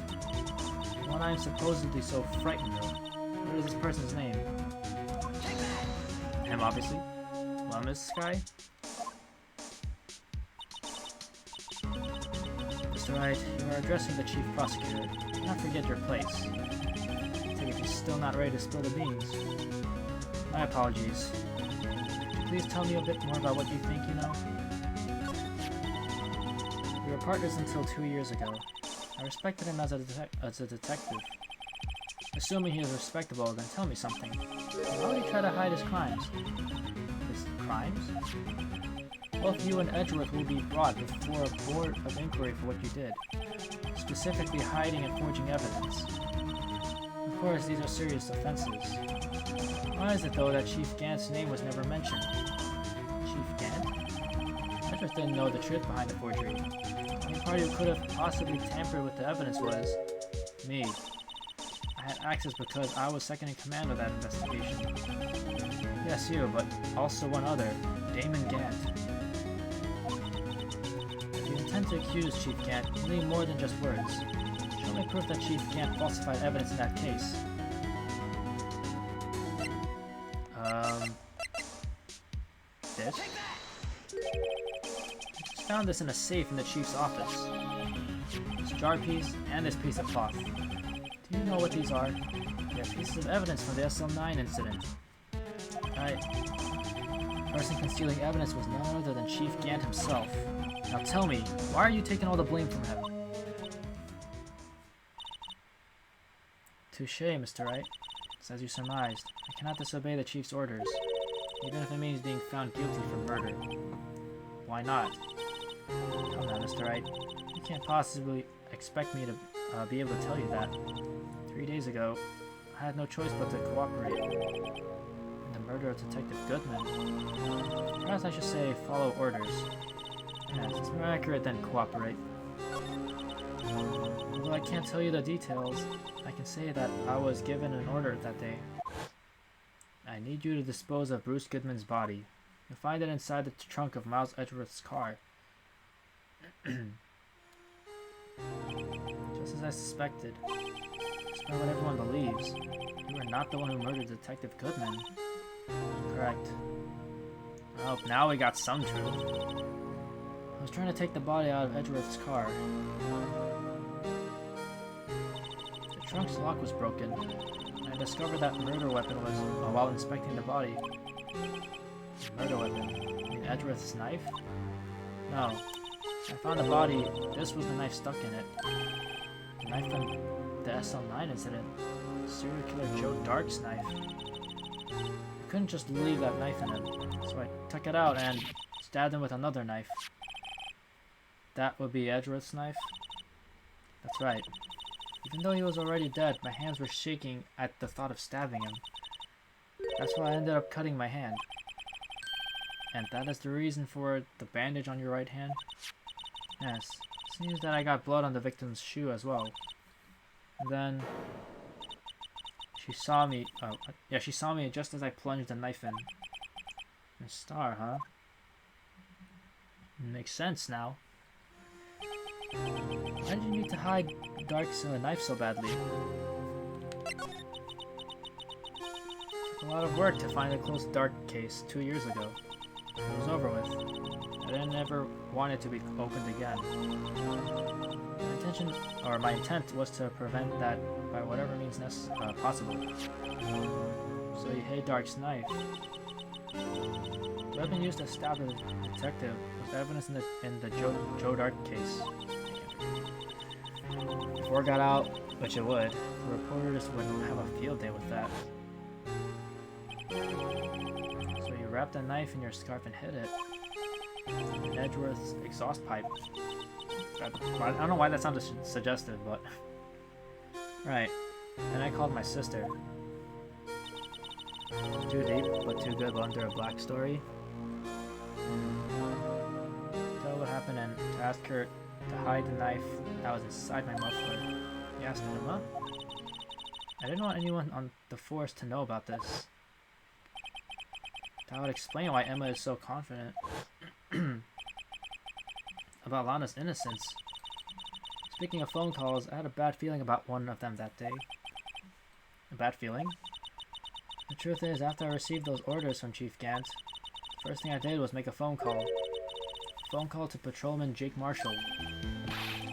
The one I am supposedly so frightened of. What is this person's name? Him, obviously. Well, Miss Sky? Mr. Wright, you are addressing the Chief Prosecutor. Do not forget your place. I take it you're still not ready to spill the beans. My apologies. Could you please tell me a bit more about what you think you know? We were partners until 2 years ago. I respected him as a detective. Assuming he is respectable, then tell me something. Why would he try to hide his crimes? His crimes? Both you and Edgeworth will be brought before a board of inquiry for what you did, specifically hiding and forging evidence. Of course, these are serious offenses. Why is it, though, that Chief Gant's name was never mentioned? Chief Gant? Edgeworth didn't know the truth behind the forgery. The only party who could have possibly tampered with the evidence was me. I had access because I was second in command of that investigation. Yes, you, but also one other, Damon Gant. If you intend to accuse Chief Gant, you need more than just words. Show me proof that Chief Gant falsified evidence in that case. This? I just found this in a safe in the Chief's office. This jar piece and this piece of cloth. Do you know what these are? They are pieces of evidence from the SL9 incident. The person concealing evidence was none other than Chief Gant himself. Now tell me, why are you taking all the blame from him? Touché, Mr. Wright. It's as you surmised. I cannot disobey the Chief's orders, even if it means being found guilty for murder. Why not? Come now, Mr. Wright. You can't possibly expect me to be able to tell you that. 3 days ago, I had no choice but to cooperate. In the murder of Detective Goodman. Perhaps I should say follow orders. Yes, it's more accurate than cooperate. Although I can't tell you the details, I can say that I was given an order that day. I need you to dispose of Bruce Goodman's body. You'll find it inside the trunk of Miles Edgeworth's car. Just as I suspected. Despite what everyone believes, you are not the one who murdered Detective Goodman. Correct. Well, now we got some truth. I was trying to take the body out of Edgeworth's car. The trunk's lock was broken, and I discovered that murder weapon was while inspecting the body. Murder weapon? You mean Edgeworth's knife? No. I found the body. This was the knife stuck in it. The knife from the SL9 incident. Serial killer Joe Dark's knife. I couldn't just leave that knife in him, so I took it out and stabbed him with another knife. That would be Edgeworth's knife? That's right. Even though he was already dead, my hands were shaking at the thought of stabbing him. That's why I ended up cutting my hand. And that is the reason for the bandage on your right hand? Yes. Seems that I got blood on the victim's shoe as well. And then she saw me. She saw me just as I plunged the knife in. A star, huh? Makes sense now. Why did you need to hide Dark's knife so badly? It took a lot of work to finally close the Dark case 2 years ago. It was over with. I didn't ever want it to be opened again. My intent was to prevent that by whatever means possible. So you hate Dark's knife. The weapon used to stab the detective was evidence in the Joe Dark case. If word got out, which it would, the reporters would have a field day with that. So you wrapped a knife in your scarf and hid it in Edgeworth's exhaust pipe. I don't know why that sounded suggestive, but... Right. Then I called my sister. Too deep, but too good under a black story. Tell what happened and to ask her to hide the knife that was inside my muffler. You asked Emma? I didn't want anyone on the force to know about this. That would explain why Emma is so confident about Lana's innocence. Speaking of phone calls, I had a bad feeling about one of them that day. A bad feeling? The truth is, after I received those orders from Chief Gant, the first thing I did was make a phone call. A phone call to Patrolman Jake Marshall.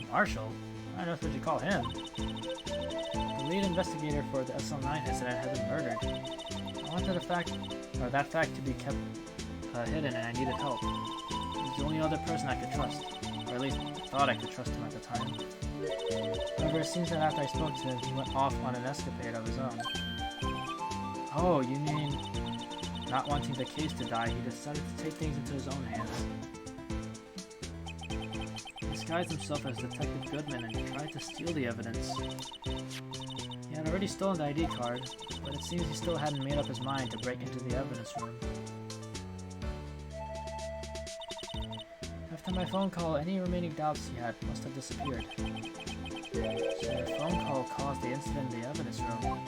Marshall? I don't know what you call him. The lead investigator for the SL9 incident had been murdered. I wanted that fact to be kept hidden, and I needed help. He was the only other person I could trust, or at least thought I could trust him at the time. However, it seems that after I spoke to him, he went off on an escapade of his own. Oh, you mean not wanting the case to die, he decided to take things into his own hands. He disguised himself as Detective Goodman and tried to steal the evidence. He had already stolen the ID card, but it seems he still hadn't made up his mind to break into the evidence room. After my phone call, any remaining doubts he had must have disappeared. So the phone call caused the incident in the evidence room.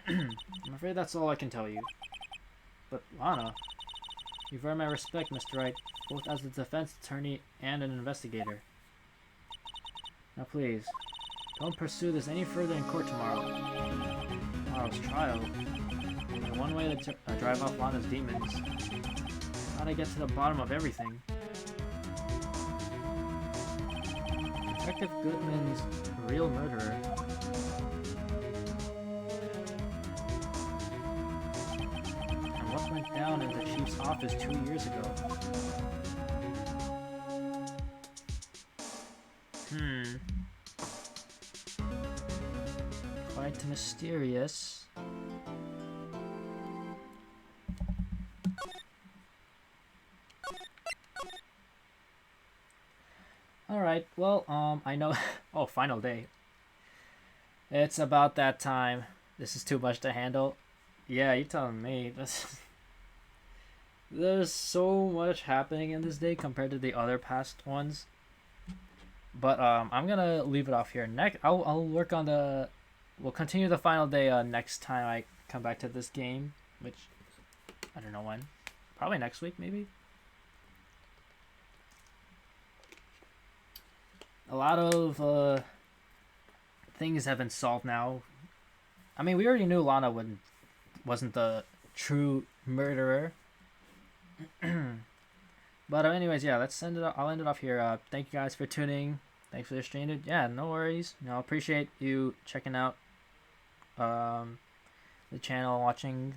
I'm afraid that's all I can tell you. But, Lana, you've earned my respect, Mr. Wright, both as a defense attorney and an investigator. Now please, don't pursue this any further in court tomorrow. Tomorrow's trial. Only one way to drive off Lana's demons. Gotta get to the bottom of everything. Detective Goodman's a real murderer. And what went down in the chief's office 2 years ago? Quite mysterious. Alright, well, I know... oh, final day. It's about that time. This is too much to handle. Yeah, you're telling me. There's so much happening in this day compared to the other past ones. But, I'm gonna leave it off here. I'll work on the... We'll continue the final day, next time I come back to this game. Which, I don't know when. Probably next week, maybe? A lot of things have been solved now. I mean, we already knew Lana wasn't the true murderer. But anyways, yeah, let's end it. I'll end it off here. Thank you guys for tuning. Thanks for the stream. Yeah, no worries. You know, appreciate you checking out the channel, watching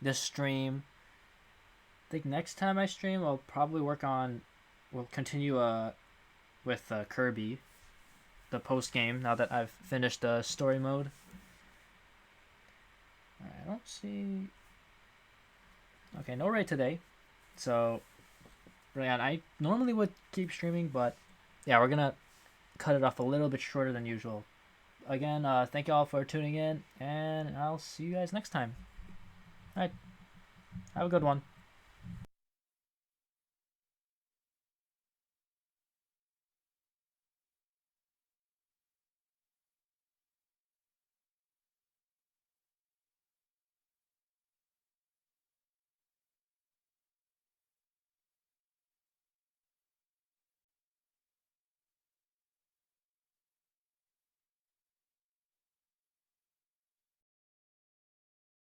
this stream. I think next time I stream, I'll probably we'll continue with Kirby, the post game. Now that I've finished the story mode. Alright, I don't see. Okay, no raid today, so Brian, I normally would keep streaming, but yeah, we're gonna cut it off a little bit shorter than usual. Again, thank you all for tuning in, and I'll see you guys next time. All right, have a good one.